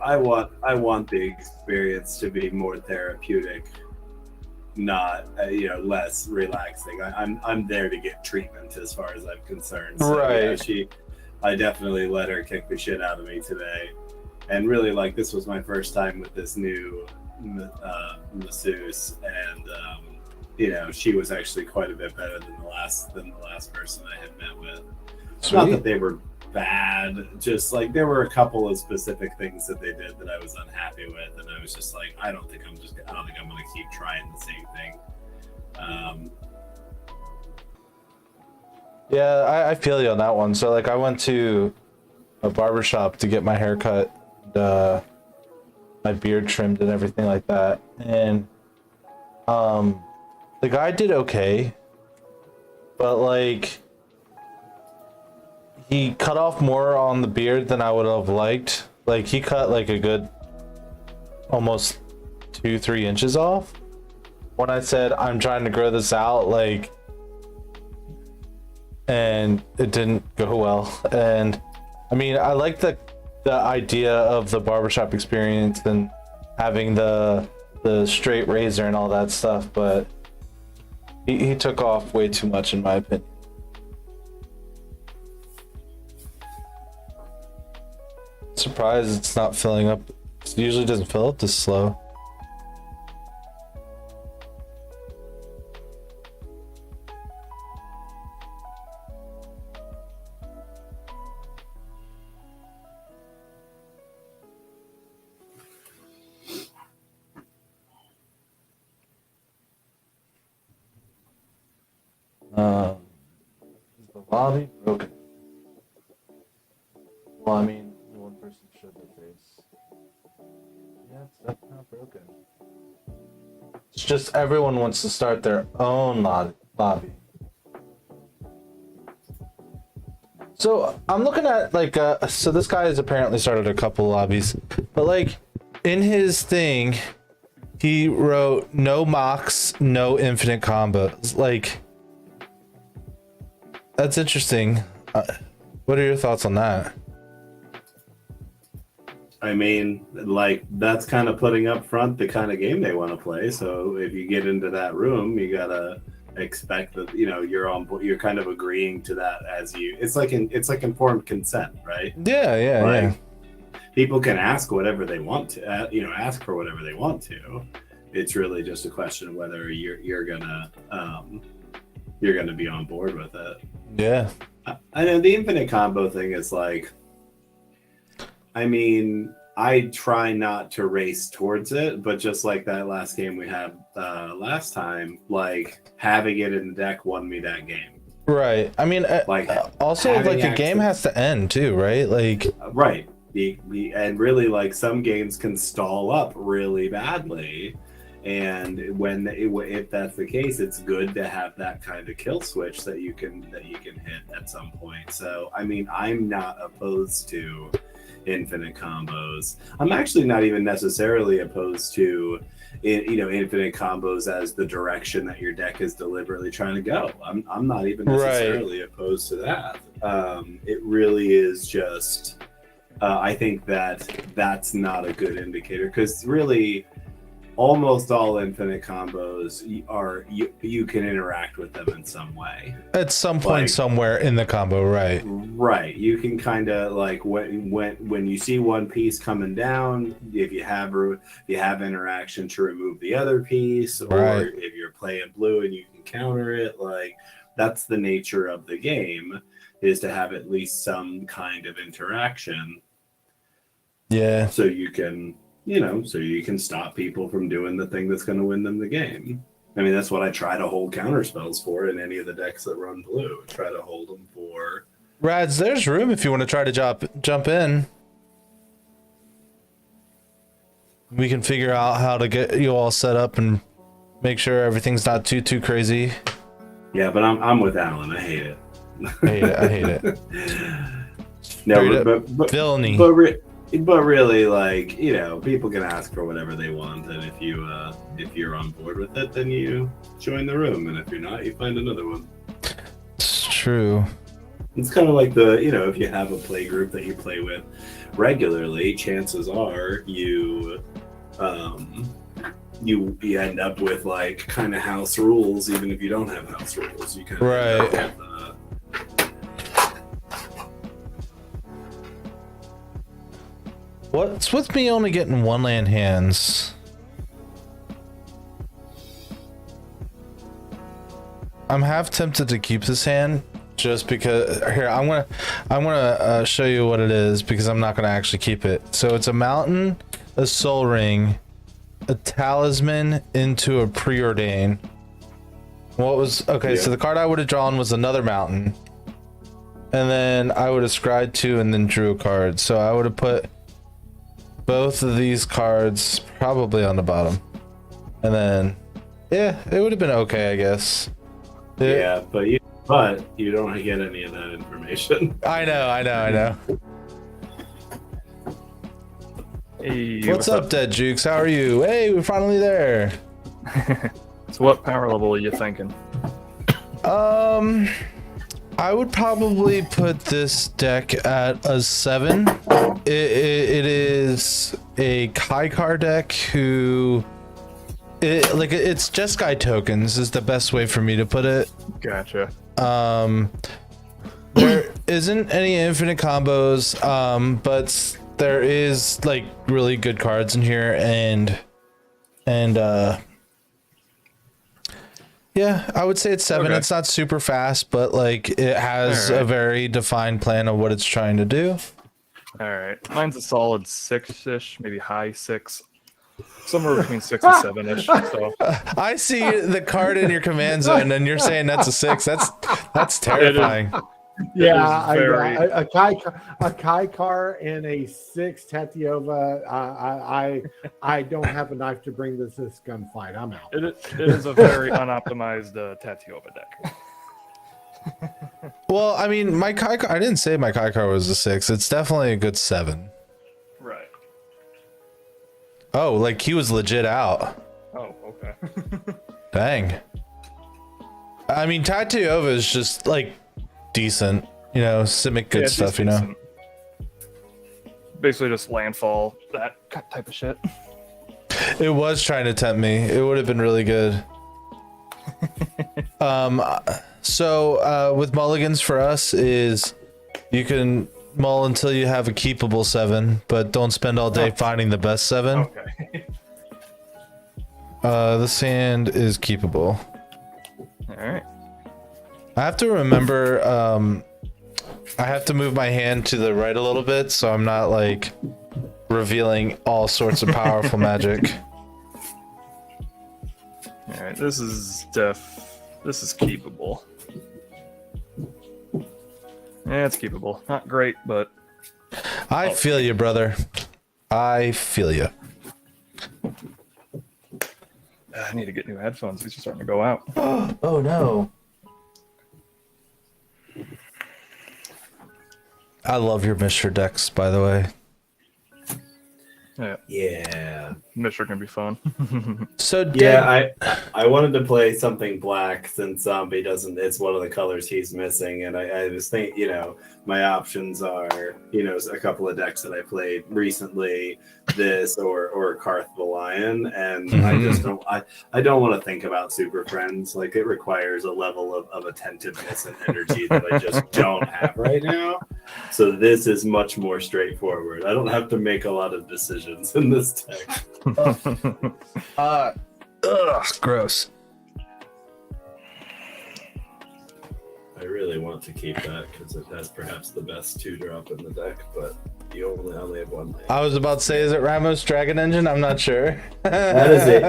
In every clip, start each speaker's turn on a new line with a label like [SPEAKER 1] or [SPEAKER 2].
[SPEAKER 1] I want the experience to be more therapeutic, not less relaxing. I'm there to get treatment as far as I'm concerned. So yeah,
[SPEAKER 2] Right.
[SPEAKER 1] I definitely let her kick the shit out of me today, and really like this was my first time with this new masseuse, and she was actually quite a bit better than the last person I had met with. Not that
[SPEAKER 2] Sweet.
[SPEAKER 1] they were bad, just like there were a couple of specific things that they did that I was unhappy with, and I was just like, I don't think I'm gonna keep trying the same thing. Um,
[SPEAKER 2] Yeah, I feel you on that one. So like I went to a barber shop to get my hair cut, my beard trimmed and everything like that. And the guy did okay, but like he cut off more on the beard than I would have liked. Like he cut like a good almost 2-3 inches off. When I said I'm trying to grow this out, like, and it didn't go well. And I mean, I like the idea of the barbershop experience and having the straight razor and all that stuff, but he took off way too much in my opinion. Surprised it's not filling up. It usually doesn't fill up this slow. Is the lobby broken? Well, I mean, one person showed their face. Yeah, it's definitely not broken. It's just everyone wants to start their own lobby. So I'm looking at like, so this guy has apparently started a couple lobbies, but like in his thing, he wrote no mocks, no infinite combos. Like, that's interesting. What are your thoughts on that?
[SPEAKER 1] I mean, like that's kind of putting up front the kind of game they want to play. So if you get into that room, you gotta expect that you're on board. You're kind of agreeing to that as you. It's like informed consent, right?
[SPEAKER 2] Yeah.
[SPEAKER 1] Like people can ask whatever they want to. Ask for whatever they want to. It's really just a question of whether you're gonna be on board with it.
[SPEAKER 2] Yeah.
[SPEAKER 1] I know the infinite combo thing is like. I mean, I try not to race towards it, but just like that last game we had last time, like having it in the deck won me that game.
[SPEAKER 2] Right. I mean,
[SPEAKER 1] Like
[SPEAKER 2] also like a game has to end too, right? Like
[SPEAKER 1] right. And really, like some games can stall up really badly, and if that's the case, it's good to have that kind of kill switch that you can hit at some point. So, I mean, I'm not opposed to infinite combos. I'm actually not even necessarily opposed to infinite combos as the direction that your deck is deliberately trying to go. I'm not even necessarily opposed to that. It really is just I think that's not a good indicator, because really almost all infinite combos you can interact with them in some way
[SPEAKER 2] at some point somewhere in the combo, right?
[SPEAKER 1] Right. You can kind of like when you see one piece coming down, if you have interaction to remove the other piece, or if you're playing blue and you can counter it, like that's the nature of the game, is to have at least some kind of interaction.
[SPEAKER 2] Yeah.
[SPEAKER 1] So you can stop people from doing the thing that's going to win them the game. I mean, that's what I try to hold counter spells for in any of the decks that run blue. I try to hold them for.
[SPEAKER 2] Rads, there's room if you want to try to jump in. We can figure out how to get you all set up and make sure everything's not too crazy.
[SPEAKER 1] Yeah, but I'm with Alan. I hate it.
[SPEAKER 2] I hate it.
[SPEAKER 1] No, but
[SPEAKER 2] villainy.
[SPEAKER 1] But really, like, people can ask for whatever they want, and if you're on board with it, then you join the room, and if you're not, you find another one.
[SPEAKER 2] It's true.
[SPEAKER 1] It's kind of like if you have a play group that you play with regularly, chances are you end up with like kind of house rules, even if you don't have house rules. You kind of
[SPEAKER 2] Right. What's with me only getting one land hands? I'm half tempted to keep this hand just because. Here, I'm gonna show you what it is because I'm not gonna actually keep it. So it's a mountain, a soul ring, a talisman into a preordain. What was okay?
[SPEAKER 1] Yeah.
[SPEAKER 2] So the card I would have drawn was another mountain, and then I would have scryed 2 and then drew a card. So I would have put both of these cards probably on the bottom, and then yeah, it would have been okay, I guess.
[SPEAKER 1] Yeah, but you don't get any of that information.
[SPEAKER 2] I know.
[SPEAKER 3] Hey,
[SPEAKER 2] What's up, Dead Jukes? How are you? Hey, we're finally there.
[SPEAKER 3] So what power level are you thinking?
[SPEAKER 2] I would probably put this deck at a 7. It is a Kaikar deck who, it's Jeskai tokens is the best way for me to put it.
[SPEAKER 3] Gotcha.
[SPEAKER 2] There isn't any infinite combos, but there is like really good cards in here, and yeah, I would say it's 7.
[SPEAKER 3] Okay.
[SPEAKER 2] It's not super fast, but like it has a very defined plan of what it's trying to do.
[SPEAKER 3] All right. Mine's a solid 6-ish, maybe high 6. Somewhere between 6 and 7-ish. So
[SPEAKER 2] I see the card in your command zone, and you're saying that's a 6. That's terrifying.
[SPEAKER 4] Yeah,
[SPEAKER 3] very-
[SPEAKER 4] a Kaikar and a 6 Tatiova. I don't have a knife to bring this gunfight. I'm out.
[SPEAKER 3] it is a very unoptimized Tatiova deck.
[SPEAKER 2] Well, I mean, my Kaikar. I didn't say my Kaikar was a 6. It's definitely a good 7.
[SPEAKER 3] Right.
[SPEAKER 2] Oh, like he was legit out.
[SPEAKER 3] Oh, okay.
[SPEAKER 2] Dang. I mean, Tatiova is just like decent, Simic good
[SPEAKER 3] Yeah,
[SPEAKER 2] stuff,
[SPEAKER 3] just decent. Basically just landfall, that type of shit.
[SPEAKER 2] It was trying to tempt me. It would have been really good. So with mulligans for us is you can mull until you have a keepable 7, but don't spend all day finding the best 7.
[SPEAKER 3] Okay.
[SPEAKER 2] This hand is keepable.
[SPEAKER 3] All right.
[SPEAKER 2] I have to remember, I have to move my hand to the right a little bit so I'm not like revealing all sorts of powerful magic.
[SPEAKER 3] All right. This is keepable. Yeah, it's keepable. Not great, but
[SPEAKER 2] I feel you, brother. I feel you.
[SPEAKER 3] I need to get new headphones. These are starting to go out.
[SPEAKER 2] Oh no. I love your Mr. decks, by the way.
[SPEAKER 1] Yeah.
[SPEAKER 3] Mishra can be fun.
[SPEAKER 2] So
[SPEAKER 1] Yeah, I wanted to play something black since zombie doesn't. It's one of the colors he's missing, and I was thinking, my options are, a couple of decks that I played recently, this or Karth the Lion, and I just don't. I don't want to think about Super Friends. Like it requires a level of attentiveness and energy that I just don't have right now. So this is much more straightforward. I don't have to make a lot of decisions in this deck.
[SPEAKER 2] Gross.
[SPEAKER 1] I really want to keep that because it has perhaps the best 2-drop in the deck, but you only have one land.
[SPEAKER 2] I was about to say, is it Ramos Dragon Engine? I'm not sure.
[SPEAKER 1] That is it.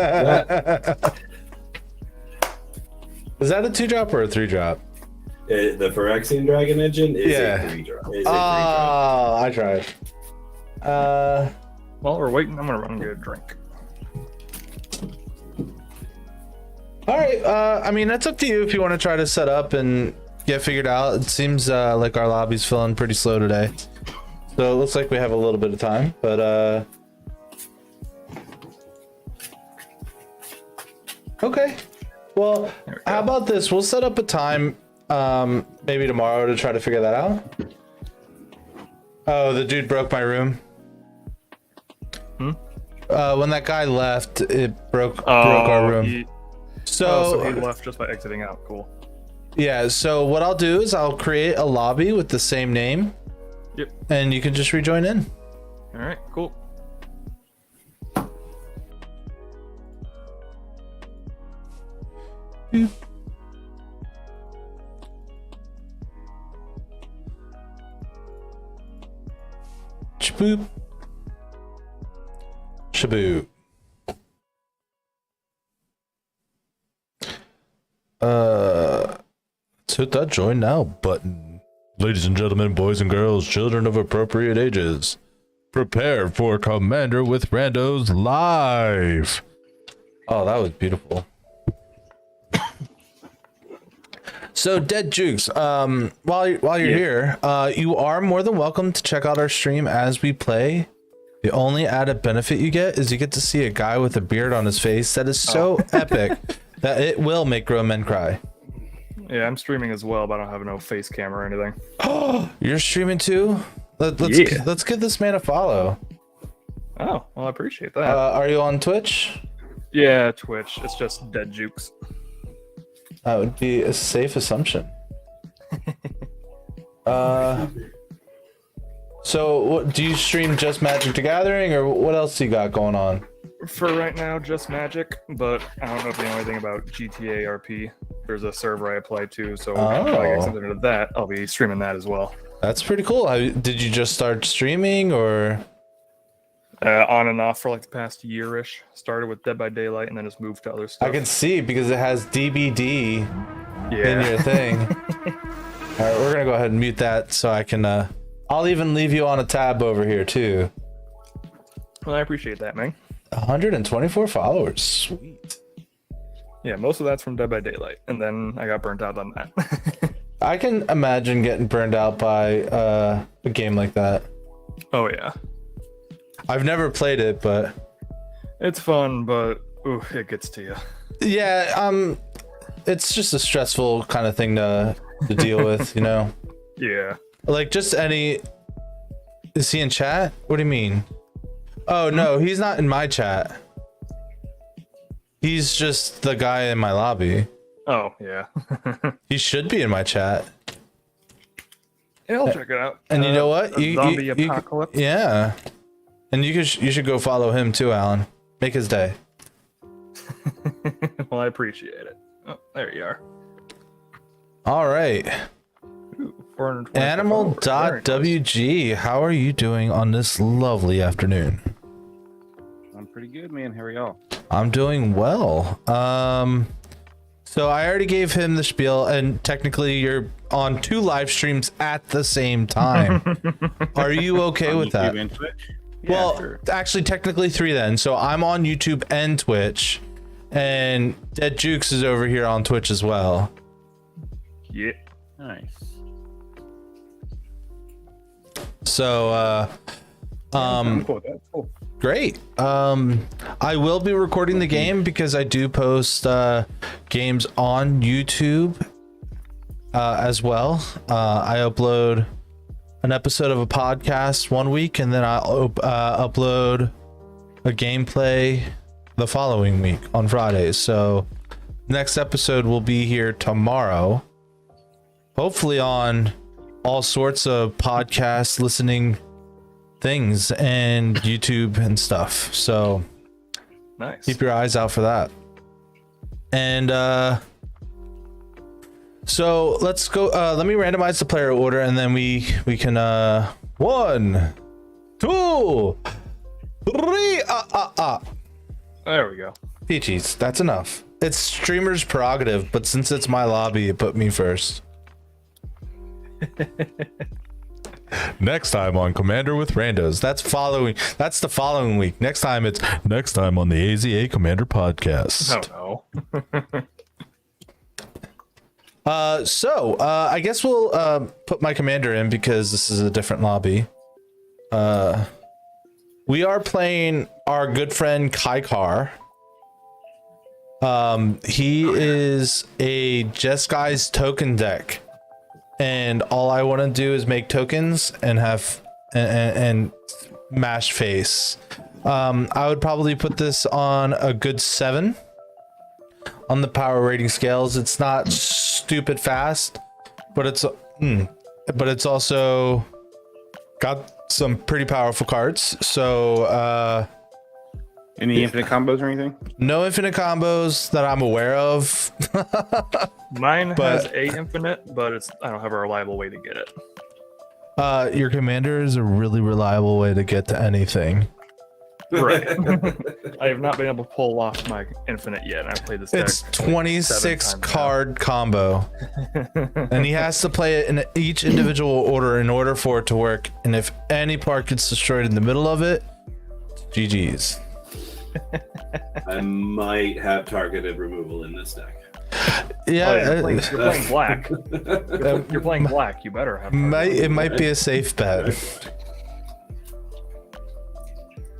[SPEAKER 2] Is that a 2-drop or a 3-drop?
[SPEAKER 1] The Phyrexian Dragon Engine is
[SPEAKER 2] Yeah.
[SPEAKER 1] a 3-drop.
[SPEAKER 2] Oh, I tried.
[SPEAKER 3] While we're waiting, I'm gonna run and get a drink.
[SPEAKER 2] All right. I mean, that's up to you if you want to try to set up and get figured out. It seems like our lobby's feeling pretty slow today, so it looks like we have a little bit of time. But okay. Well, how about this? We'll set up a time maybe tomorrow to try to figure that out. Oh, the dude broke my room. When that guy left, it broke our room.
[SPEAKER 3] So he left just by exiting out. Cool.
[SPEAKER 2] Yeah, so what I'll do is I'll create a lobby with the same name.
[SPEAKER 3] Yep.
[SPEAKER 2] And you can just rejoin in.
[SPEAKER 3] All right, cool.
[SPEAKER 2] Boop. Shaboop. Shaboop. Let's hit that join now button. Ladies and gentlemen, boys and girls, children of appropriate ages, prepare for Commander with Randos live. Oh, that was beautiful. So, Dead Jukes, while you're here, you are more than welcome to check out our stream as we play. The only added benefit you get is you get to see a guy with a beard on his face that is so epic that it will make grown men cry.
[SPEAKER 3] Yeah, I'm streaming as well, but I don't have no face cam or anything.
[SPEAKER 2] Oh, you're streaming too? Let's give this man a follow.
[SPEAKER 3] Oh, well, I appreciate that.
[SPEAKER 2] Are you on Twitch?
[SPEAKER 3] Yeah, Twitch. It's just Dead Jukes.
[SPEAKER 2] That would be a safe assumption. So what, do you stream just Magic the Gathering, or what else you got going on?
[SPEAKER 3] For right now, just Magic, but I don't know if you know anything about GTA RP. There's a server I apply to, so if I get something into that, I'll be streaming that as well.
[SPEAKER 2] That's pretty cool. Did you just start streaming, or?
[SPEAKER 3] On and off for like the past year-ish. Started with Dead by Daylight and then just moved to other stuff.
[SPEAKER 2] I can see because it has DBD in your thing. All right, we're gonna go ahead and mute that so I can. I'll even leave you on a tab over here too.
[SPEAKER 3] Well, I appreciate that, man.
[SPEAKER 2] 124 followers. Sweet.
[SPEAKER 3] Yeah, most of that's from Dead by Daylight, and then I got burnt out on that.
[SPEAKER 2] I can imagine getting burned out by a game like that.
[SPEAKER 3] Oh yeah.
[SPEAKER 2] I've never played it, but
[SPEAKER 3] it's fun, but ooh, it gets to you.
[SPEAKER 2] Yeah, it's just a stressful kind of thing to deal with, you know.
[SPEAKER 3] Yeah.
[SPEAKER 2] Like just any. Is he in chat? What do you mean? Oh no, he's not in my chat. He's just the guy in my lobby.
[SPEAKER 3] Oh yeah.
[SPEAKER 2] He should be in my chat.
[SPEAKER 3] Yeah, I'll check it out.
[SPEAKER 2] And you know what?
[SPEAKER 3] Zombie apocalypse.
[SPEAKER 2] Yeah. And you should go follow him too, Alan. Make his day.
[SPEAKER 3] Well, I appreciate it. Oh, there you are.
[SPEAKER 2] All right. Animal.wg, how are you doing on this lovely afternoon?
[SPEAKER 5] I'm pretty good, man. How are y'all?
[SPEAKER 2] I'm doing well. So I already gave him the spiel, and technically you're on 2 live streams at the same time. Are you okay with that?
[SPEAKER 5] Yeah,
[SPEAKER 2] well,
[SPEAKER 5] sure.
[SPEAKER 2] Actually, technically 3 then. So I'm on YouTube and Twitch, and Dead Jukes is over here on Twitch as well.
[SPEAKER 3] Yeah.
[SPEAKER 5] Nice.
[SPEAKER 2] So,
[SPEAKER 3] Cool. That's cool.
[SPEAKER 2] great. I will be recording the game because I do post games on YouTube as well. I upload an episode of a podcast one week, and then I'll upload a gameplay the following week on Fridays. So next episode will be here tomorrow, hopefully on all sorts of podcast listening things and YouTube and stuff. So
[SPEAKER 3] Nice.
[SPEAKER 2] keep your eyes out for that. And so let's go. Let me randomize the player order, and then we can 1, 2, 3.
[SPEAKER 3] There we go.
[SPEAKER 2] Peaches, that's enough. It's streamer's prerogative, but since it's my lobby, it put me first. Next time on Commander with Randos. That's the following week. Next time on the AZA Commander podcast.
[SPEAKER 3] Oh
[SPEAKER 2] no. So I guess we'll put my commander in because this is a different lobby. We are playing our good friend Kaikar. He is a Jesguy's token deck, and all I want to do is make tokens and have and mash face. I would probably put this on a good 7 on the power rating scales. It's not stupid fast, but it's also got some pretty powerful cards. So
[SPEAKER 5] Any infinite combos or anything?
[SPEAKER 2] no infinite combos that I'm aware of.
[SPEAKER 3] Mine
[SPEAKER 2] But-
[SPEAKER 3] has a infinite, but I don't have a reliable way to get it.
[SPEAKER 2] Your commander is a really reliable way to get to anything.
[SPEAKER 3] Right. I have not been able to pull off my infinite yet, and I've played this deck.
[SPEAKER 2] It's
[SPEAKER 3] like
[SPEAKER 2] 26
[SPEAKER 3] 7 times
[SPEAKER 2] card combo, and he has to play it in each individual order in order for it to work. And if any part gets destroyed in the middle of it, GG's.
[SPEAKER 1] I might have targeted removal in this deck.
[SPEAKER 2] Yeah,
[SPEAKER 3] Oh, yeah, you're playing black. You're playing black. You better have.
[SPEAKER 2] it might be a safe bet.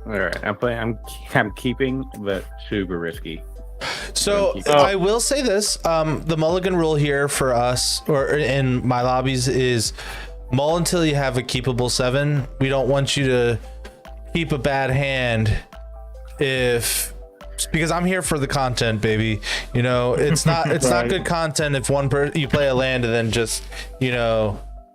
[SPEAKER 5] All right, I'm keeping, but super risky.
[SPEAKER 2] So I will say this: the mulligan rule here for us, or in my lobbies, is mull until you have a keepable 7. We don't want you to keep a bad hand because I'm here for the content, baby. You know, it's not not good content if you play a land and then just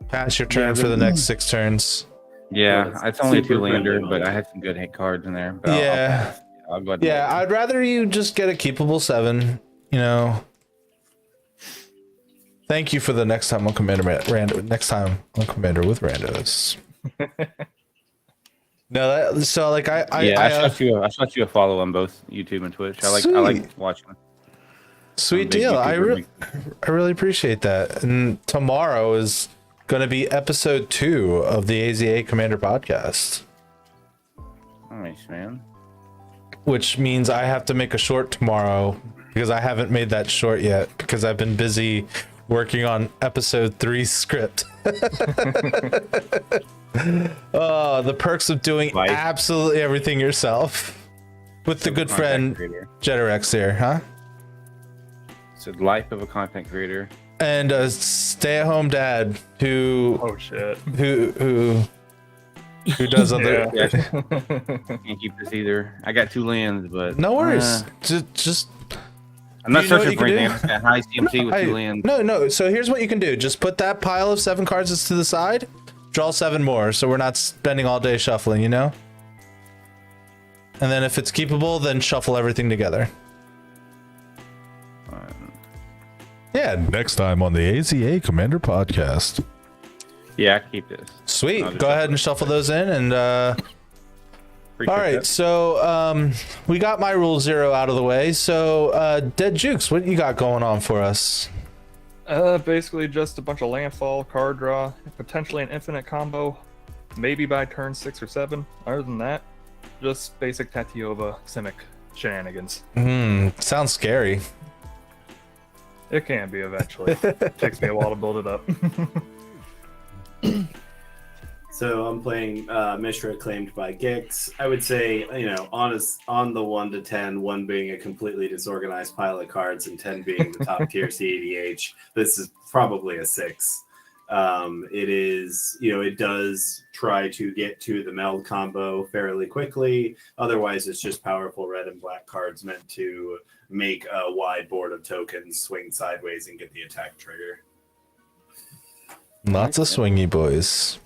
[SPEAKER 2] pass your turn for the next 6 turns.
[SPEAKER 5] Yeah,
[SPEAKER 1] Well,
[SPEAKER 5] it's only
[SPEAKER 1] super
[SPEAKER 5] 2-lander,
[SPEAKER 1] friendly.
[SPEAKER 5] but I had some good hit cards in there. But
[SPEAKER 2] Yeah.
[SPEAKER 5] I'll go ahead.
[SPEAKER 2] Yeah, I'd rather you just get a keepable 7. Thank you for the next time on Commander next time on Commander with Randos. No, so like
[SPEAKER 5] I shot you a follow on both YouTube and Twitch. I like
[SPEAKER 2] Sweet.
[SPEAKER 5] watching.
[SPEAKER 2] sweet
[SPEAKER 5] big
[SPEAKER 2] deal.
[SPEAKER 5] YouTuber,
[SPEAKER 2] I really appreciate that. And tomorrow is going to be episode 2 of the AZA Commander podcast,
[SPEAKER 5] Nice, man.
[SPEAKER 2] which means I have to make a short tomorrow because I haven't made that short yet because I've been busy working on episode 3 script. Oh, the perks of doing
[SPEAKER 5] Life.
[SPEAKER 2] absolutely everything yourself with the good friend
[SPEAKER 5] Creator.
[SPEAKER 2] Jeterex here, huh?
[SPEAKER 5] It's the life of a content creator.
[SPEAKER 2] And a stay-at-home dad who
[SPEAKER 3] Oh shit.
[SPEAKER 2] who does other.
[SPEAKER 5] Yeah, can't keep this either. I got 2 lands, but
[SPEAKER 2] No worries. Just
[SPEAKER 5] I'm not
[SPEAKER 2] You know what
[SPEAKER 5] searching
[SPEAKER 2] you
[SPEAKER 5] for
[SPEAKER 2] can
[SPEAKER 5] anything.
[SPEAKER 2] do?
[SPEAKER 5] I'm just got high CMC with 2 lands.
[SPEAKER 2] no. So here's what you can do: just put that pile of 7 cards that's to the side, draw 7 more, so we're not spending all day shuffling, And then if it's keepable, then shuffle everything together. Yeah, next time on the AZA Commander podcast.
[SPEAKER 5] Yeah, I can keep this.
[SPEAKER 2] Sweet.
[SPEAKER 5] I'll just
[SPEAKER 2] Go ahead
[SPEAKER 5] shuffle
[SPEAKER 2] and shuffle those in, and
[SPEAKER 5] Appreciate
[SPEAKER 2] all right.
[SPEAKER 5] that.
[SPEAKER 2] So we got my rule 0 out of the way. So Dead Jukes, what you got going on for us?
[SPEAKER 3] Basically just a bunch of landfall, card draw, potentially an infinite combo, maybe by turn 6 or 7. Other than that, just basic Tatiova Simic shenanigans.
[SPEAKER 2] Sounds scary.
[SPEAKER 3] It can be eventually. Takes me a while to build it up.
[SPEAKER 1] So I'm playing Mishra claimed by Gix. I would say, on the 1 to 10, 1 being a completely disorganized pile of cards and 10 being the top tier CADH, this is probably a 6. It is, it does try to get to the meld combo fairly quickly. Otherwise, it's just powerful red and black cards meant to make a wide board of tokens, swing sideways, and get the attack trigger.
[SPEAKER 2] Lots of swingy boys.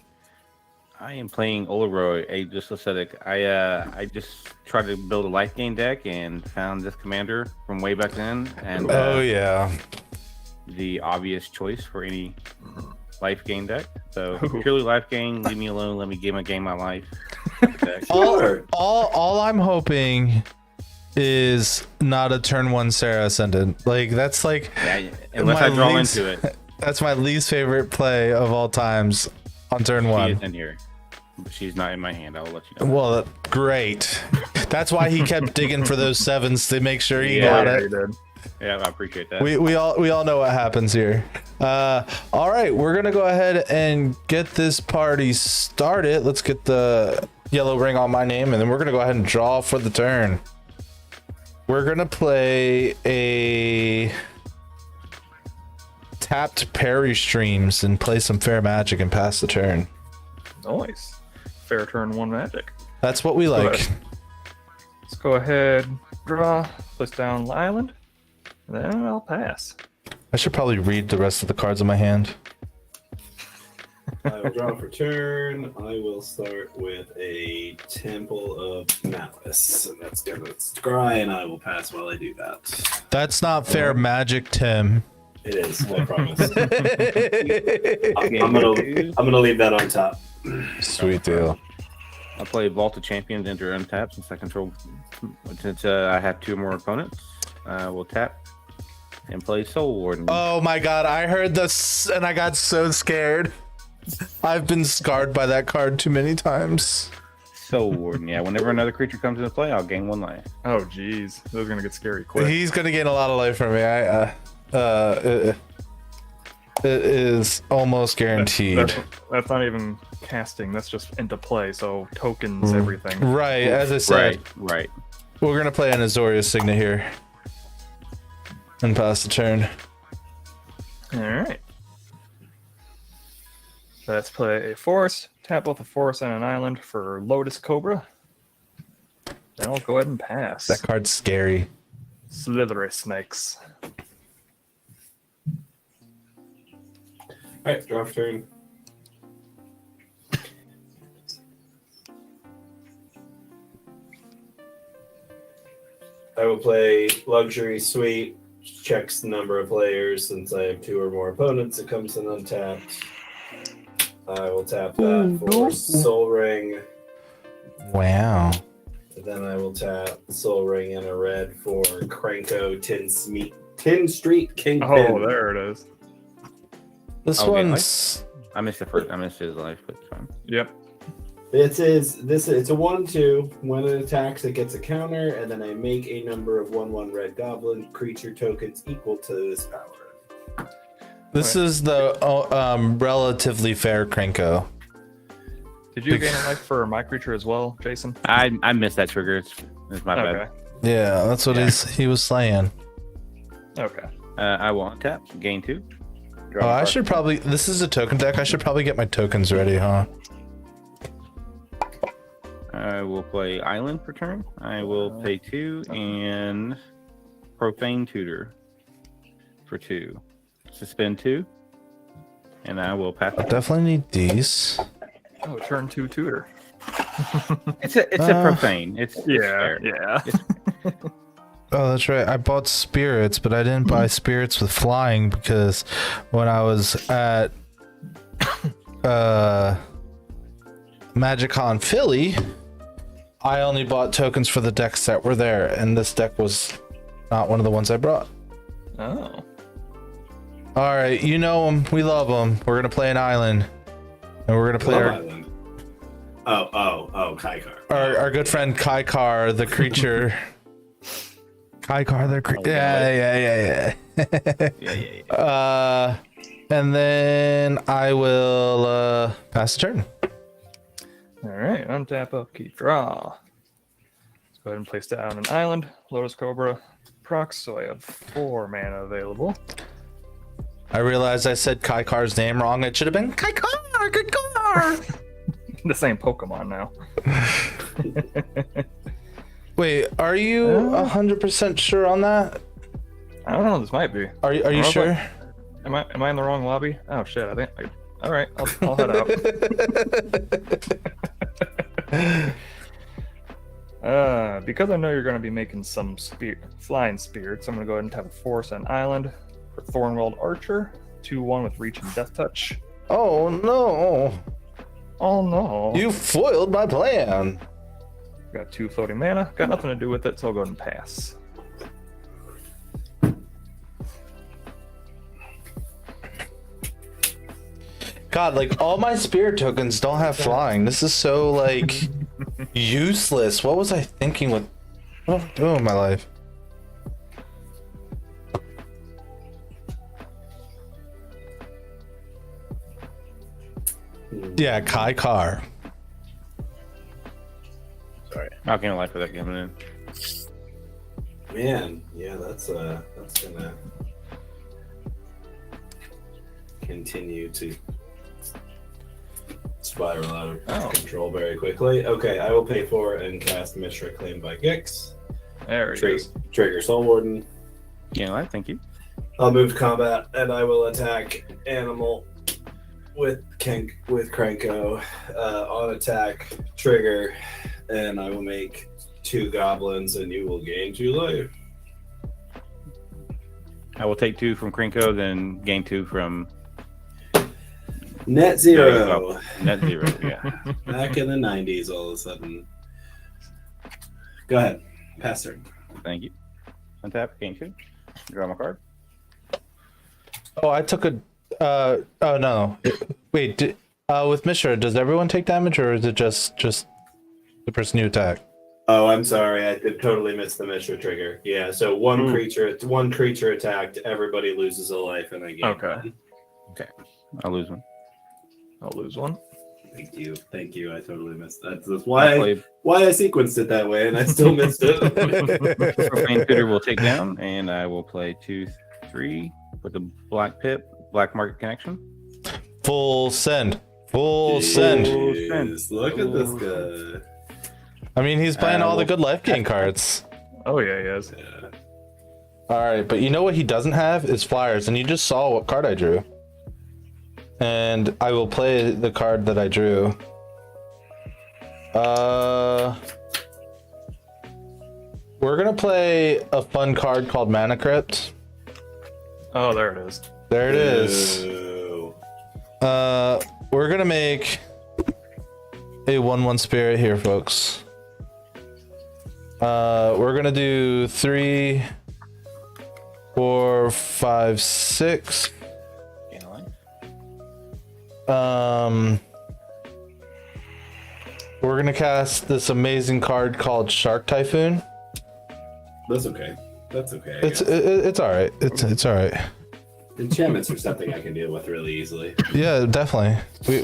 [SPEAKER 5] I am playing Oleroy, Ageless Ascetic. I just tried to build a life gain deck and found this commander from way back then, and
[SPEAKER 2] Oh yeah.
[SPEAKER 5] the obvious choice for any life gain deck. So purely life gain, leave me alone. Let me game my life. Deck.
[SPEAKER 1] Sure.
[SPEAKER 2] All I'm hoping is not a turn 1 Sarah Ascendant. Like that's like
[SPEAKER 5] Yeah, unless
[SPEAKER 2] my
[SPEAKER 5] I draw
[SPEAKER 2] least-
[SPEAKER 5] into it,
[SPEAKER 2] that's my least favorite play of all times on turn
[SPEAKER 5] she
[SPEAKER 2] 1.
[SPEAKER 5] is in here. But she's not in my hand. I will let you know.
[SPEAKER 2] Well, great. That's why he kept digging for those 7s to make sure he
[SPEAKER 5] Yeah,
[SPEAKER 2] got
[SPEAKER 3] Yeah,
[SPEAKER 2] it.
[SPEAKER 3] you did.
[SPEAKER 5] Yeah, I appreciate that.
[SPEAKER 2] We all know what happens here. All right, we're gonna go ahead and get this party started. Let's get the yellow ring on my name, and then we're gonna go ahead and draw for the turn. We're gonna play a tapped parry streams and play some fair magic and pass the turn.
[SPEAKER 3] Nice. Fair turn, 1 magic.
[SPEAKER 2] That's what we
[SPEAKER 3] Go
[SPEAKER 2] like.
[SPEAKER 3] ahead. Let's go ahead, draw, place down the island, and then I'll pass.
[SPEAKER 2] I should probably read the rest of the cards in my hand.
[SPEAKER 1] I will draw for turn. I will start with a Temple of Malice. And that's going to scry, and I will pass while I do that.
[SPEAKER 2] That's not fair magic, Tim.
[SPEAKER 1] It is, I promise. I'm gonna leave that on top.
[SPEAKER 2] Sweet deal.
[SPEAKER 5] I'll play Vault of Champions, enter untap since I control. Since I have 2 more opponents, we'll tap and play Soul Warden.
[SPEAKER 2] Oh my god, I heard this and I got so scared. I've been scarred by that card too many times.
[SPEAKER 5] Soul Warden, yeah. Whenever another creature comes into play, I'll gain 1 life.
[SPEAKER 3] Oh, jeez. This is going to get scary quick.
[SPEAKER 2] He's gonna gain a lot of life from me. It is almost guaranteed.
[SPEAKER 3] That's not even casting. That's just into play. So tokens, everything.
[SPEAKER 2] Right, as I said,
[SPEAKER 5] Right.
[SPEAKER 2] we're gonna play an Azorius Signet here and pass the turn.
[SPEAKER 3] All right. Let's play a forest. Tap both a forest and an island for Lotus Cobra. Then I'll go ahead and pass.
[SPEAKER 2] That card's scary.
[SPEAKER 3] Slithery snakes.
[SPEAKER 1] Alright, draw for turn. I will play Luxury Suite. Checks the number of players. Since I have 2 or more opponents, it comes in untapped. I will tap that for Soul Ring.
[SPEAKER 2] Wow.
[SPEAKER 1] And then I will tap Soul Ring and a red for Cranko Tin Street Kingpin.
[SPEAKER 3] Oh, there it is.
[SPEAKER 2] This
[SPEAKER 5] Okay,
[SPEAKER 2] one's
[SPEAKER 5] I missed the first. I missed his life, but it's fine.
[SPEAKER 3] Yep.
[SPEAKER 1] It's a 1/2. When it attacks, it gets a counter, and then I make a number of 1/1 red goblin creature tokens equal to this power.
[SPEAKER 2] this is the relatively fair Cranko.
[SPEAKER 3] Did you gain a life for my creature as well, Jason?
[SPEAKER 5] I missed that trigger. It's my
[SPEAKER 3] Okay.
[SPEAKER 5] bad.
[SPEAKER 2] Yeah, that's what he was saying.
[SPEAKER 3] Okay.
[SPEAKER 5] I will untap, gain 2. Draw
[SPEAKER 2] Oh,
[SPEAKER 5] a
[SPEAKER 2] I
[SPEAKER 5] card.
[SPEAKER 2] should probably. This is a token deck. I should probably get my tokens ready, huh?
[SPEAKER 5] I will play Island for turn. I will pay 2 and Profane Tutor for 2. Suspend 2, and I will pass.
[SPEAKER 2] I definitely need these.
[SPEAKER 3] Oh, turn 2 tutor.
[SPEAKER 5] It's a profane. It's fair.
[SPEAKER 3] Yeah.
[SPEAKER 2] Oh, that's right. I bought spirits, but I didn't buy spirits with flying because when I was at MagicCon Philly, I only bought tokens for the decks that were there, and this deck was not one of the ones I brought.
[SPEAKER 3] Oh.
[SPEAKER 2] All right, you know them. We love them. We're gonna play an island, and we're gonna play
[SPEAKER 1] Love
[SPEAKER 2] our
[SPEAKER 1] Island. Oh, Kaikar.
[SPEAKER 2] our good friend Kaikar, the creature. Kaikar, the creature. Yeah.
[SPEAKER 5] Yeah.
[SPEAKER 2] And then I will pass the turn.
[SPEAKER 3] All right. Untap, upkeep, draw. Let's go ahead and place down an island. Lotus Cobra procs, so I have 4 mana available.
[SPEAKER 2] I realized I said Kaikar's name wrong. It should have been Kaikar. Kaikar.
[SPEAKER 3] The same Pokemon now.
[SPEAKER 2] Wait, are you 100% sure on that?
[SPEAKER 3] I don't know. This might be.
[SPEAKER 2] Are you sure?
[SPEAKER 3] Am I in the wrong lobby? Oh shit! All right. I'll head out. Because I know you're going to be making some flying spirits, I'm going to go ahead and tap a force on island for Thornweld Archer, 2/1 with reach and death touch.
[SPEAKER 2] Oh no!
[SPEAKER 3] Oh no!
[SPEAKER 2] You foiled my plan.
[SPEAKER 3] Got 2 floating mana. Got nothing to do with it, so I'll go ahead and pass.
[SPEAKER 2] God, like all my spirit tokens don't have flying. This is so like useless. What was I thinking with what am I doing in my life? Yeah, Kai Car.
[SPEAKER 5] Sorry. Not gonna lie for that coming in.
[SPEAKER 1] Man, yeah, that's gonna continue to spiral out of control very quickly. Okay, I will pay 4 and cast Mishra Claim by Gix.
[SPEAKER 3] There he is.
[SPEAKER 1] Trigger Soul Warden.
[SPEAKER 5] Yeah, I thank you.
[SPEAKER 1] I'll move to combat and I will attack animal with Krenko on attack trigger, and I will make 2 goblins and you will gain 2 life.
[SPEAKER 5] I will take 2 from Krinko, then gain 2 from
[SPEAKER 1] Net 0.
[SPEAKER 5] Net 0. Yeah.
[SPEAKER 1] Back in the 90s all of a sudden. Go ahead. Pass turn.
[SPEAKER 5] Thank you. Untap, gain 2. Draw my card.
[SPEAKER 2] Oh, I took a. Oh no. Wait. With Mishra, does everyone take damage, or is it just the person you attack?
[SPEAKER 1] Oh, I'm sorry. I totally missed the Mishra trigger. Yeah, so one creature attacked, everybody loses a life, and I gain
[SPEAKER 3] Okay.
[SPEAKER 1] 1.
[SPEAKER 5] I'll lose 1.
[SPEAKER 3] I'll lose 1.
[SPEAKER 1] Thank you. I totally missed that. That's why I sequenced it that way, and I still missed it.
[SPEAKER 5] Profane Tutor will take down, and I will play 2, 3 with the Black Pip, Black Market Connection.
[SPEAKER 2] Full send. Full send.
[SPEAKER 1] Jeez, look at this guy.
[SPEAKER 2] I mean, he's playing all the good life gain cards.
[SPEAKER 3] Oh yeah, he is.
[SPEAKER 1] Yeah.
[SPEAKER 2] All right, but you know what he doesn't have is flyers, and you just saw what card I drew. And I will play the card that I drew. We're gonna play a fun card called Mana Crypt.
[SPEAKER 3] Oh, there it is.
[SPEAKER 2] There it is.
[SPEAKER 1] Ew.
[SPEAKER 2] We're gonna make a 1/1 spirit here, folks. We're gonna do 3, 4, 5, 6.
[SPEAKER 5] Gain a life.
[SPEAKER 2] We're gonna cast this amazing card called Shark Typhoon.
[SPEAKER 1] That's okay. That's okay. I
[SPEAKER 2] It's
[SPEAKER 1] guess.
[SPEAKER 2] it's all right. It's all right.
[SPEAKER 1] Enchantments are something I can deal with really easily.
[SPEAKER 2] Yeah, definitely. We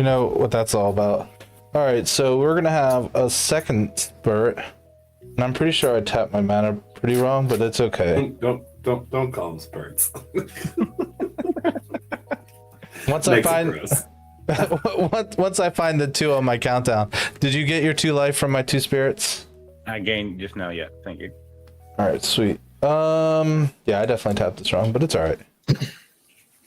[SPEAKER 2] know what that's all about. All right, so we're gonna have a second spirit, and I'm pretty sure I tapped my mana pretty wrong, but it's okay.
[SPEAKER 1] Don't call them spurts.
[SPEAKER 2] Once I
[SPEAKER 1] Makes it
[SPEAKER 2] find
[SPEAKER 1] gross.
[SPEAKER 2] once I find the 2 on my countdown, did you get your 2 life from my 2 spirits?
[SPEAKER 5] I gained just now, yeah. Thank you.
[SPEAKER 2] All right, sweet. Yeah, I definitely tapped this wrong, but it's all right.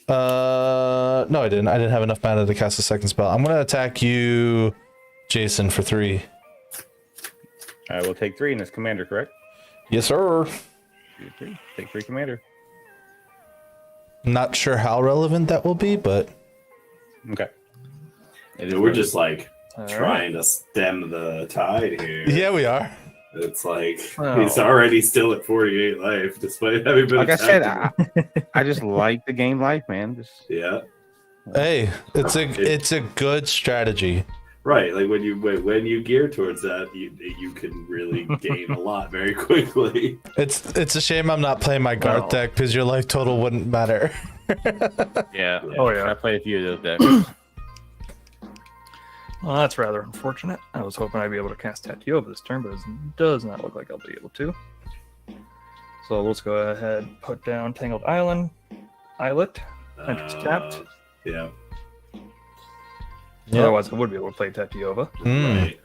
[SPEAKER 2] No, I didn't. I didn't have enough mana to cast a second spell. I'm gonna attack you, Jason, for 3.
[SPEAKER 5] I will take 3 in this commander, correct?
[SPEAKER 2] Yes, sir.
[SPEAKER 5] 2, 3. Take 3 commander.
[SPEAKER 2] Not sure how relevant that will be, but
[SPEAKER 5] Okay.
[SPEAKER 1] We're just like
[SPEAKER 3] All right.
[SPEAKER 1] trying to stem the tide here.
[SPEAKER 2] yeah, we are.
[SPEAKER 1] It's like
[SPEAKER 3] Oh.
[SPEAKER 1] he's already still at 48 life, despite having been
[SPEAKER 5] Like I said,
[SPEAKER 1] attacked.
[SPEAKER 5] I just like the game life, man. Just
[SPEAKER 1] Yeah,
[SPEAKER 2] Hey, it's a good strategy.
[SPEAKER 1] right. Like when you gear towards that, you can really gain a lot very quickly.
[SPEAKER 2] It's a shame I'm not playing my Garth
[SPEAKER 3] No.
[SPEAKER 2] deck because your life total wouldn't matter.
[SPEAKER 5] yeah.
[SPEAKER 3] Oh, yeah.
[SPEAKER 5] I played a few of those decks.
[SPEAKER 3] Well, that's rather unfortunate. I was hoping I'd be able to cast Tatio this turn, but it does not look like I'll be able to. So let's go ahead and put down Tangled Islet. Entrance tapped.
[SPEAKER 1] Yeah.
[SPEAKER 2] Yeah.
[SPEAKER 3] Otherwise, I would be able to play Tatiova.
[SPEAKER 1] Right.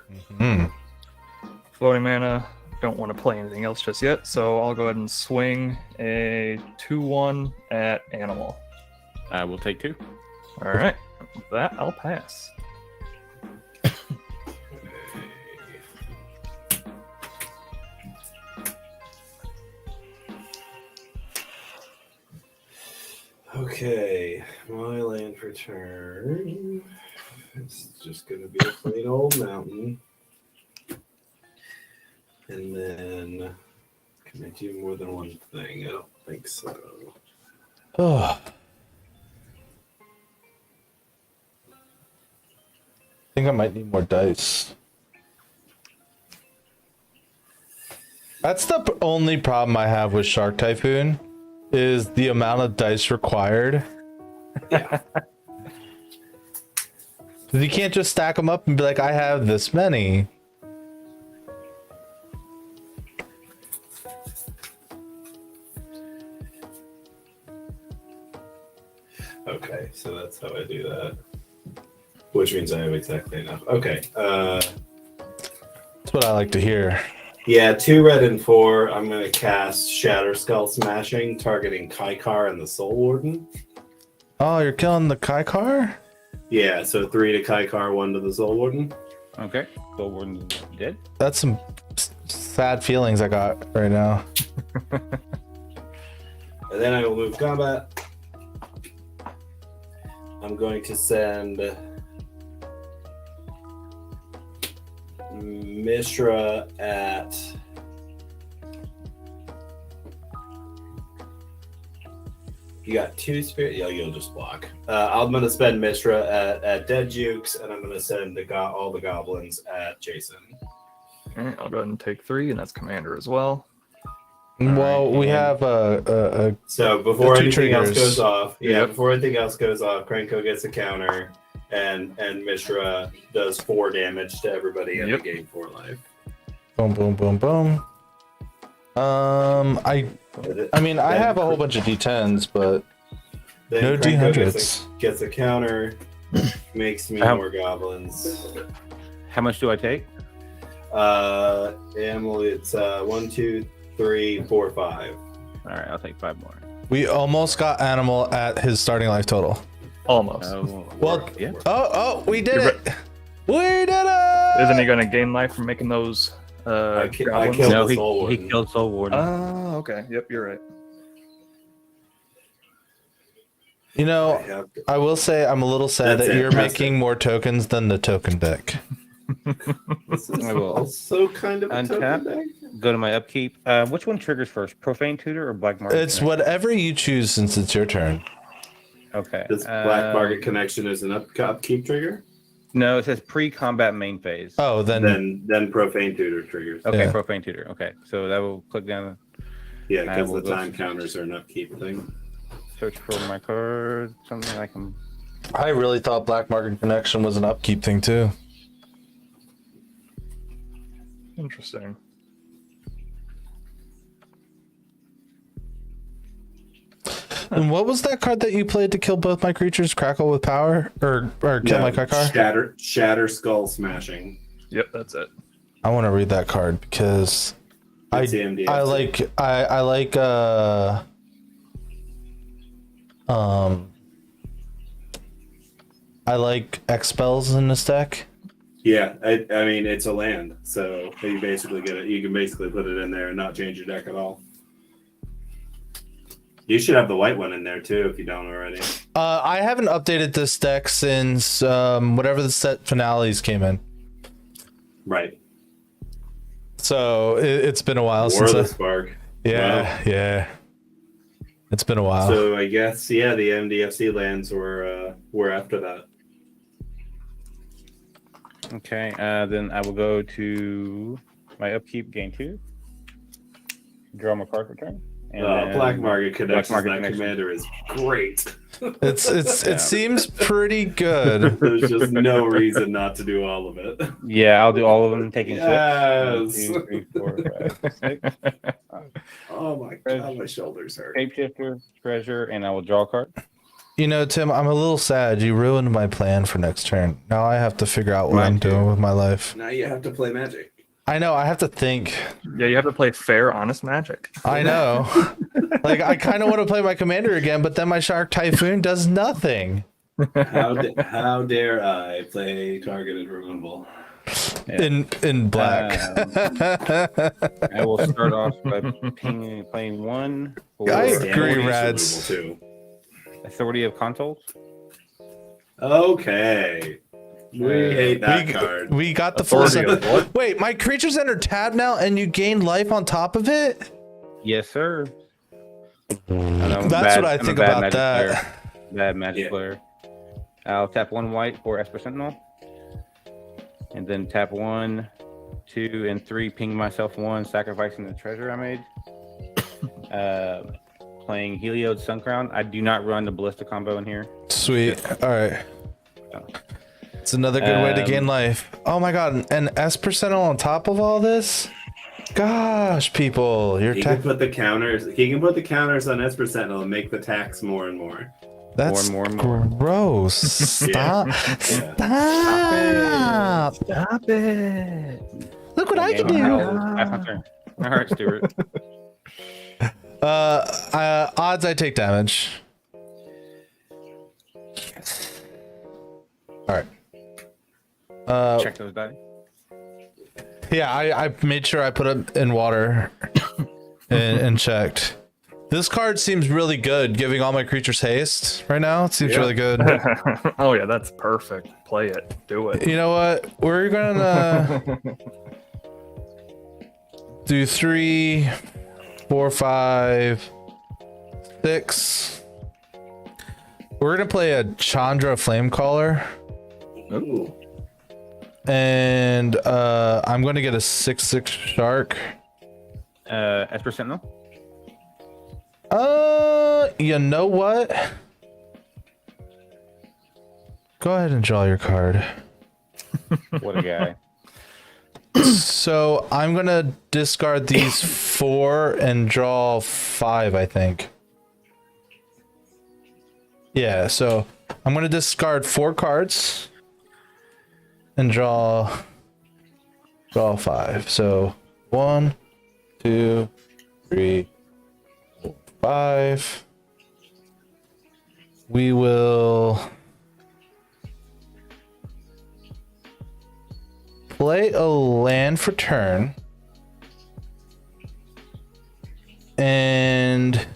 [SPEAKER 3] Floating mana, don't want to play anything else just yet, so I'll go ahead and swing a 2/1 at Animal.
[SPEAKER 5] I will take 2.
[SPEAKER 3] All right, with that, I'll pass.
[SPEAKER 1] Okay, my land for turn. It's just gonna be a plain old mountain. And then can I do more than one thing? I don't think so.
[SPEAKER 2] Oh. I think I might need more dice. That's the only problem I have with Shark Typhoon is the amount of dice required.
[SPEAKER 1] Yeah.
[SPEAKER 2] Because you can't just stack them up and be like, I have this many.
[SPEAKER 1] Okay, so that's how I do that. Which means I have exactly enough. Okay.
[SPEAKER 2] That's what I like to hear.
[SPEAKER 1] Yeah, 2 red and 4. I'm going to cast Shatter Skull Smashing, targeting Kaikar and the Soul Warden.
[SPEAKER 2] Oh, you're killing the Kaikar?
[SPEAKER 1] Yeah, so 3 to Kaikar, 1 to the Soul Warden.
[SPEAKER 5] Okay. Soul Warden's dead.
[SPEAKER 2] That's some sad feelings I got right now.
[SPEAKER 1] And then I will move combat. I'm going to send Mishra at you got 2 spirit. Yeah, you'll just block. I'm going to spend Mishra at Dead Jukes, and I'm going to send all the goblins at Jason.
[SPEAKER 3] Okay, I'll go ahead and take 3, and that's commander as well.
[SPEAKER 2] Well, we have
[SPEAKER 1] So before
[SPEAKER 2] The 2
[SPEAKER 1] anything else
[SPEAKER 2] triggers.
[SPEAKER 1] goes off,
[SPEAKER 3] Yep.
[SPEAKER 1] before anything else goes off, Krenko gets a counter, and Mishra does 4 damage to everybody and
[SPEAKER 3] Yep.
[SPEAKER 1] gain 4 life.
[SPEAKER 2] boom, boom, boom, boom. I mean, I have a whole bunch of D10s, but
[SPEAKER 1] Then
[SPEAKER 2] no
[SPEAKER 1] Krenko
[SPEAKER 2] D100s.
[SPEAKER 1] gets a counter, makes me
[SPEAKER 5] How-
[SPEAKER 1] more goblins.
[SPEAKER 5] How much do I take?
[SPEAKER 1] Emily, it's 1, 2, 3, 4, 5.
[SPEAKER 5] All right, I'll take 5 more.
[SPEAKER 2] we almost got Animal at his starting life total.
[SPEAKER 3] Almost.
[SPEAKER 2] Well,
[SPEAKER 5] yeah.
[SPEAKER 2] We did
[SPEAKER 3] You're
[SPEAKER 2] it! We did it!
[SPEAKER 3] Isn't he going to gain life from making those
[SPEAKER 1] I
[SPEAKER 3] goblins?
[SPEAKER 1] killed
[SPEAKER 5] No,
[SPEAKER 1] the Soul
[SPEAKER 5] he
[SPEAKER 1] Warden.
[SPEAKER 5] killed Soul Warden.
[SPEAKER 3] Oh, okay. Yep, you're right.
[SPEAKER 2] You know,
[SPEAKER 1] have to-
[SPEAKER 2] I will say I'm a little sad
[SPEAKER 1] That's
[SPEAKER 2] that
[SPEAKER 1] it,
[SPEAKER 2] you're
[SPEAKER 1] that's
[SPEAKER 2] making more tokens than the token deck.
[SPEAKER 1] This is
[SPEAKER 5] I will
[SPEAKER 1] also kind of a
[SPEAKER 5] untap.
[SPEAKER 1] token deck.
[SPEAKER 5] Go to my upkeep. Which one triggers first? Profane Tutor or Black Market?
[SPEAKER 2] It's
[SPEAKER 5] Connection?
[SPEAKER 2] whatever you choose since it's your turn.
[SPEAKER 5] Okay.
[SPEAKER 1] This Black Market Connection is an upkeep trigger.
[SPEAKER 5] No, it says pre-combat main phase.
[SPEAKER 2] Oh,
[SPEAKER 1] Then Profane Tutor triggers.
[SPEAKER 5] Okay,
[SPEAKER 2] Yeah.
[SPEAKER 5] Profane Tutor. Okay, so that will click down,
[SPEAKER 1] Yeah,
[SPEAKER 5] I
[SPEAKER 1] because
[SPEAKER 5] will
[SPEAKER 1] the
[SPEAKER 5] go
[SPEAKER 1] time
[SPEAKER 5] to-
[SPEAKER 1] counters are an upkeep thing.
[SPEAKER 5] search for my card, something I can.
[SPEAKER 2] I really thought Black Market Connection was an upkeep thing too.
[SPEAKER 3] Interesting.
[SPEAKER 2] And what was that card that you played to kill both my creatures? Crackle with power, or kill my Kaikar?
[SPEAKER 1] Shatter Skull Smashing.
[SPEAKER 3] Yep, that's it.
[SPEAKER 2] I want to read that card because
[SPEAKER 1] It's the MDF.
[SPEAKER 2] I like I like X spells in this deck.
[SPEAKER 1] Yeah, I mean it's a land, so you basically get it. You can basically put it in there and not change your deck at all. You should have the white one in there too if you don't already.
[SPEAKER 2] I haven't updated this deck since whatever the set finales came in.
[SPEAKER 1] Right.
[SPEAKER 2] So it's been a while
[SPEAKER 1] War
[SPEAKER 2] since
[SPEAKER 1] of the
[SPEAKER 2] I,
[SPEAKER 1] Spark.
[SPEAKER 2] yeah, yeah. It's been a while.
[SPEAKER 1] So I guess the MDFC lands were after that.
[SPEAKER 5] Okay, then I will go to my upkeep, gain 2. Draw my card for turn. And then
[SPEAKER 1] Black Market Connection.
[SPEAKER 5] Market
[SPEAKER 1] That
[SPEAKER 5] Connection.
[SPEAKER 1] commander is great.
[SPEAKER 2] It seems pretty good.
[SPEAKER 1] There's just no reason not to do all of it.
[SPEAKER 5] Yeah, I'll do all of them, taking
[SPEAKER 1] Yes.
[SPEAKER 5] 6. 1, 2, 3, 4, 5, 6.
[SPEAKER 1] Oh my god, my shoulders hurt.
[SPEAKER 5] Shapeshifter, treasure, and I will draw a card.
[SPEAKER 2] You know, Tim, I'm a little sad. You ruined my plan for next turn. Now I have to figure out what
[SPEAKER 5] Mine
[SPEAKER 2] I'm
[SPEAKER 5] too.
[SPEAKER 2] doing with my life.
[SPEAKER 1] Now you have to play Magic.
[SPEAKER 2] I know. I have to think.
[SPEAKER 3] Yeah, you have to play fair, honest Magic.
[SPEAKER 2] I know. Like, I kind of want to play my commander again, but then my Shark Typhoon does nothing.
[SPEAKER 1] How dare I play targeted removal?
[SPEAKER 5] Yeah.
[SPEAKER 2] In black.
[SPEAKER 5] I will start off by playing 1 for
[SPEAKER 2] I
[SPEAKER 1] Stamina
[SPEAKER 2] agree,
[SPEAKER 1] use
[SPEAKER 2] Rads.
[SPEAKER 1] removal, too.
[SPEAKER 5] Authority of Consoles.
[SPEAKER 1] Okay. We hate that card.
[SPEAKER 2] We got the full
[SPEAKER 3] Authority
[SPEAKER 2] set.
[SPEAKER 3] of what?
[SPEAKER 2] Wait, my creature's enter tab now, and you gain life on top of it?
[SPEAKER 5] Yes, sir. I'm a
[SPEAKER 2] That's what I
[SPEAKER 5] I'm a
[SPEAKER 2] think
[SPEAKER 5] bad
[SPEAKER 2] about
[SPEAKER 5] Magic
[SPEAKER 2] that.
[SPEAKER 5] player. Bad Magic
[SPEAKER 1] Yeah.
[SPEAKER 5] player. I'll tap 1 white for Esper Sentinel. And then tap 1, 2, and 3, ping myself 1, sacrificing the treasure I made. Playing Heliod Suncrown. I do not run the Ballista combo in here.
[SPEAKER 2] Sweet. All right. It's another good way to gain life. Oh my god, an S percentile on top of all this? Gosh, people,
[SPEAKER 1] He can put the counters. He can put the counters on Esper Sentinel and make the tax more and more.
[SPEAKER 2] that's
[SPEAKER 5] more and more.
[SPEAKER 2] gross. Stop.
[SPEAKER 1] Yeah.
[SPEAKER 2] Stop.
[SPEAKER 3] Stop it.
[SPEAKER 2] Look what I can
[SPEAKER 5] Game
[SPEAKER 2] do.
[SPEAKER 5] of That's my turn. All right, Stuart.
[SPEAKER 2] Odds I take damage. All right.
[SPEAKER 5] Check those dice.
[SPEAKER 2] Yeah, I made sure I put it in water and checked. This card seems really good, giving all my creatures haste right now. It seems really good.
[SPEAKER 3] Oh yeah, that's perfect. Play it. Do it.
[SPEAKER 2] You know what? We're gonna do 3, 4, 5, 6. We're gonna play a Chandra Flamecaller.
[SPEAKER 1] Ooh.
[SPEAKER 2] And I'm gonna get a 6/6 shark.
[SPEAKER 5] Esper Sentinel.
[SPEAKER 2] You know what? Go ahead and draw your card.
[SPEAKER 5] What a guy.
[SPEAKER 2] So I'm gonna discard these 4 and draw 5, I think. Yeah, so I'm gonna discard 4 cards and draw 5. So 1, 2, 3, 4, 5. We will play a land for turn. And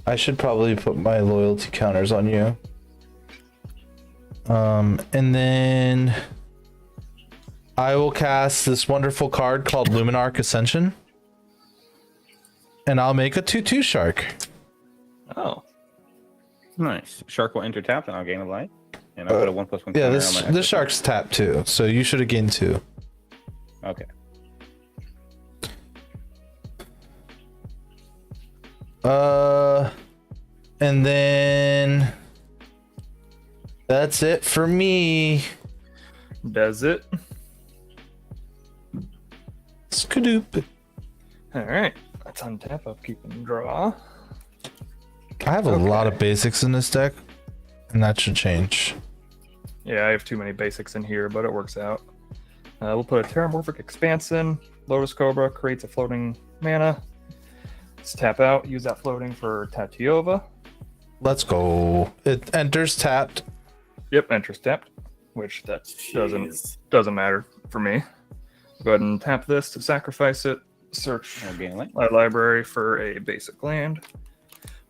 [SPEAKER 2] I should probably put my loyalty counters on you. And then I will cast this wonderful card called Luminarch Ascension. And I'll make a 2/2 shark.
[SPEAKER 3] Oh.
[SPEAKER 5] Nice. Shark will enter tap, and I'll gain a light. And I'll put a 1/1
[SPEAKER 2] Yeah,
[SPEAKER 5] counter
[SPEAKER 2] this
[SPEAKER 5] on my
[SPEAKER 2] this shark's tapped too, so you should have gained 2.
[SPEAKER 5] Okay.
[SPEAKER 2] And then that's it for me.
[SPEAKER 3] Does it?
[SPEAKER 2] Skadoop.
[SPEAKER 3] All right. Let's untap, upkeep, and draw.
[SPEAKER 2] I have a lot of basics in this deck, and that should change.
[SPEAKER 3] Yeah, I have too many basics in here, but it works out. We'll put a Terramorphic Expanse in. Lotus Cobra creates a floating mana. Let's tap out, use that floating for Tatiova.
[SPEAKER 2] Let's go. It enters tapped.
[SPEAKER 3] Yep, enters tapped, which that doesn't matter for me. Go ahead and tap this to sacrifice it. Search
[SPEAKER 5] I'll gain a light.
[SPEAKER 3] my library for a basic land.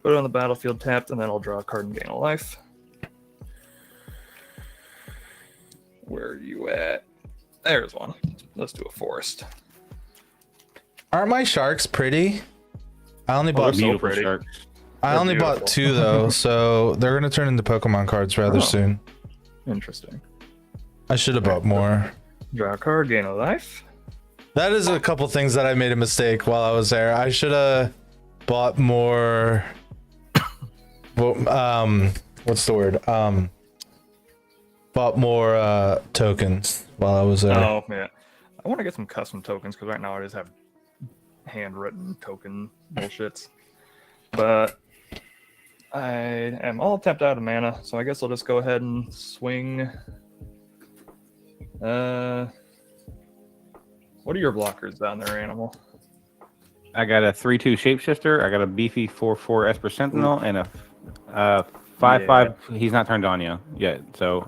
[SPEAKER 3] Put it on the battlefield tapped, and then I'll draw a card and gain a life. Where are you at? There's one. Let's do a forest.
[SPEAKER 2] Aren't my sharks pretty? I only bought
[SPEAKER 3] they're so
[SPEAKER 5] Beautiful
[SPEAKER 3] pretty.
[SPEAKER 5] sharks.
[SPEAKER 2] I
[SPEAKER 3] They're
[SPEAKER 2] only bought
[SPEAKER 3] beautiful.
[SPEAKER 2] 2 though, so they're gonna turn into Pokemon cards rather
[SPEAKER 3] Oh.
[SPEAKER 2] soon.
[SPEAKER 3] Interesting.
[SPEAKER 2] I should have bought more.
[SPEAKER 3] Draw a card, gain a life.
[SPEAKER 2] That is a couple things that I made a mistake while I was there. I should have bought more. What's the word? Bought more tokens while I was there.
[SPEAKER 3] Oh, man. I want to get some custom tokens because right now I just have handwritten token bullshits. But I am all tapped out of mana, so I guess I'll just go ahead and swing. What are your blockers down there, Animal?
[SPEAKER 5] I got a 3/2 shapeshifter. I got a beefy 4/4 Esper Sentinel and a 5/5. He's not turned on yet. So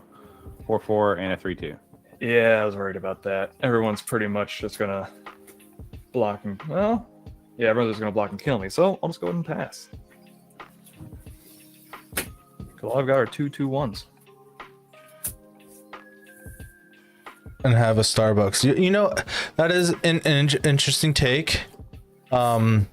[SPEAKER 5] 4/4 and a 3/2.
[SPEAKER 3] Yeah, I was worried about that. Everyone's pretty much just gonna block and everyone's just gonna block and kill me. So I'll just go ahead and pass. Cause all I've got are 2/2/1s.
[SPEAKER 2] And have a Starbucks. You know, that is an interesting take. But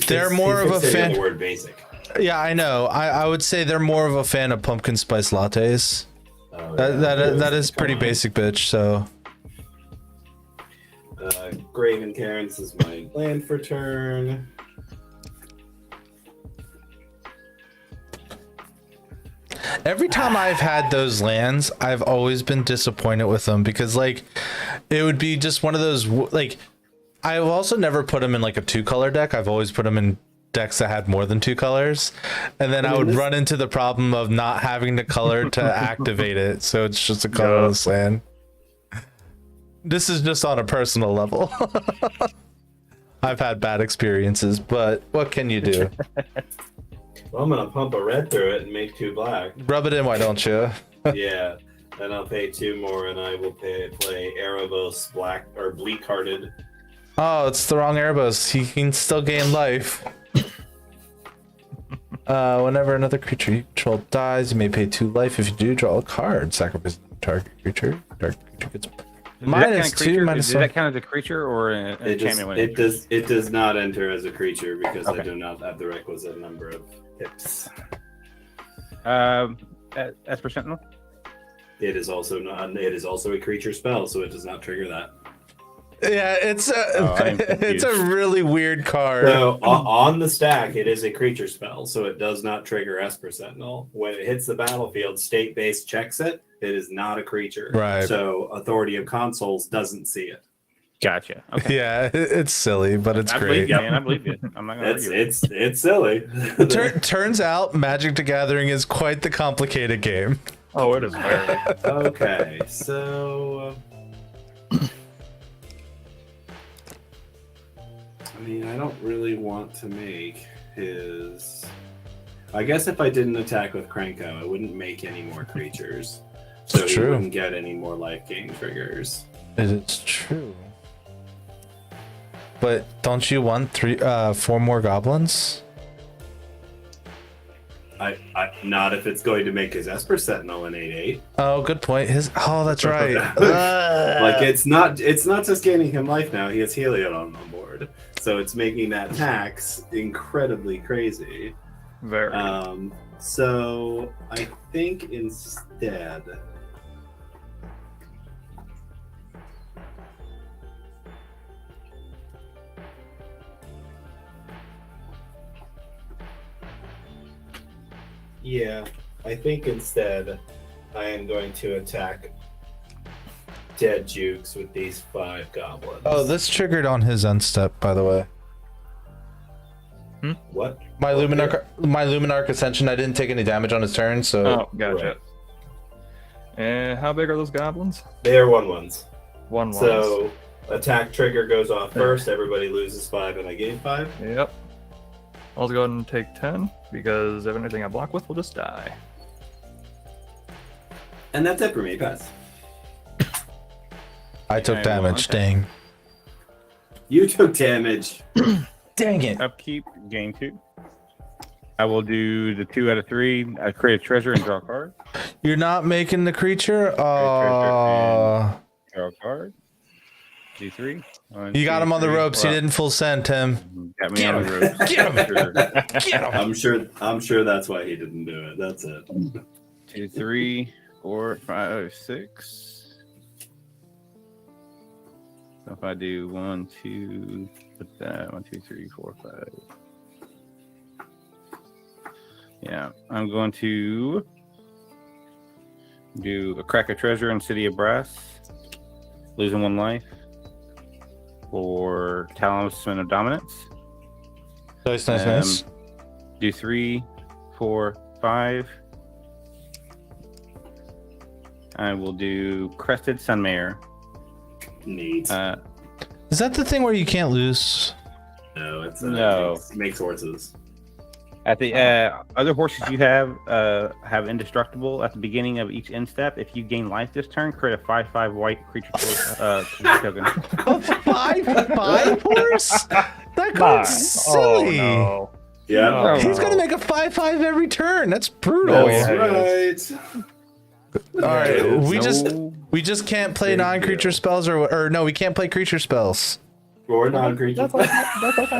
[SPEAKER 2] they're more of a fan.
[SPEAKER 1] The word basic.
[SPEAKER 2] Yeah, I know. I would say they're more of a fan of pumpkin spice lattes.
[SPEAKER 1] Oh,
[SPEAKER 2] That is pretty basic, bitch. So
[SPEAKER 1] Graven Cairns is my land for turn.
[SPEAKER 2] every time I've had those lands, I've always been disappointed with them because like it would be just one of those like I've also never put him in like a 2-color deck. I've always put him in decks that had more than 2 colors, and then I would run into the problem of not having the color to activate it, so it's just a colorless land. This is just on a personal level. I've had bad experiences, but what can you do?
[SPEAKER 1] Well, I'm gonna pump a red through it and make 2 black.
[SPEAKER 2] Rub it in, why don't you?
[SPEAKER 1] Yeah, then I'll pay 2 more, and I will play Erebos black or bleak hearted.
[SPEAKER 2] Oh, it's the wrong Erebos. He can still gain life. Whenever another creature you control dies, you may pay 2 life. If you do, draw a card. Sacrifice the target creature. Target creature gets -2,
[SPEAKER 5] Does that count as a creature or an enchantment?
[SPEAKER 1] It does not enter as a creature because I do not have the requisite number of hits.
[SPEAKER 5] Esper Sentinel?
[SPEAKER 1] It is also not. It is also a creature spell, so it does not trigger that.
[SPEAKER 2] Yeah, it's a really weird card.
[SPEAKER 1] So on the stack, it is a creature spell, so it does not trigger Esper Sentinel. When it hits the battlefield, state-based checks it. It is not a creature.
[SPEAKER 2] Right.
[SPEAKER 1] So Authority of Consoles doesn't see it.
[SPEAKER 5] Gotcha. Okay.
[SPEAKER 2] Yeah, it's silly, but it's
[SPEAKER 5] I
[SPEAKER 2] great.
[SPEAKER 5] believe you, man. I believe you. I'm not gonna argue.
[SPEAKER 1] It's silly.
[SPEAKER 2] Turns out Magic the Gathering is quite the complicated game.
[SPEAKER 3] Oh, it is very.
[SPEAKER 1] Okay, so I mean, I don't really want to make his. I guess if I didn't attack with Krenko, I wouldn't make any more creatures, so
[SPEAKER 2] It's
[SPEAKER 1] he
[SPEAKER 2] true.
[SPEAKER 1] wouldn't get any more life gain triggers.
[SPEAKER 2] It is true. But don't you want 4 more goblins?
[SPEAKER 1] I not if it's going to make his Esper Sentinel an 8/8.
[SPEAKER 2] Oh, good point. That's right.
[SPEAKER 1] Like it's not just gaining him life now. He has Heliod on board, so it's making that tax incredibly crazy.
[SPEAKER 3] Very.
[SPEAKER 1] So I think instead. Yeah, I think instead I am going to attack Dead Jukes with these 5 goblins.
[SPEAKER 2] Oh, this triggered on his end step, by the way.
[SPEAKER 1] What?
[SPEAKER 2] My Luminarch Ascension, I didn't take any damage on his turn, so
[SPEAKER 3] Oh, gotcha.
[SPEAKER 1] Right.
[SPEAKER 3] And how big are those goblins?
[SPEAKER 1] They are 1/1s.
[SPEAKER 3] 1/1s.
[SPEAKER 1] So attack trigger goes off first, everybody loses 5, and I gain 5.
[SPEAKER 3] Yep. I'll go ahead and take 10 because anything I block with will just die.
[SPEAKER 1] And that's it for me, pass.
[SPEAKER 2] I took
[SPEAKER 5] Okay,
[SPEAKER 2] damage.
[SPEAKER 5] okay.
[SPEAKER 2] Dang.
[SPEAKER 1] You took damage.
[SPEAKER 2] Dang it.
[SPEAKER 5] Upkeep, gain 2. I will do the 2 out of 3. I create a treasure and draw a card.
[SPEAKER 2] You're not making the creature?
[SPEAKER 5] Treasure
[SPEAKER 2] Oh.
[SPEAKER 5] Draw a card. D3.
[SPEAKER 2] You got him on the ropes. He didn't full send, Tim.
[SPEAKER 5] Got me on the ropes.
[SPEAKER 2] Get him.
[SPEAKER 5] Sure.
[SPEAKER 2] Get him.
[SPEAKER 1] I'm sure that's why he didn't do it. That's it.
[SPEAKER 5] 2, 3, 4, 5, 6. So if I do 1, 2, put that 1, 2, 3, 4, 5. Yeah, I'm going to do a Crack of Treasure in City of Brass, losing 1 life, for Talisman of Dominance.
[SPEAKER 2] Nice.
[SPEAKER 5] Do 3, 4, 5. I will do Crested Sunmare.
[SPEAKER 1] Neat.
[SPEAKER 2] Is that the thing where you can't lose?
[SPEAKER 1] No, it's
[SPEAKER 5] No.
[SPEAKER 1] makes horses.
[SPEAKER 5] At the other horses you have indestructible at the beginning of each end step. If you gain life this turn, create a 5/5 white creature token.
[SPEAKER 2] A 5/5 horse? That card's silly.
[SPEAKER 3] Oh, no.
[SPEAKER 1] Yeah,
[SPEAKER 3] Oh,
[SPEAKER 2] He's
[SPEAKER 3] no.
[SPEAKER 2] gonna make a 5/5 every turn. That's brutal.
[SPEAKER 1] that's
[SPEAKER 3] yeah.
[SPEAKER 1] right.
[SPEAKER 2] All right,
[SPEAKER 5] No.
[SPEAKER 2] we just can't play
[SPEAKER 1] Big
[SPEAKER 2] non-creature
[SPEAKER 1] deal.
[SPEAKER 2] spells, or no, we can't play creature spells.
[SPEAKER 1] Or non-creature.
[SPEAKER 3] That's like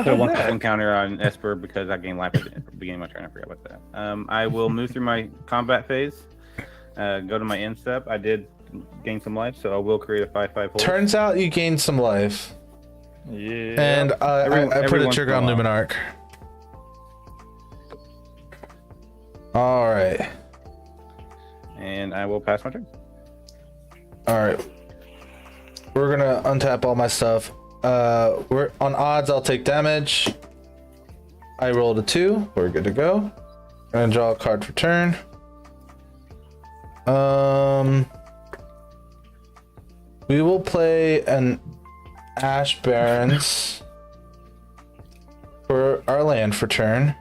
[SPEAKER 5] Put a 1/1 counter on Esper because I gained life at the beginning of my turn. I forgot about that. I will move through my combat phase. Go to my end step. I did gain some life, so I will create a 5/5 horse.
[SPEAKER 2] Turns out you gained some life,
[SPEAKER 3] Yeah.
[SPEAKER 2] and I put a
[SPEAKER 5] everyone's
[SPEAKER 2] trigger on
[SPEAKER 5] gone.
[SPEAKER 2] Luminarch. All right,
[SPEAKER 5] And I will pass my turn.
[SPEAKER 2] all right. We're gonna untap all my stuff. we're on odds. I'll take damage. I rolled a 2. We're good to go. Gonna draw a card for turn. We will play an Ash Barrens for our land for turn.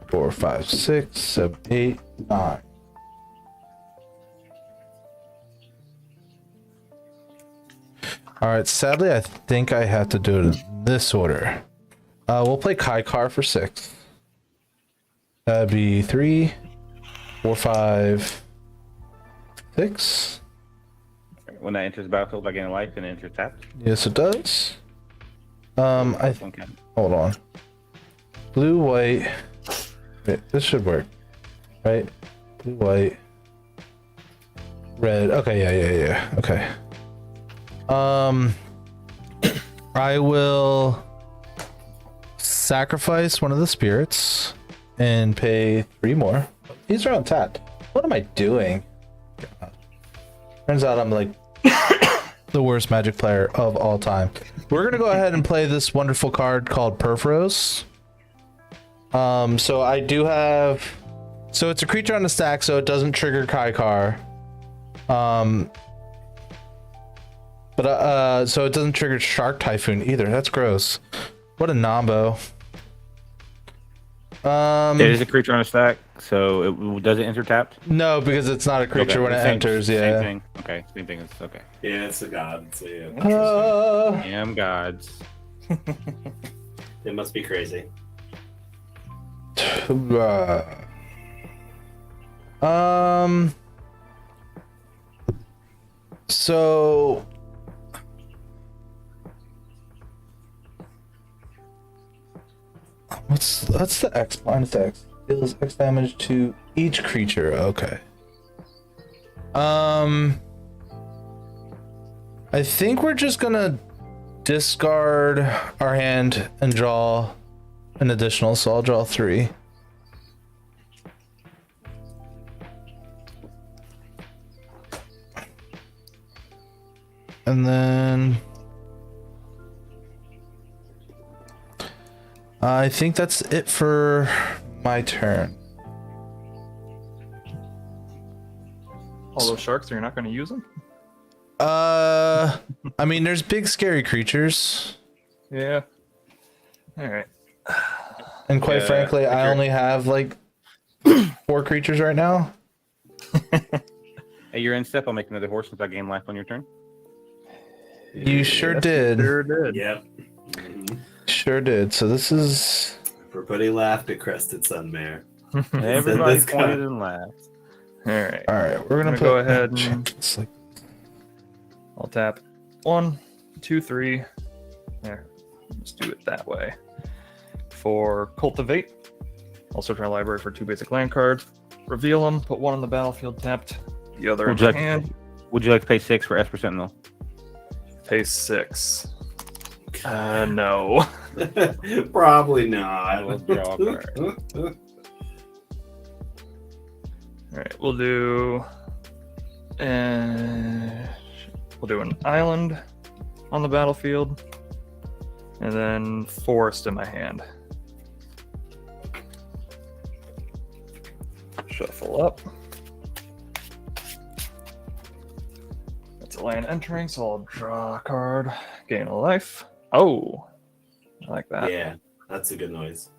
[SPEAKER 2] 4, 5, 6, 7, 8, 9. All right. Sadly, I think I have to do it in this order. We'll play Kaikar for 6. That'd be 3, 4, 5, 6.
[SPEAKER 5] When that enters the battlefield by gaining life and enters tapped.
[SPEAKER 2] Yes, it does.
[SPEAKER 5] Okay.
[SPEAKER 2] Hold on. Blue, white. Wait, this should work, right? Blue, white, red. Okay, yeah. Okay. I will sacrifice one of the spirits and pay 3 more. These are untapped. What am I doing? Turns out I'm like the worst Magic player of all time. We're gonna go ahead and play this wonderful card called Perforos. So I do have, so it's a creature on the stack, so it doesn't trigger Kaikar. So it doesn't trigger Shark Typhoon either. That's gross. What a nombo.
[SPEAKER 5] It is a creature on a stack, so does it enter tapped?
[SPEAKER 2] No, because it's not a creature when it enters. Yeah.
[SPEAKER 5] Same thing. Okay, same thing. It's okay.
[SPEAKER 1] Yeah, it's a god. So yeah.
[SPEAKER 5] Damn gods.
[SPEAKER 1] It must be crazy.
[SPEAKER 2] So what's the X minus X? Deals X damage to each creature. Okay. I think we're just gonna discard our hand and draw an additional, so I'll draw 3. And then I think that's it for my turn.
[SPEAKER 3] All those sharks, you're not going to use them?
[SPEAKER 2] I mean, there's big scary creatures,
[SPEAKER 3] Yeah. All right.
[SPEAKER 2] and quite
[SPEAKER 5] Yeah,
[SPEAKER 2] frankly, I
[SPEAKER 5] sure.
[SPEAKER 2] only have like 4 creatures right now.
[SPEAKER 5] Hey, you're in step. I'll make another horse since I gain life on your turn.
[SPEAKER 2] You sure
[SPEAKER 3] Yes,
[SPEAKER 2] did.
[SPEAKER 3] Sure did.
[SPEAKER 1] Yep. Mhm.
[SPEAKER 2] Sure did. So this is
[SPEAKER 1] We're putting laughed at Crested Sunmare.
[SPEAKER 5] Everybody
[SPEAKER 1] this
[SPEAKER 5] pointed
[SPEAKER 1] guy.
[SPEAKER 5] and laughed.
[SPEAKER 3] All right.
[SPEAKER 2] all right. We're gonna
[SPEAKER 3] I'm gonna
[SPEAKER 2] put,
[SPEAKER 3] go ahead and-
[SPEAKER 2] check this, like,
[SPEAKER 3] I'll tap 1, 2, 3. There. Let's do it that way. For Cultivate, I'll search my library for 2 basic land cards. Reveal them. Put 1 on the battlefield tapped. The other in
[SPEAKER 5] Would you
[SPEAKER 3] my
[SPEAKER 5] like-
[SPEAKER 3] hand.
[SPEAKER 5] Would you like to pay 6 for Esper Sentinel?
[SPEAKER 3] Pay 6. No.
[SPEAKER 1] Probably not.
[SPEAKER 5] Let's draw a card.
[SPEAKER 3] All right, we'll do an island on the battlefield, and then forest in my hand. Shuffle up. That's a land entering, so I'll draw a card, gain a life. Oh, I like that.
[SPEAKER 1] Yeah, that's a good noise.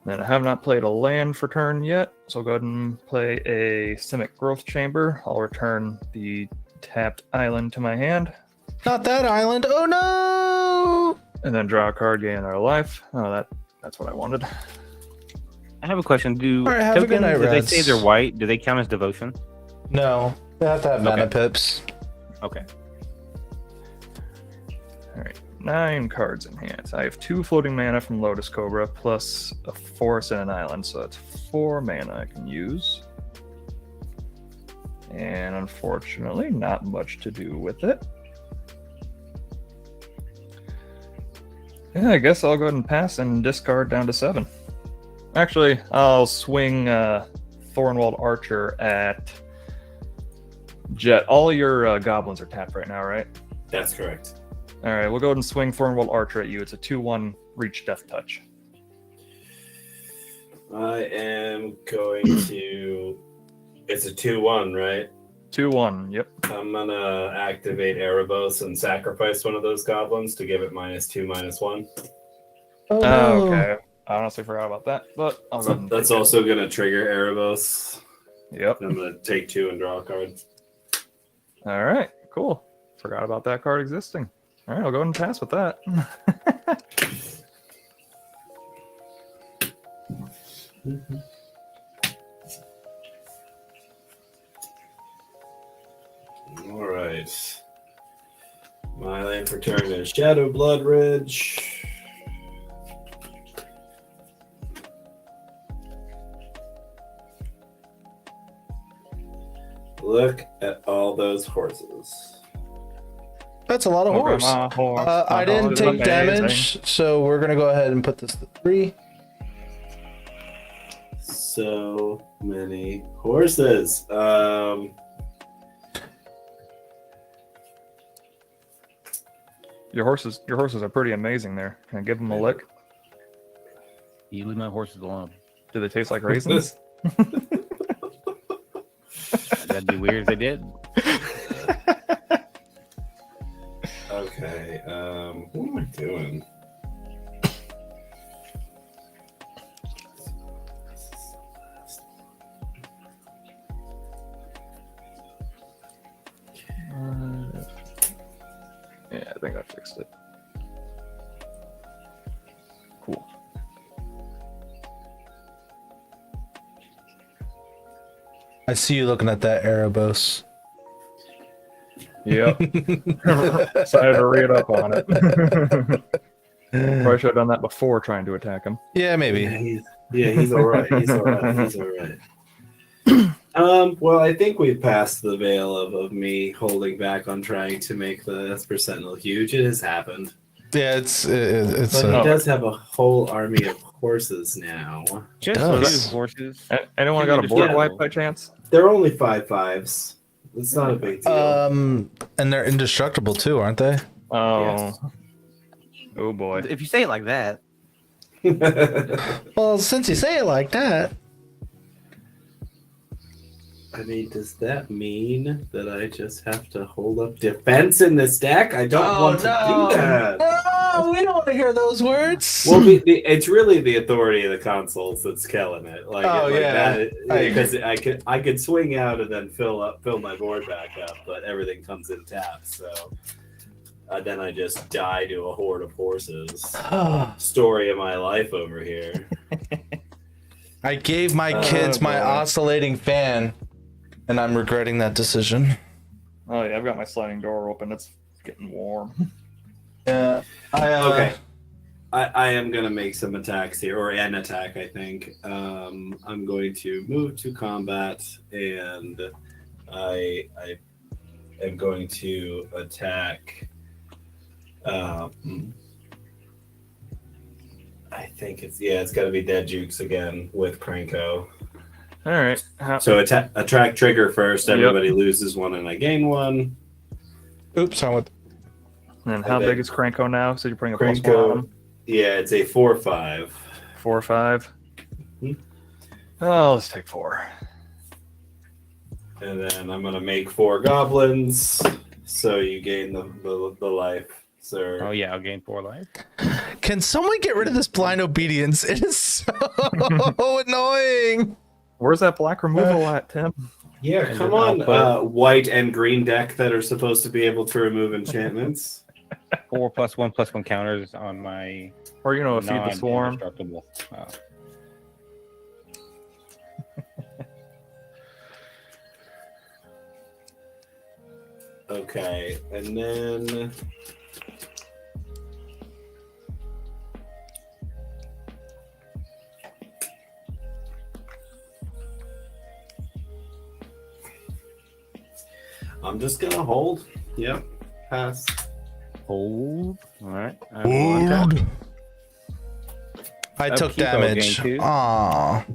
[SPEAKER 3] Then I have not played a land for turn yet, so I'll go ahead and play a Simic Growth Chamber. I'll return the tapped island to my hand,
[SPEAKER 2] not that island. Oh no!
[SPEAKER 3] and then draw a card, gain another life. Oh, that's what I wanted.
[SPEAKER 5] I have a question. Do
[SPEAKER 2] All right, have a good
[SPEAKER 5] tokens,
[SPEAKER 2] night,
[SPEAKER 5] if they
[SPEAKER 2] Reds.
[SPEAKER 5] say they're white, do they count as devotion?
[SPEAKER 2] No, they have to have mana
[SPEAKER 5] Okay.
[SPEAKER 2] pips.
[SPEAKER 5] Okay.
[SPEAKER 3] All right, 9 cards in hand. I have 2 floating mana from Lotus Cobra, plus a forest and an island, so that's 4 mana I can use. And unfortunately, not much to do with it. Yeah, I guess I'll go ahead and pass and discard down to 7. Actually, I'll swing Thornwald Archer at Jet. All your goblins are tapped right now, right?
[SPEAKER 1] That's correct.
[SPEAKER 3] All right, we'll go ahead and swing Thornwell Archer at you. It's a 2-1 reach death touch.
[SPEAKER 1] I am going to. It's a 2-1, right?
[SPEAKER 3] 2-1. Yep.
[SPEAKER 1] I'm gonna activate Erebos and sacrifice one of those goblins to give it -2/-1.
[SPEAKER 2] Oh, no.
[SPEAKER 3] Okay. I honestly forgot about that, but I'll go ahead and
[SPEAKER 1] That's
[SPEAKER 3] take it.
[SPEAKER 1] also gonna trigger Erebos.
[SPEAKER 3] Yep.
[SPEAKER 1] I'm gonna take 2 and draw a card.
[SPEAKER 3] All right. Cool. Forgot about that card existing. All right, I'll go ahead and pass with that.
[SPEAKER 1] All right. My land for turn is Shadow Blood Ridge. Look at all those horses.
[SPEAKER 2] That's a lot of
[SPEAKER 3] Look at
[SPEAKER 2] horse.
[SPEAKER 3] my horse.
[SPEAKER 2] I
[SPEAKER 3] My
[SPEAKER 2] didn't
[SPEAKER 3] horse is
[SPEAKER 2] take
[SPEAKER 3] amazing.
[SPEAKER 2] damage, so we're gonna go ahead and put this to 3.
[SPEAKER 1] So many horses.
[SPEAKER 3] Your horses are pretty amazing there. Can I give them a lick?
[SPEAKER 5] You leave my horses alone.
[SPEAKER 3] Do they taste like raisins?
[SPEAKER 5] That'd be weird if they did.
[SPEAKER 1] Okay. What am I doing?
[SPEAKER 3] Yeah, I think I fixed it. Cool.
[SPEAKER 2] I see you looking at that Erebos.
[SPEAKER 3] Yep. So I had to read up on it. Probably should have done that before trying to attack him.
[SPEAKER 2] Yeah, maybe.
[SPEAKER 1] He's all right. He's all right. He's all right. Well, I think we've passed the veil of me holding back on trying to make the Esper Sentinel huge. It has happened.
[SPEAKER 2] Yeah, it's
[SPEAKER 1] But he does have a whole army of horses now.
[SPEAKER 5] Just
[SPEAKER 2] Does.
[SPEAKER 5] two horses.
[SPEAKER 3] Anyone got a board
[SPEAKER 1] Yeah.
[SPEAKER 3] wipe by chance?
[SPEAKER 1] They're only 5/5s. It's not a big deal.
[SPEAKER 2] and they're indestructible too, aren't they?
[SPEAKER 3] Oh.
[SPEAKER 1] Yes.
[SPEAKER 3] Oh boy.
[SPEAKER 5] If you say it like that,
[SPEAKER 2] Well, since you say it like that.
[SPEAKER 1] I mean, does that mean that I just have to hold up defense in this deck? I don't want to do that.
[SPEAKER 2] No, we don't want to hear those words.
[SPEAKER 1] Well, it's really the authority of the consoles that's killing it. Like,
[SPEAKER 2] Oh,
[SPEAKER 1] like
[SPEAKER 2] yeah.
[SPEAKER 1] that, because I could swing out and then fill my board back up, but everything comes in tap. So then I just die to a horde of horses. Story of my life over here.
[SPEAKER 2] I gave my kids my
[SPEAKER 3] boy.
[SPEAKER 2] oscillating fan, and I'm regretting that decision.
[SPEAKER 3] Oh yeah, I've got my sliding door open. It's getting warm.
[SPEAKER 2] Yeah.
[SPEAKER 1] Okay. I am gonna make some attacks here, or an attack, I think. I'm going to move to combat, and I am going to attack. I think it's got to be Dead Jukes again with Cranko.
[SPEAKER 3] All right.
[SPEAKER 1] So attract trigger first. Everybody loses one, and I gain one.
[SPEAKER 2] Oops, I went.
[SPEAKER 3] And how
[SPEAKER 1] Okay.
[SPEAKER 3] big is Cranko now? So you bring a +1 on
[SPEAKER 1] Cranko.
[SPEAKER 3] him.
[SPEAKER 1] Yeah, it's a 4/5.
[SPEAKER 3] 4 or 5.
[SPEAKER 1] Mhm.
[SPEAKER 3] Oh, let's take 4.
[SPEAKER 1] And then I'm gonna make 4 goblins, so you gain the life, sir.
[SPEAKER 5] oh yeah, I'll gain 4 life.
[SPEAKER 2] Can someone get rid of this blind obedience? It is so annoying.
[SPEAKER 3] Where's that black removal at, Tim?
[SPEAKER 1] Yeah,
[SPEAKER 5] And
[SPEAKER 1] come
[SPEAKER 5] then
[SPEAKER 1] on,
[SPEAKER 5] I'll
[SPEAKER 1] white and green deck that are supposed to be able to remove enchantments.
[SPEAKER 5] 4 +1/+1 counters on my
[SPEAKER 3] Or feed the swarm.
[SPEAKER 5] non-indestructible.
[SPEAKER 1] Okay, and then I'm just gonna hold. Yep, pass.
[SPEAKER 5] Hold. All right. I will untap.
[SPEAKER 2] I took
[SPEAKER 5] Upkeep, I will gain
[SPEAKER 2] damage.
[SPEAKER 5] 2.
[SPEAKER 2] Aw.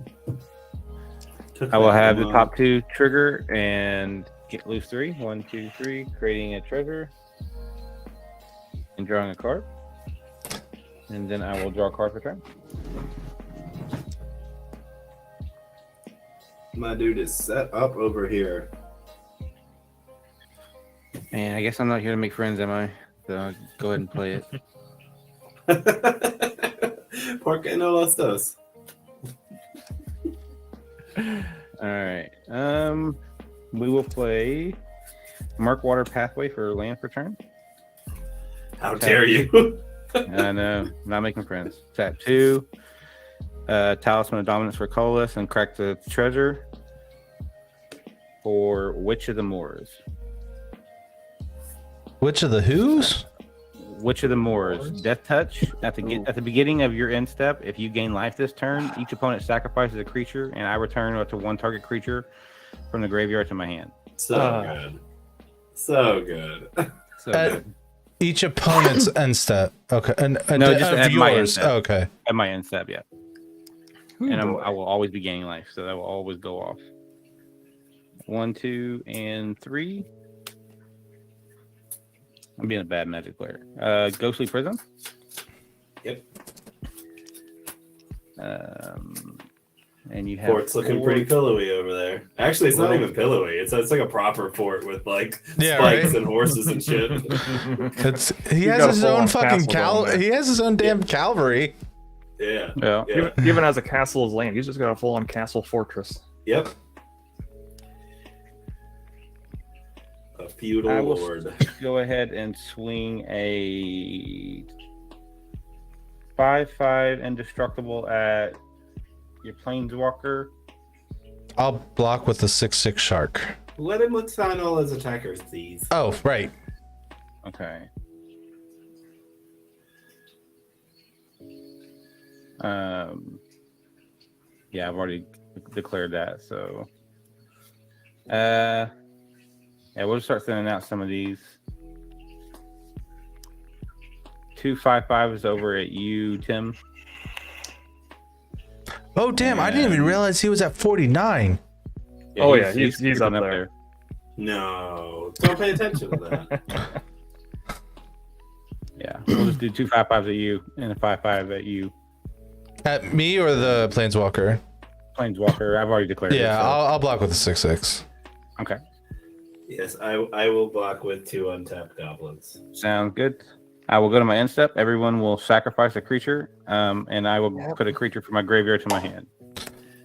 [SPEAKER 1] Took
[SPEAKER 5] I will
[SPEAKER 1] that
[SPEAKER 5] have the
[SPEAKER 1] one
[SPEAKER 5] top
[SPEAKER 1] off.
[SPEAKER 5] 2 trigger and get loose 3. 1, 2, 3, creating a treasure. and drawing a card. And then I will draw a card for turn.
[SPEAKER 1] My dude is set up over here.
[SPEAKER 5] And I guess I'm not here to make friends, am I? So I'll go ahead and play it.
[SPEAKER 1] ¿Por qué no los dos?
[SPEAKER 5] All right. We will play Murkwater Pathway for land for turn.
[SPEAKER 1] How dare you?
[SPEAKER 5] I know, not making friends. Tap 2. Talisman of Dominance for colorless and crack the treasure for Witch of the Moors.
[SPEAKER 2] Which of the who's?
[SPEAKER 5] Witch of the Moors. Death Touch. At the beginning of your end step, if you gain life this turn, each opponent sacrifices a creature, and I return up to one target creature from the graveyard to my hand.
[SPEAKER 1] So good. So good.
[SPEAKER 5] So good.
[SPEAKER 2] Each opponent's end step. Okay. And
[SPEAKER 5] No, just at my end
[SPEAKER 2] yours.
[SPEAKER 5] step.
[SPEAKER 2] Okay.
[SPEAKER 5] At my end step, yeah.
[SPEAKER 3] Ooh,
[SPEAKER 5] And
[SPEAKER 3] boy.
[SPEAKER 5] I will always be gaining life, so that will always go off. 1, 2, and 3. I'm being a bad Magic player. Ghostly Prism.
[SPEAKER 1] Yep.
[SPEAKER 5] And you have
[SPEAKER 1] Fort's looking
[SPEAKER 5] 4
[SPEAKER 1] pretty pillowy over there. Actually, it's not
[SPEAKER 5] Well-
[SPEAKER 1] even pillowy. It's like a proper fort with like
[SPEAKER 2] Yeah,
[SPEAKER 1] spikes
[SPEAKER 2] right?
[SPEAKER 1] and horses and shit.
[SPEAKER 2] He
[SPEAKER 3] got
[SPEAKER 2] has
[SPEAKER 3] a
[SPEAKER 2] his
[SPEAKER 3] full-on
[SPEAKER 2] own fucking
[SPEAKER 3] castle down there.
[SPEAKER 2] he has his own damn cavalry.
[SPEAKER 1] Yeah.
[SPEAKER 5] Yeah.
[SPEAKER 1] Yeah.
[SPEAKER 3] Even as a castle is land, he's just got a full-on castle fortress.
[SPEAKER 1] Yep. A feudal
[SPEAKER 5] I will
[SPEAKER 1] lord.
[SPEAKER 5] go ahead and swing a 5/5 indestructible at your planeswalker.
[SPEAKER 2] I'll block with the 6/6 shark.
[SPEAKER 1] Let him assign all his attackers these.
[SPEAKER 2] Oh, right.
[SPEAKER 5] Okay. Yeah, I've already declared that. So, yeah, we'll start sending out some of these. 2 5/5s over at you, Tim.
[SPEAKER 2] Oh, damn. I didn't even realize he was at 49.
[SPEAKER 3] Oh, yeah, he's
[SPEAKER 5] creeping
[SPEAKER 3] up there.
[SPEAKER 1] No, don't pay attention to that.
[SPEAKER 5] Yeah, we'll just do 2 5/5s at you and a 5/5 at you.
[SPEAKER 2] At me or the planeswalker?
[SPEAKER 5] Planeswalker, I've already declared it.
[SPEAKER 2] Yeah,
[SPEAKER 5] so-
[SPEAKER 2] I'll block with the 6/6.
[SPEAKER 5] Okay,
[SPEAKER 1] Yes, I will block with 2 untapped goblins.
[SPEAKER 5] sounds good. I will go to my end step. Everyone will sacrifice a creature, and I will put a creature from my graveyard to my hand.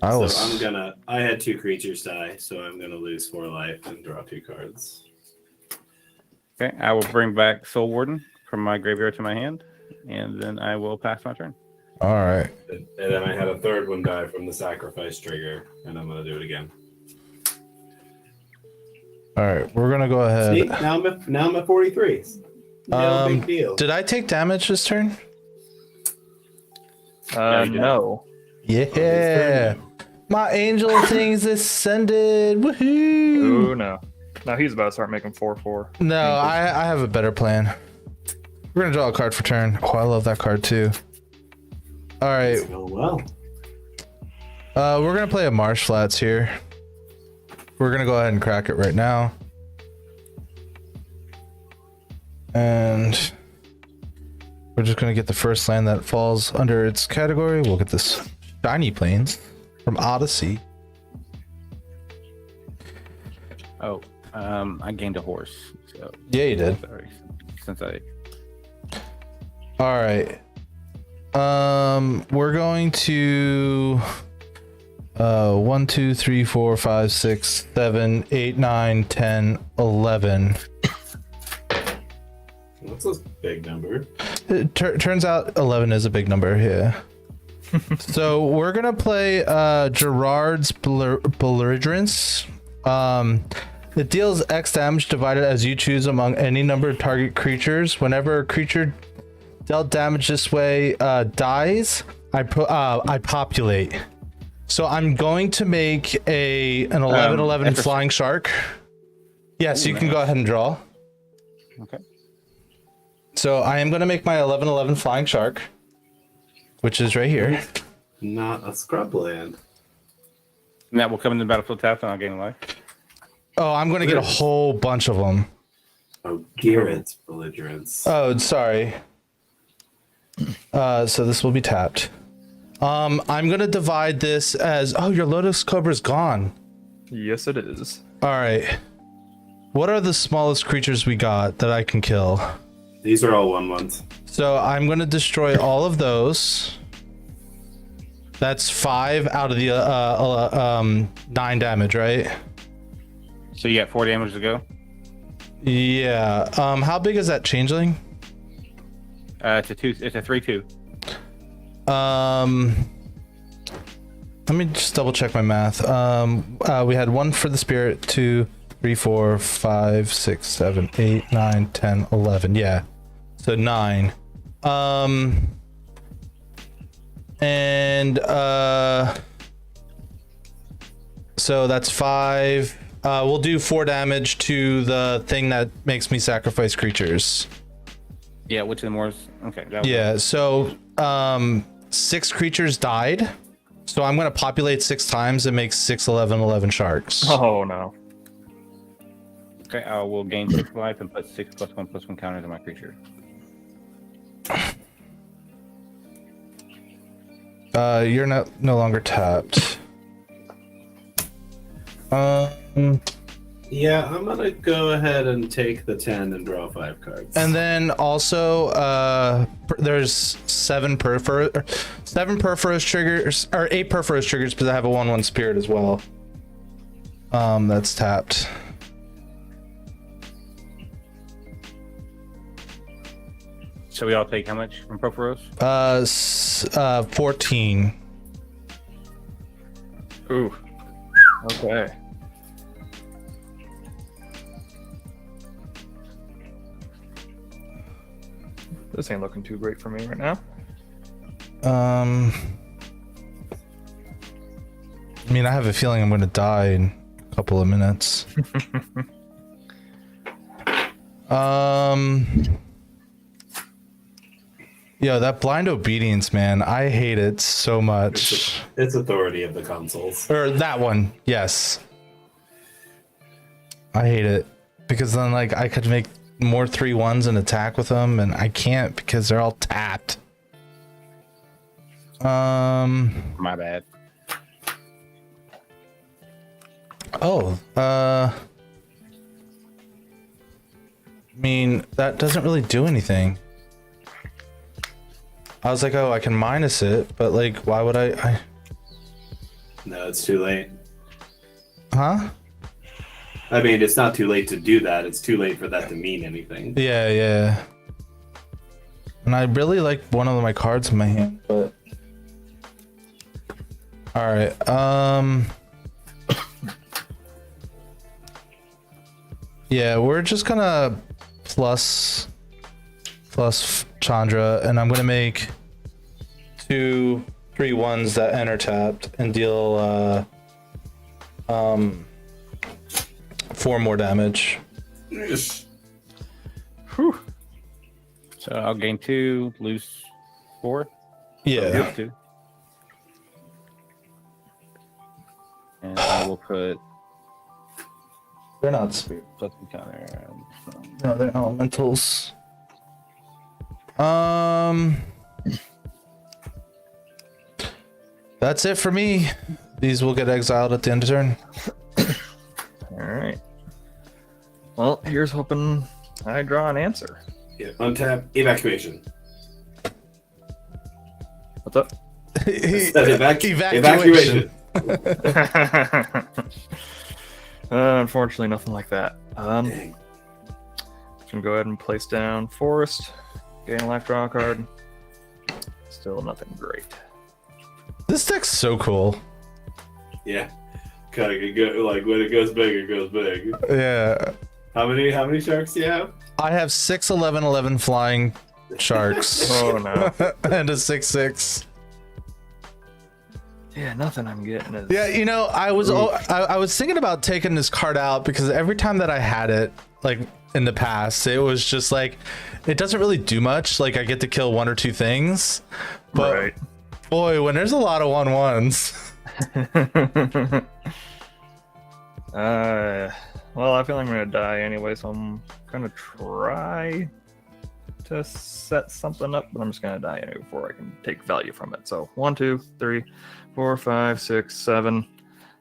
[SPEAKER 1] I had 2 creatures die, so I'm gonna lose 4 life and draw 2 cards.
[SPEAKER 5] Okay, I will bring back Soul Warden from my graveyard to my hand, and then I will pass my turn.
[SPEAKER 2] All right.
[SPEAKER 1] And then I had a 3rd one die from the sacrifice trigger, and I'm gonna do it again.
[SPEAKER 2] All right. We're going to go ahead.
[SPEAKER 1] See, now I'm at 43. No big deal.
[SPEAKER 2] Did I take damage this turn?
[SPEAKER 5] you did.
[SPEAKER 3] No.
[SPEAKER 2] Yeah. My angel thing's ascended. Woohoo.
[SPEAKER 3] Ooh, no. Now he's about to start making 4/4.
[SPEAKER 2] No, I have a better plan. We're going to draw a card for turn. Oh, I love that card too. All right.
[SPEAKER 1] It's going well.
[SPEAKER 2] We're going to play a Marsh Flats here. We're going to go ahead and crack it right now. And we're just going to get the first land that falls under its category. We'll get this Shiny Plains from Odyssey.
[SPEAKER 5] Oh, I gained a horse. So
[SPEAKER 2] Yeah, you did.
[SPEAKER 5] sorry, since I
[SPEAKER 2] All right. We're going to 1, 2, 3, 4, 5, 6, 7, 8, 9, 10, 11.
[SPEAKER 1] That's a big number.
[SPEAKER 2] It turns out 11 is a big number, yeah. So we're gonna play Gerard's Belligerence. It deals X damage divided as you choose among any number of target creatures. Whenever a creature dealt damage this way dies, I populate. So I'm going to make an 11/11
[SPEAKER 5] after-
[SPEAKER 2] flying shark. Yes, you can go ahead and draw.
[SPEAKER 5] okay.
[SPEAKER 2] So I am going to make my 11/11 flying shark, which is right here.
[SPEAKER 1] Not a scrub land.
[SPEAKER 5] And that will come in the battlefield tapped, and I'll gain a life.
[SPEAKER 2] Oh, I'm going to get a whole bunch of them.
[SPEAKER 1] Oh, Garrett's belligerence.
[SPEAKER 2] Oh, sorry. So this will be tapped. I'm gonna divide this as. Oh, your Lotus Cobra's gone.
[SPEAKER 3] Yes, it is.
[SPEAKER 2] All right. What are the smallest creatures we got that I can kill?
[SPEAKER 1] These are all 1/1s.
[SPEAKER 2] So I'm gonna destroy all of those. That's 5 out of the 9 damage, right?
[SPEAKER 5] So you got 4 damage to go.
[SPEAKER 2] Yeah. How big is that changeling?
[SPEAKER 5] It's a 2. It's a 3/2.
[SPEAKER 2] Let me just double check my math. We had 1 for the spirit, 2, 3, 4, 5, 6, 7, 8, 9, 10, 11. Yeah. So 9. And so that's 5. We'll do 4 damage to the thing that makes me sacrifice creatures.
[SPEAKER 5] Yeah, which of the more? Okay.
[SPEAKER 2] Yeah, so 6 creatures died. So I'm gonna populate 6 times and make 6, 11, 11 sharks.
[SPEAKER 3] Oh no.
[SPEAKER 5] Okay, I will gain 6 life and put 6 +1/+1 counters on my creature.
[SPEAKER 2] You're no longer tapped.
[SPEAKER 1] Yeah, I'm gonna go ahead and take the 10 and draw 5 cards.
[SPEAKER 2] And then also, there's 7 Perforos triggers, or 8 Perforos triggers, because I have a 1/1 spirit as well. That's tapped.
[SPEAKER 5] So we all take how much from Proforos?
[SPEAKER 2] 14.
[SPEAKER 3] Ooh. Okay. This ain't looking too great for me right now.
[SPEAKER 2] I mean, I have a feeling I'm gonna die in a couple of minutes. Yo, that blind obedience, man, I hate it so much.
[SPEAKER 1] It's authority of the consoles.
[SPEAKER 2] Or that one, yes. I hate it because then, like, I could make more 3/1s and attack with them, and I can't because they're all tapped.
[SPEAKER 5] My bad.
[SPEAKER 2] Oh, I mean, that doesn't really do anything. I was like, oh, I can minus it, but like, why would I...
[SPEAKER 1] No, it's too late.
[SPEAKER 2] Huh?
[SPEAKER 1] I mean, it's not too late to do that. It's too late for that to mean anything.
[SPEAKER 2] Yeah, yeah. And I really like one of my cards in my hand, but... Alright, yeah, we're just gonna plus Chandra, and I'm gonna make 2 3/1s that enter tapped and deal 4 more damage.
[SPEAKER 1] Yes.
[SPEAKER 3] Whew.
[SPEAKER 5] So I'll gain 2, lose 4.
[SPEAKER 2] Yeah.
[SPEAKER 5] Lose 2. And I will put
[SPEAKER 2] They're not spirit.
[SPEAKER 5] plus the counter.
[SPEAKER 2] No, they're elementals. That's it for me. These will get exiled at the end of turn.
[SPEAKER 3] Alright. Well, here's hoping I draw an answer.
[SPEAKER 1] Yeah, untap, evacuation.
[SPEAKER 3] What's up?
[SPEAKER 1] Evacuation.
[SPEAKER 3] Unfortunately, nothing like that.
[SPEAKER 1] Dang.
[SPEAKER 3] Can go ahead and place down Forest. Gain a life, draw a card. Still nothing great.
[SPEAKER 2] This deck's so cool.
[SPEAKER 1] Yeah. Kind of go, like when it goes big, it goes big.
[SPEAKER 2] Yeah.
[SPEAKER 1] How many sharks do you have?
[SPEAKER 2] I have 6 11 11 flying sharks.
[SPEAKER 3] Oh no.
[SPEAKER 2] And a 6/6.
[SPEAKER 3] Yeah, nothing I'm getting is.
[SPEAKER 2] Yeah, you know, I was thinking about taking this card out because every time that I had it, like in the past, it was just like it doesn't really do much. Like I get to kill 1 or 2 things, but
[SPEAKER 3] Right.
[SPEAKER 2] boy, when there's a lot of 1/1s.
[SPEAKER 3] Well, I feel like I'm gonna die anyway, so I'm gonna try to set something up, but I'm just gonna die anyway before I can take value from it. So 1, 2, 3, 4, 5, 6, 7.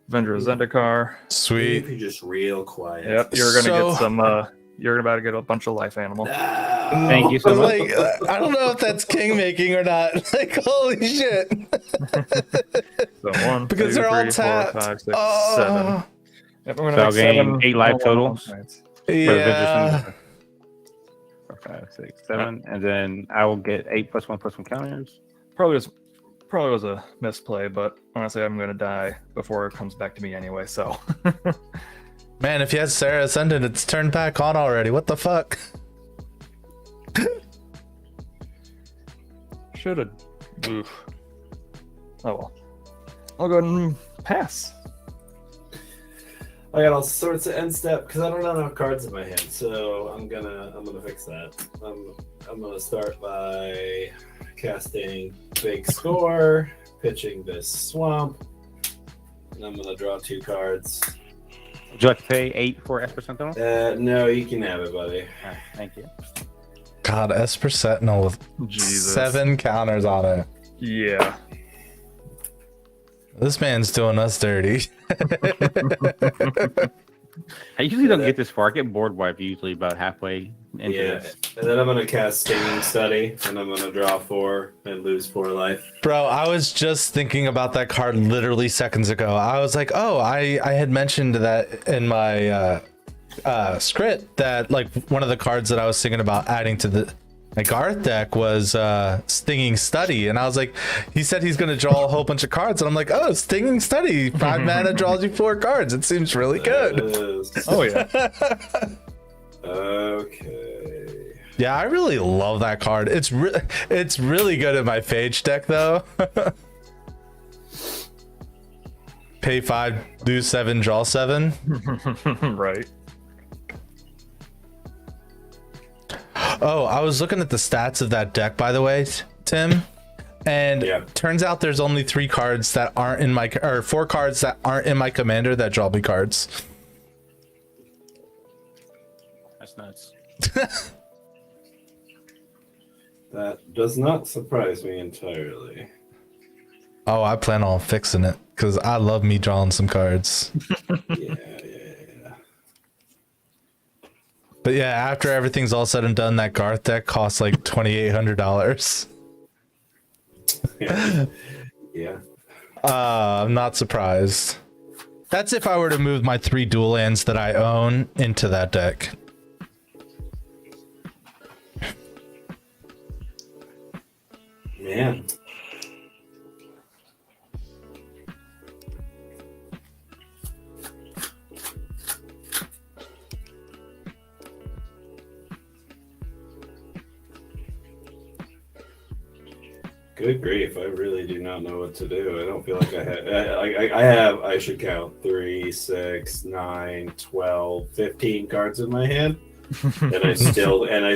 [SPEAKER 3] Avenger Zendikar.
[SPEAKER 2] Sweet.
[SPEAKER 1] If you're just real quiet.
[SPEAKER 3] Yep, you're gonna
[SPEAKER 2] So-
[SPEAKER 3] get some. You're about to get a bunch of life animal.
[SPEAKER 5] Thank you so much.
[SPEAKER 2] Like, I don't know if that's king making or not. Like, holy shit.
[SPEAKER 3] So 1,
[SPEAKER 2] Because
[SPEAKER 3] 2,
[SPEAKER 2] they're all
[SPEAKER 3] 3, 4,
[SPEAKER 2] tapped.
[SPEAKER 3] 5, 6, 7.
[SPEAKER 2] Oh,
[SPEAKER 3] Yep, I'm gonna
[SPEAKER 5] So I'll
[SPEAKER 3] make
[SPEAKER 5] gain
[SPEAKER 3] 7
[SPEAKER 5] 8 life
[SPEAKER 3] normal
[SPEAKER 5] total.
[SPEAKER 3] points.
[SPEAKER 2] yeah.
[SPEAKER 5] 4, 5, 6, 7, and then I will get 8 +1 +1 counters.
[SPEAKER 3] Probably was a misplay, but honestly, I'm gonna die before it comes back to me anyway. So
[SPEAKER 2] Man, if he has Sarah Ascendant, it's turned back on already. What the fuck?
[SPEAKER 3] should have. Oof. Oh well. I'll go ahead and pass.
[SPEAKER 1] I got all sorts of end step because I don't have enough cards in my hand, so I'm gonna fix that. I'm gonna start by casting Big Score, pitching this Swamp, and I'm gonna draw 2 cards.
[SPEAKER 5] Would you like to pay 8 for Esper Sentinel?
[SPEAKER 1] No, you can have it, buddy.
[SPEAKER 5] Thank you.
[SPEAKER 2] God, Esper Sentinel with
[SPEAKER 3] Jesus.
[SPEAKER 2] 7 counters on it.
[SPEAKER 3] Yeah.
[SPEAKER 2] This man's doing us dirty.
[SPEAKER 5] I usually don't get this far. I get board wipe usually about halfway into
[SPEAKER 1] Yeah,
[SPEAKER 5] this.
[SPEAKER 1] and then I'm gonna cast Stinging Study, and I'm gonna draw 4 and lose 4 life.
[SPEAKER 2] Bro, I was just thinking about that card literally seconds ago. I was like, oh, I had mentioned that in my script that like one of the cards that I was thinking about adding to my Garth deck was Stinging Study. And I was like, he said he's going to draw a whole bunch of cards. And I'm like, oh, Stinging Study. 5 mana draws you 4 cards. It seems really good.
[SPEAKER 3] Oh yeah.
[SPEAKER 1] Okay.
[SPEAKER 2] Yeah, I really love that card. It's really good in my Phage deck, though. Pay 5, lose 7, draw 7.
[SPEAKER 3] Right.
[SPEAKER 2] Oh, I was looking at the stats of that deck, by the way, Tim. And
[SPEAKER 1] Yeah.
[SPEAKER 2] turns out there's only 3 cards that aren't in my, or 4 cards that aren't in my commander that draw me cards.
[SPEAKER 5] That's nuts.
[SPEAKER 1] That does not surprise me entirely.
[SPEAKER 2] Oh, I plan on fixing it because I love me drawing some cards.
[SPEAKER 1] Yeah.
[SPEAKER 2] But yeah, after everything's all said and done, that Garth deck costs like $2,800.
[SPEAKER 1] Yeah.
[SPEAKER 2] I'm not surprised. That's if I were to move my 3 dual lands that I own into that deck.
[SPEAKER 1] Man. Good grief, I really do not know what to do. I don't feel like I should count 3, 6, 9, 12, 15 cards in my hand. And I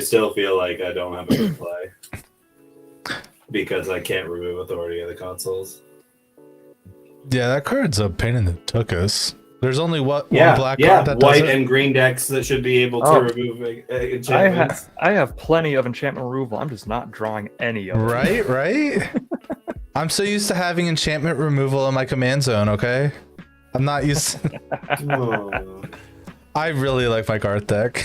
[SPEAKER 1] still feel like I don't have a good play. Because I can't remove authority of the consoles.
[SPEAKER 2] Yeah, that card's a pain in the tuchus. There's only one black
[SPEAKER 1] yeah,
[SPEAKER 2] card that does
[SPEAKER 1] white
[SPEAKER 2] it.
[SPEAKER 1] and green decks that should be able to
[SPEAKER 3] Oh.
[SPEAKER 1] remove enchantments.
[SPEAKER 3] I have plenty of enchantment removal. I'm just not drawing any of them.
[SPEAKER 2] Right? I'm so used to having enchantment removal in my command zone, okay? I'm not used
[SPEAKER 1] Oh.
[SPEAKER 2] I really like my Garth deck.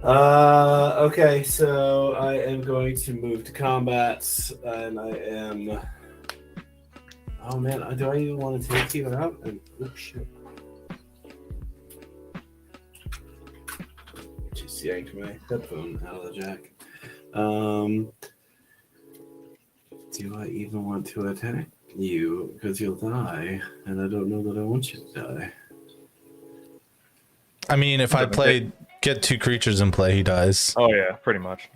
[SPEAKER 1] Okay, so I am going to move to combat, and I am. Oh man, do I even want to take you out? Oops, shit. Just yanked my headphone out of the jack. Do I even want to attack you? Because you'll die, and I don't know that I want you to die.
[SPEAKER 2] I mean, if I get 2 creatures in play, he dies.
[SPEAKER 3] Oh yeah, pretty much.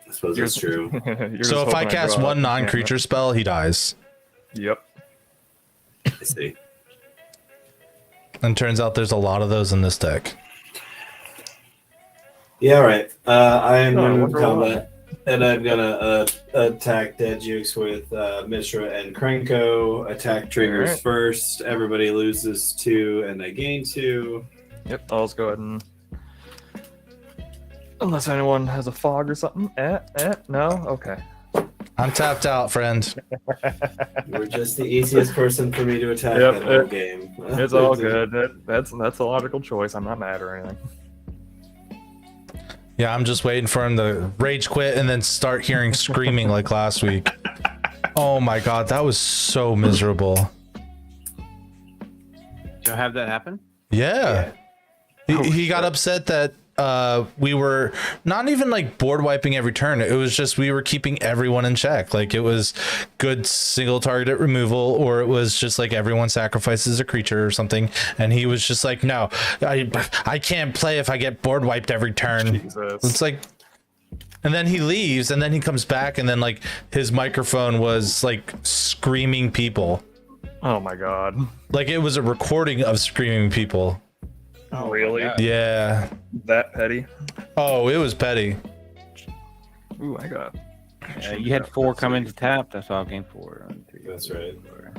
[SPEAKER 1] I suppose that's true.
[SPEAKER 3] You're
[SPEAKER 2] So
[SPEAKER 3] just
[SPEAKER 2] if I
[SPEAKER 3] hoping
[SPEAKER 2] cast
[SPEAKER 3] draw
[SPEAKER 2] one
[SPEAKER 3] an
[SPEAKER 2] non-creature
[SPEAKER 3] enchantment.
[SPEAKER 2] spell, he dies.
[SPEAKER 3] Yep.
[SPEAKER 1] I see.
[SPEAKER 2] And turns out there's a lot of those in this deck.
[SPEAKER 1] Yeah, all right. I am
[SPEAKER 3] No,
[SPEAKER 1] going to
[SPEAKER 3] wonder
[SPEAKER 1] combat, And I'm gonna attack Dead Jukes with Mishra and Krenko. Attack triggers
[SPEAKER 3] Alright.
[SPEAKER 1] first. Everybody loses 2, and I gain 2.
[SPEAKER 3] Yep, I'll just go ahead and. Unless anyone has a fog or something. No? Okay.
[SPEAKER 2] I'm tapped out, friend.
[SPEAKER 1] You're just the easiest person for me to attack
[SPEAKER 3] Yep,
[SPEAKER 1] that whole game.
[SPEAKER 3] It's all good. That's a logical choice. I'm not mad or anything.
[SPEAKER 2] Yeah, I'm just waiting for him to rage quit and then start hearing screaming like last week. Oh my god, that was so miserable.
[SPEAKER 5] You'll have that happen?
[SPEAKER 2] Yeah.
[SPEAKER 3] Oh,
[SPEAKER 2] He got upset that we were not even like board wiping every turn. It was just we were keeping everyone in check. Like it was good single target removal, or it was just like everyone sacrifices a creature or something. And he was just like, no, I can't play if I get board wiped every turn.
[SPEAKER 3] Jesus.
[SPEAKER 2] It's like, and then he leaves, and then he comes back, and then like his microphone was like screaming people.
[SPEAKER 3] Oh my god.
[SPEAKER 2] Like it was a recording of screaming people.
[SPEAKER 3] Oh, really?
[SPEAKER 2] Yeah.
[SPEAKER 3] That petty?
[SPEAKER 2] Oh, it was petty.
[SPEAKER 3] Ooh, I got.
[SPEAKER 5] You had 4 come into tap. That's all game 4. 1, 2,
[SPEAKER 1] That's right.
[SPEAKER 5] 4.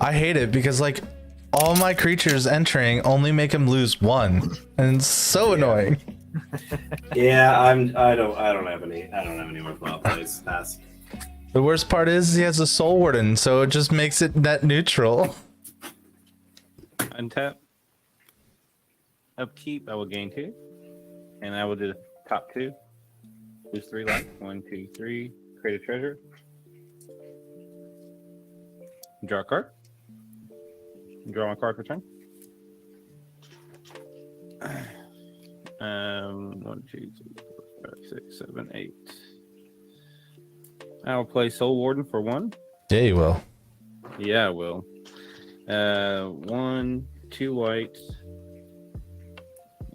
[SPEAKER 2] I hate it because like all my creatures entering only make him lose 1, and it's so annoying.
[SPEAKER 1] Yeah, I don't have any worthwhile plays. Pass.
[SPEAKER 2] The worst part is he has a Soul Warden, so it just makes it net neutral.
[SPEAKER 5] Untap. Upkeep, I will gain 2. And I will do the top 2. Lose 3 life. 1, 2, 3. Create a treasure. Draw a card. Draw my card for turn. 1, 2, 3, 4, 5, 6, 7, 8. I'll play Soul Warden for 1.
[SPEAKER 2] Yeah, you will.
[SPEAKER 5] Yeah, I will. 1, 2 white,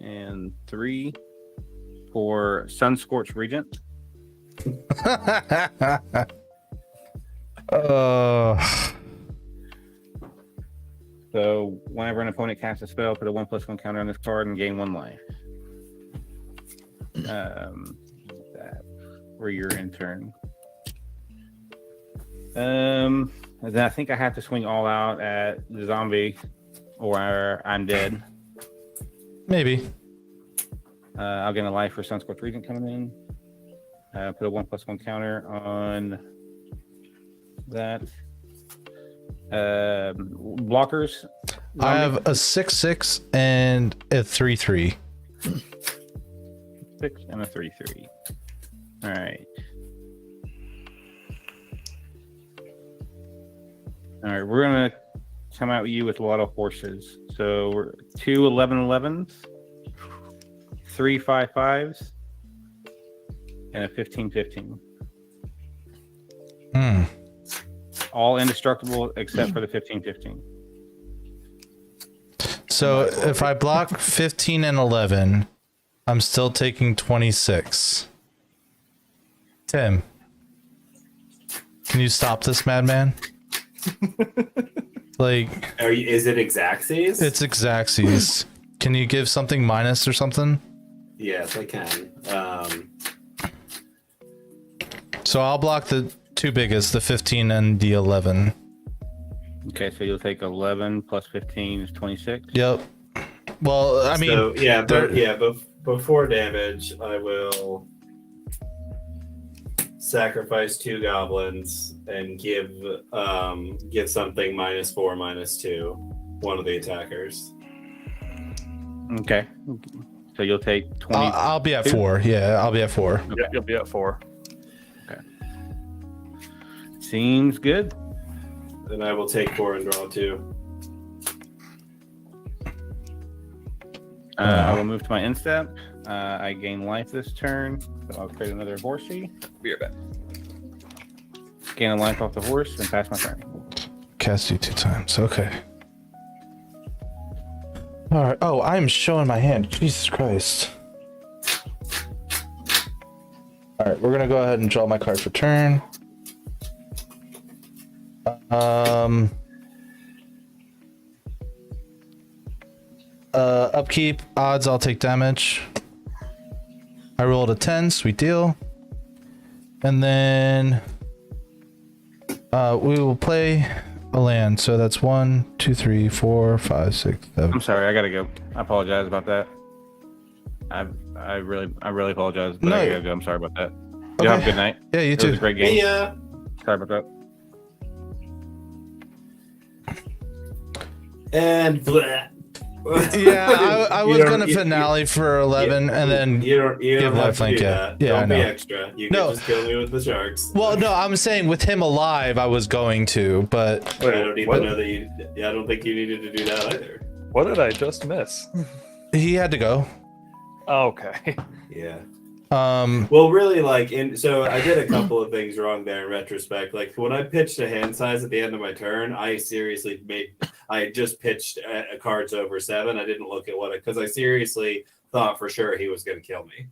[SPEAKER 5] and 3 for Sunscorched Regent. So whenever an opponent casts a spell, put a 1/1 counter on this card and gain 1 life. That for your in turn. Then I think I have to swing all out at the zombie, or I'm dead.
[SPEAKER 2] Maybe.
[SPEAKER 5] I'll get a life for Sunscorched Regent coming in. Put a 1/1 counter on that. Blockers.
[SPEAKER 2] I have a 6/6 and a 3/3.
[SPEAKER 5] 6 and a 3/3. All right. All right, we're gonna come out with you with a lot of horses. So we're 2 11/11s, 3 5/5s, and a 15/15. All indestructible except for the 15/15.
[SPEAKER 2] So if I block 15 and 11, I'm still taking 26. Tim, can you stop this madman? Like,
[SPEAKER 1] Is it Exacxes?
[SPEAKER 2] it's Exacxes. Can you give something minus or something?
[SPEAKER 1] Yes, I can.
[SPEAKER 2] So I'll block the 2 biggest, the 15 and the 11.
[SPEAKER 5] Okay, so you'll take 11 plus 15 is 26.
[SPEAKER 2] Yep. Well, I mean,
[SPEAKER 1] so, yeah,
[SPEAKER 2] there-
[SPEAKER 1] before damage, I will sacrifice 2 goblins and give something -4, -2, one of the attackers.
[SPEAKER 5] Okay. So you'll take 20.
[SPEAKER 2] I'll be at 4. Yeah, I'll be at 4.
[SPEAKER 3] Yeah, you'll be at 4.
[SPEAKER 5] Seems good.
[SPEAKER 1] Then I will take 4 and draw 2.
[SPEAKER 5] I will move to my end step. I gain life this turn, so I'll create another horsey.
[SPEAKER 3] Be right back.
[SPEAKER 5] Gain a life off the horse and pass my turn.
[SPEAKER 2] Cast you 2 times. Okay. All right. Oh, I'm showing my hand. Jesus Christ. All right, we're gonna go ahead and draw my card for turn. Upkeep odds, I'll take damage. I rolled a 10, sweet deal. And then we will play a land. So that's 1, 2, 3, 4, 5, 6, 7.
[SPEAKER 5] I'm sorry, I gotta go. I apologize about that. I really apologize, but
[SPEAKER 2] No.
[SPEAKER 5] I gotta go. I'm sorry about that.
[SPEAKER 2] Okay.
[SPEAKER 5] You have a good night.
[SPEAKER 2] Yeah, you
[SPEAKER 5] It was a
[SPEAKER 2] too.
[SPEAKER 5] great game.
[SPEAKER 1] Yeah.
[SPEAKER 5] Sorry about that.
[SPEAKER 1] And bleh.
[SPEAKER 2] Yeah, I was
[SPEAKER 1] You don't-
[SPEAKER 2] gonna
[SPEAKER 1] you-
[SPEAKER 2] finale for 11 and then
[SPEAKER 1] you don't
[SPEAKER 2] give
[SPEAKER 1] have to
[SPEAKER 2] lifelink,
[SPEAKER 1] do
[SPEAKER 2] yeah.
[SPEAKER 1] that.
[SPEAKER 2] Yeah, I
[SPEAKER 1] Don't be
[SPEAKER 2] know.
[SPEAKER 1] extra. You
[SPEAKER 2] No.
[SPEAKER 1] can just kill me with the sharks.
[SPEAKER 2] well, no, I'm saying with him alive, I was going to, but
[SPEAKER 1] I don't even
[SPEAKER 3] what?
[SPEAKER 1] know that you. Yeah, I don't think you needed to do that either.
[SPEAKER 3] What did I just miss?
[SPEAKER 2] he had to go.
[SPEAKER 3] Okay.
[SPEAKER 1] Yeah.
[SPEAKER 2] Well,
[SPEAKER 1] really, like, so I did a couple of things wrong there in retrospect. Like when I pitched a hand size at the end of my turn, I just pitched cards over 7. I didn't look at what because I seriously thought for sure he was going to kill me.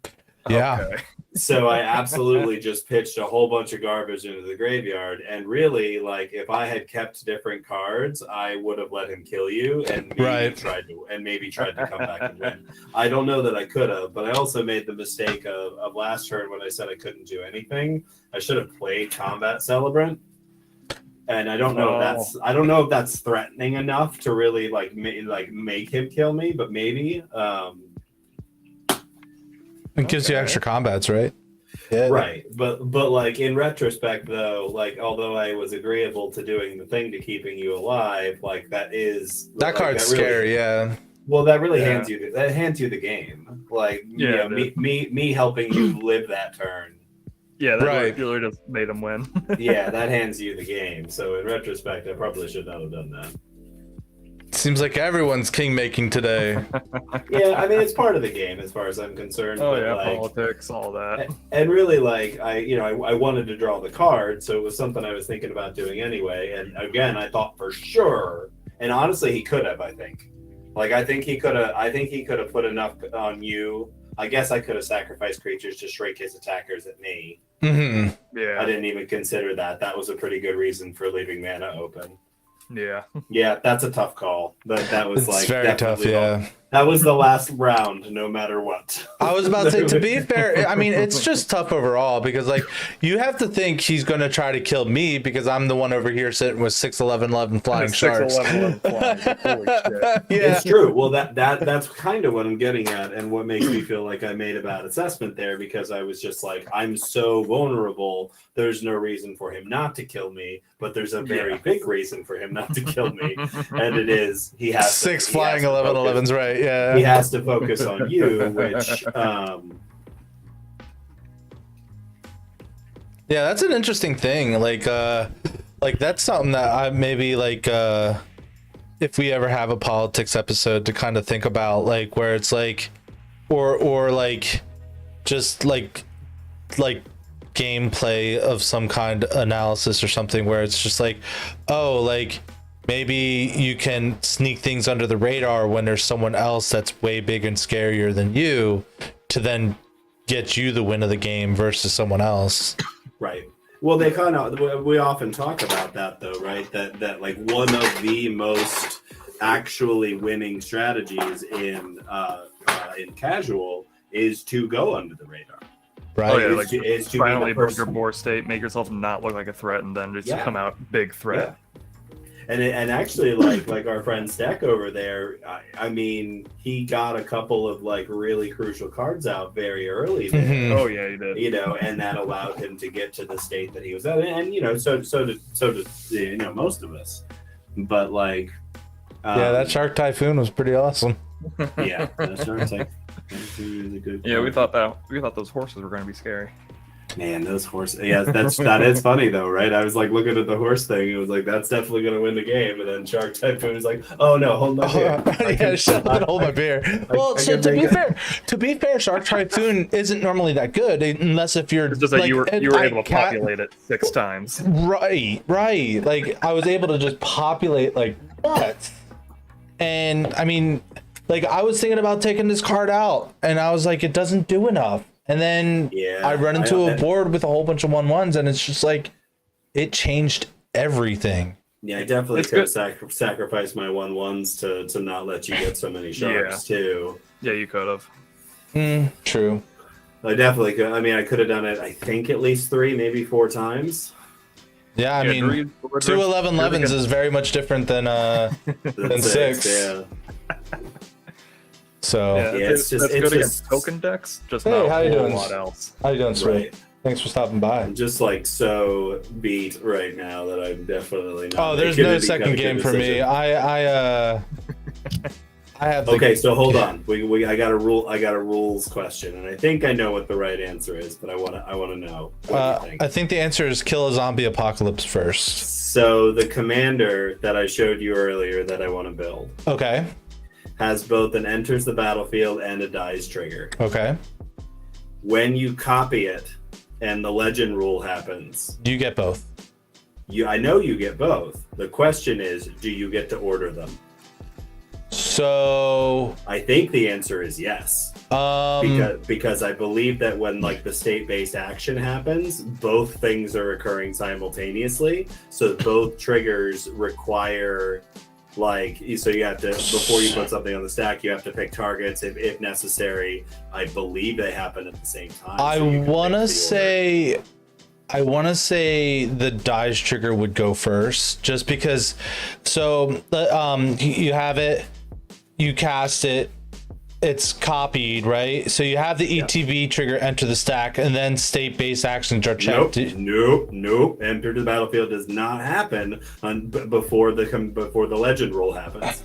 [SPEAKER 2] yeah.
[SPEAKER 3] Okay.
[SPEAKER 1] So I absolutely just pitched a whole bunch of garbage into the graveyard. And really, like, if I had kept different cards, I would have let him kill you and maybe
[SPEAKER 2] Right.
[SPEAKER 1] tried to come back and win. I don't know that I could have, but I also made the mistake of last turn when I said I couldn't do anything. I should have played Combat Celebrant. And I don't know if that's threatening enough to really make him kill me, but maybe.
[SPEAKER 2] It gives you extra combats, right? Yeah.
[SPEAKER 1] Right, but like in retrospect, though, like although I was agreeable to doing the thing to keeping you alive, like that
[SPEAKER 2] Card's
[SPEAKER 1] really,
[SPEAKER 2] scary, yeah.
[SPEAKER 1] Well, that really
[SPEAKER 3] Yeah.
[SPEAKER 1] hands you the game. Like
[SPEAKER 3] Yeah,
[SPEAKER 1] me helping you live that turn.
[SPEAKER 3] Yeah, that
[SPEAKER 2] Right.
[SPEAKER 3] really just made him win.
[SPEAKER 1] Yeah, that hands you the game. So in retrospect, I probably should not have done that.
[SPEAKER 2] Seems like everyone's king making today.
[SPEAKER 1] Yeah, I mean it's part of the game as far as I'm concerned.
[SPEAKER 3] Oh
[SPEAKER 1] but,
[SPEAKER 3] yeah,
[SPEAKER 1] like,
[SPEAKER 3] politics, all that.
[SPEAKER 1] and really, like I wanted to draw the card, so it was something I was thinking about doing anyway. And again, I thought for sure, and honestly, he could have. I think he could have put enough on you. I guess I could have sacrificed creatures to shrink his attackers at me.
[SPEAKER 2] Hmm.
[SPEAKER 3] Yeah.
[SPEAKER 1] I didn't even consider that. That was a pretty good reason for leaving mana open.
[SPEAKER 3] Yeah.
[SPEAKER 1] Yeah, that's a tough call. But that was
[SPEAKER 2] It's very tough,
[SPEAKER 1] definitely
[SPEAKER 2] yeah.
[SPEAKER 1] That was the last round, no matter what.
[SPEAKER 2] I was about to say, to be fair, I mean, it's just tough overall because, like, you have to think he's going to try to kill me because I'm the one over here sitting with 6'11" flying sharks.
[SPEAKER 3] 6'11" flying. Holy shit.
[SPEAKER 2] Yeah.
[SPEAKER 1] It's true. Well, that's kind of what I'm getting at, and what makes me feel like I made a bad assessment there because I was just like, I'm so vulnerable. There's no reason for him not to kill me, but there's a very big reason for him not to kill me, and it is he has
[SPEAKER 2] Six
[SPEAKER 1] to,
[SPEAKER 2] flying
[SPEAKER 1] he has to
[SPEAKER 2] 11's right. Yeah.
[SPEAKER 1] He has to focus on you, which
[SPEAKER 2] Yeah, that's an interesting thing. Like that's something that I maybe if we ever have a politics episode to kind of think about, like where it's like, or like, just like gameplay of some kind of analysis or something where it's just like, oh, like maybe you can sneak things under the radar when there's someone else that's way big and scarier than you to then get you the win of the game versus someone else.
[SPEAKER 1] right. Well, we often talk about that though, right? That like one of the most actually winning strategies in casual is to go under the radar.
[SPEAKER 2] Right.
[SPEAKER 3] Oh yeah,
[SPEAKER 1] Is
[SPEAKER 3] like
[SPEAKER 1] to- is to be
[SPEAKER 3] finally
[SPEAKER 1] the
[SPEAKER 3] break
[SPEAKER 1] person-
[SPEAKER 3] your board state, make yourself not look like a threat, and then just
[SPEAKER 1] Yeah.
[SPEAKER 3] come out big threat.
[SPEAKER 1] And actually, like our friend Steck over there, I mean, he got a couple of like really crucial cards out very early there.
[SPEAKER 2] Mhm.
[SPEAKER 3] Oh yeah, you did.
[SPEAKER 1] And that allowed him to get to the state that he was at, and so did most of us. But like,
[SPEAKER 2] Yeah, that Shark Typhoon was pretty awesome.
[SPEAKER 1] yeah, that's like really good.
[SPEAKER 3] Yeah, we thought those horses were going to be scary.
[SPEAKER 1] Man, those horses. Yeah, that is funny though, right? I was like looking at the horse thing. It was like that's definitely going to win the game, and then Shark Typhoon was like, "Oh no, hold my beer."
[SPEAKER 2] Hold my beer. Well,
[SPEAKER 1] I
[SPEAKER 2] so
[SPEAKER 1] can
[SPEAKER 2] to
[SPEAKER 1] make
[SPEAKER 2] be fair, Shark Typhoon isn't normally that good unless if you're
[SPEAKER 3] It's just that
[SPEAKER 2] like,
[SPEAKER 3] you were able to populate it 6 times.
[SPEAKER 2] Right. Like I was able to just populate like nuts. And I mean, like I was thinking about taking this card out, and I was like, it doesn't do enough. And then
[SPEAKER 1] Yeah,
[SPEAKER 2] I run into
[SPEAKER 1] I-
[SPEAKER 2] a board with a whole bunch of 1/1s, and it's just like it changed everything.
[SPEAKER 1] Yeah, I definitely
[SPEAKER 3] It's
[SPEAKER 1] could have sacrificed my 1/1s to not let you get so many sharks too.
[SPEAKER 3] Yeah, you could have.
[SPEAKER 2] True.
[SPEAKER 1] I definitely could. I mean, I could have done it. I think at least 3, maybe 4 times.
[SPEAKER 2] Yeah, I mean,
[SPEAKER 3] Druid,
[SPEAKER 2] 2 11/11s is very much different than
[SPEAKER 1] Than
[SPEAKER 2] 6.
[SPEAKER 1] Yeah.
[SPEAKER 2] So,
[SPEAKER 3] Yeah,
[SPEAKER 1] it's just-
[SPEAKER 3] that's
[SPEAKER 1] it's
[SPEAKER 3] good
[SPEAKER 1] just-
[SPEAKER 3] against token decks. Just
[SPEAKER 2] Hey,
[SPEAKER 3] not
[SPEAKER 2] how
[SPEAKER 3] a
[SPEAKER 2] you
[SPEAKER 3] whole
[SPEAKER 2] doing?
[SPEAKER 3] lot else.
[SPEAKER 2] how you doing, Sweet?
[SPEAKER 1] Right.
[SPEAKER 2] Thanks for stopping by.
[SPEAKER 1] I'm just like so beat right now that I'm definitely not.
[SPEAKER 2] Oh, there's
[SPEAKER 1] making
[SPEAKER 2] no
[SPEAKER 1] any
[SPEAKER 2] second
[SPEAKER 1] kind of
[SPEAKER 2] game
[SPEAKER 1] good
[SPEAKER 2] for me.
[SPEAKER 1] decision.
[SPEAKER 2] I have the
[SPEAKER 1] Okay, so hold on. I got a rule. I got a rules question, and I think I know what the right answer is, but I want to know what you think.
[SPEAKER 2] I think the answer is kill a zombie apocalypse first.
[SPEAKER 1] So the commander that I showed you earlier that I want to build
[SPEAKER 2] Okay.
[SPEAKER 1] has both an enters the battlefield and a dies trigger.
[SPEAKER 2] Okay.
[SPEAKER 1] When you copy it and the legend rule happens,
[SPEAKER 2] You get both.
[SPEAKER 1] I know you get both. The question is, do you get to order them?
[SPEAKER 2] So,
[SPEAKER 1] I think the answer is yes. Because I believe that when like the state-based action happens, both things are occurring simultaneously. So both triggers require so you have to, before you put something on the stack, you have to pick targets if necessary. I believe they happen at the same time.
[SPEAKER 2] I
[SPEAKER 1] so you can
[SPEAKER 2] want to
[SPEAKER 1] pick the order.
[SPEAKER 2] say the dies trigger would go first, just because. So, you have it, you cast it, it's copied, right? So you have the ETB trigger enter the stack, and then state-based actions are checked.
[SPEAKER 1] Nope. Enter the battlefield does not happen before the legend roll happens.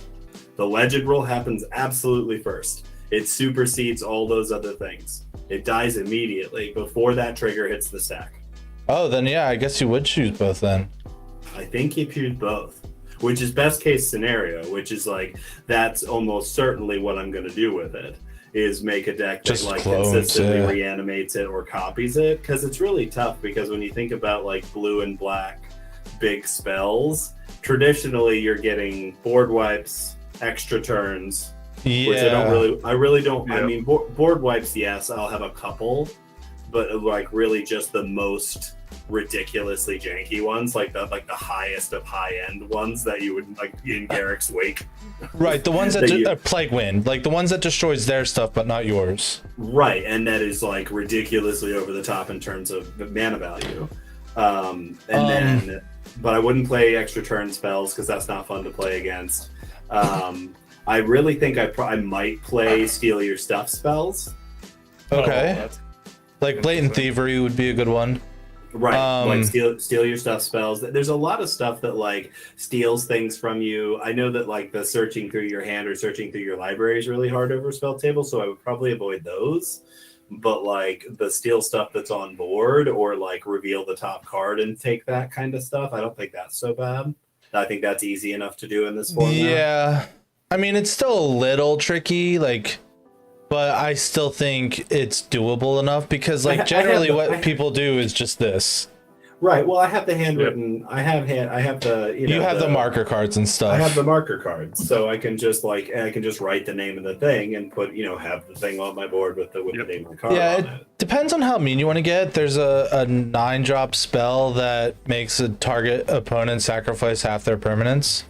[SPEAKER 1] The legend roll happens absolutely first. It supersedes all those other things. It dies immediately before that trigger hits the stack.
[SPEAKER 2] Oh, then yeah, I guess you would choose both then.
[SPEAKER 1] I think you choose both, which is best case scenario, which is like, that's almost certainly what I'm going to do with it, is make a deck that
[SPEAKER 2] Just
[SPEAKER 1] like
[SPEAKER 2] clones,
[SPEAKER 1] consistently
[SPEAKER 2] yeah.
[SPEAKER 1] reanimates it or copies it. Because it's really tough, because when you think about like blue and black big spells, traditionally you're getting board wipes, extra turns,
[SPEAKER 2] Yeah.
[SPEAKER 1] which I really don't. I mean, board wipes, yes, I'll have a couple, but like really just the most ridiculously janky ones, like the highest of high end ones that you would like in Garrick's Wake.
[SPEAKER 2] Right, the ones that Plague Wind, like the ones that destroys their stuff but not yours.
[SPEAKER 1] Right, and that is like ridiculously over the top in terms of the mana value. But I wouldn't play extra turn spells because that's not fun to play against. I really think I might play steal your stuff spells.
[SPEAKER 2] Okay. Like Blatant Thievery would be a good one.
[SPEAKER 1] Right, like steal your stuff spells. There's a lot of stuff that like steals things from you. I know that like the searching through your hand or searching through your library is really hard over spell table, so I would probably avoid those. But like the steal stuff that's on board, or like reveal the top card and take that kind of stuff, I don't think that's so bad. I think that's easy enough to do in this format.
[SPEAKER 2] Yeah, I mean it's still a little tricky, like. But I still think it's doable enough, because like generally what people do is just this.
[SPEAKER 1] Right. Well, I have the handwritten. I have the.
[SPEAKER 2] You have the marker cards and stuff.
[SPEAKER 1] I have the marker cards, so I can just write the name of the thing and put have the thing on my board with the name of the card.
[SPEAKER 2] Yeah,
[SPEAKER 1] on
[SPEAKER 2] it depends on how mean you want to get. There's a 9-drop spell that makes a target opponent sacrifice half their permanents.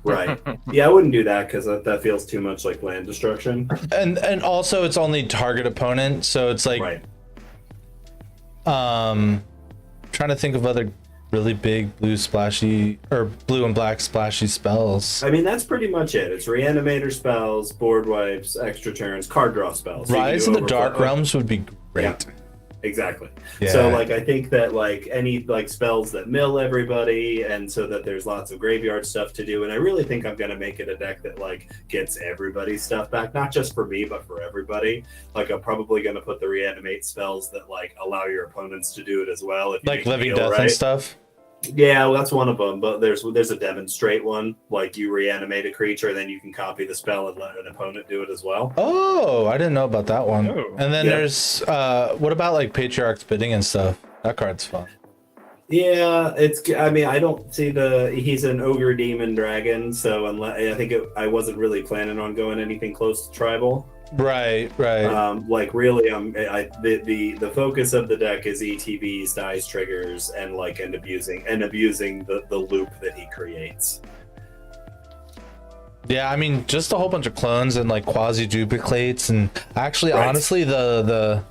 [SPEAKER 1] Right. Yeah, I wouldn't do that because that feels too much like land destruction.
[SPEAKER 2] And also it's only target opponent, so it's like
[SPEAKER 1] right.
[SPEAKER 2] Trying to think of other really big blue and black splashy spells.
[SPEAKER 1] I mean, that's pretty much it. It's reanimator spells, board wipes, extra turns, card draw spells.
[SPEAKER 2] Rise in the Dark Realms would be great.
[SPEAKER 1] Yeah. Exactly.
[SPEAKER 2] Yeah.
[SPEAKER 1] So like I think that like any like spells that mill everybody, and so that there's lots of graveyard stuff to do, and I really think I'm gonna make it a deck that like gets everybody's stuff back, not just for me but for everybody. Like I'm probably gonna put the reanimate spells that like allow your opponents to do it as well, if you
[SPEAKER 2] Like Living
[SPEAKER 1] heal,
[SPEAKER 2] Death
[SPEAKER 1] right?
[SPEAKER 2] and stuff.
[SPEAKER 1] Yeah, well, that's one of them, but there's a demonstrate one, like you reanimate a creature, then you can copy the spell and let an opponent do it as well.
[SPEAKER 2] Oh, I didn't know about that one.
[SPEAKER 3] Oh.
[SPEAKER 2] And then
[SPEAKER 1] Yeah.
[SPEAKER 2] there's what about like Patriarch's Bidding and stuff? That card's fun.
[SPEAKER 1] Yeah, I mean, I don't see he's an ogre demon dragon, so I wasn't really planning on going anything close to tribal.
[SPEAKER 2] Right.
[SPEAKER 1] Like really, the focus of the deck is ETBs, dice triggers, and abusing the loop that he creates.
[SPEAKER 2] Yeah, I mean, just a whole bunch of clones and like quasi duplicates, and actually,
[SPEAKER 1] Right.
[SPEAKER 2] honestly, the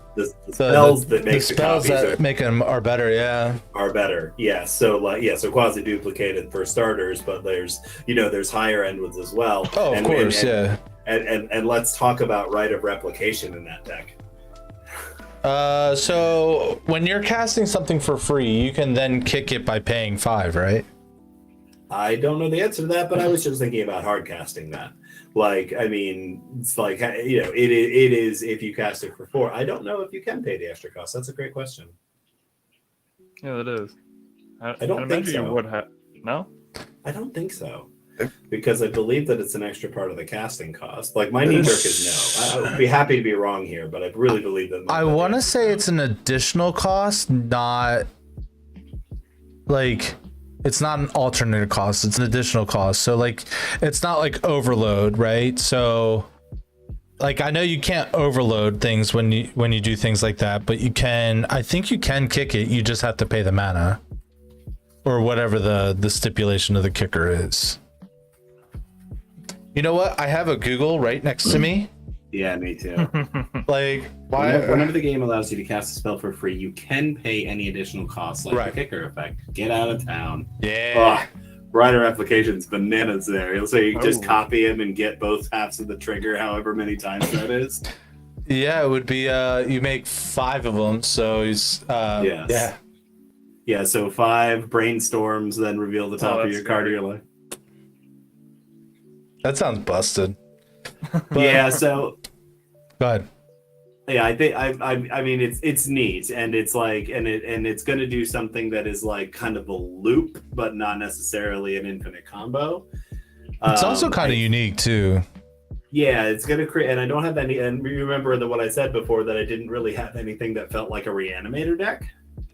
[SPEAKER 1] spells that make
[SPEAKER 2] the
[SPEAKER 1] the
[SPEAKER 2] spells
[SPEAKER 1] copies
[SPEAKER 2] that make them are better. Yeah.
[SPEAKER 1] are better. Yeah. So so quasi duplicated for starters, but there's higher end ones as well.
[SPEAKER 2] Oh, of course, yeah.
[SPEAKER 1] And let's talk about Rite of Replication in that deck.
[SPEAKER 2] So when you're casting something for free, you can then kick it by paying 5, right?
[SPEAKER 1] I don't know the answer to that, but I was just thinking about hard casting that. Like, I mean, it's like, it is if you cast it for 4. I don't know if you can pay the extra cost. That's a great question.
[SPEAKER 3] Yeah, it is.
[SPEAKER 1] I don't think
[SPEAKER 3] imagine
[SPEAKER 1] so.
[SPEAKER 3] you would have. No?
[SPEAKER 1] I don't think so. Because I believe that it's an extra part of the casting cost. Like, my knee jerk is no. I would be happy to be wrong here, but I really believe that.
[SPEAKER 2] I want to say it's an additional cost, not like it's not an alternate cost. It's an additional cost. So like, it's not like overload, right? So like, I know you can't overload things when you do things like that, but you can. I think you can kick it. You just have to pay the mana, or whatever the stipulation of the kicker is. You know what? I have a Google right next to me.
[SPEAKER 1] Yeah, me too.
[SPEAKER 2] Like, why?
[SPEAKER 1] Whenever the game allows you to cast a spell for free, you can pay any additional costs, like the kicker effect. Get out of town.
[SPEAKER 2] Yeah.
[SPEAKER 1] Rite of Replication's bananas there. He'll say you just copy him and get both halves of the trigger, however many times that is.
[SPEAKER 2] Yeah, it would be. You make 5 of them, so he's.
[SPEAKER 1] Yes. Yeah. So 5 brainstorms, then reveal the top of your card. You're like.
[SPEAKER 2] That sounds busted.
[SPEAKER 1] Yeah, so
[SPEAKER 2] go ahead.
[SPEAKER 1] Yeah, I think I mean it's neat, and it's like and it's going to do something that is like kind of a loop, but not necessarily an infinite combo.
[SPEAKER 2] It's also kind of unique too.
[SPEAKER 1] Yeah, it's going to create, and I don't have any. And remember what I said before, that I didn't really have anything that felt like a reanimator deck.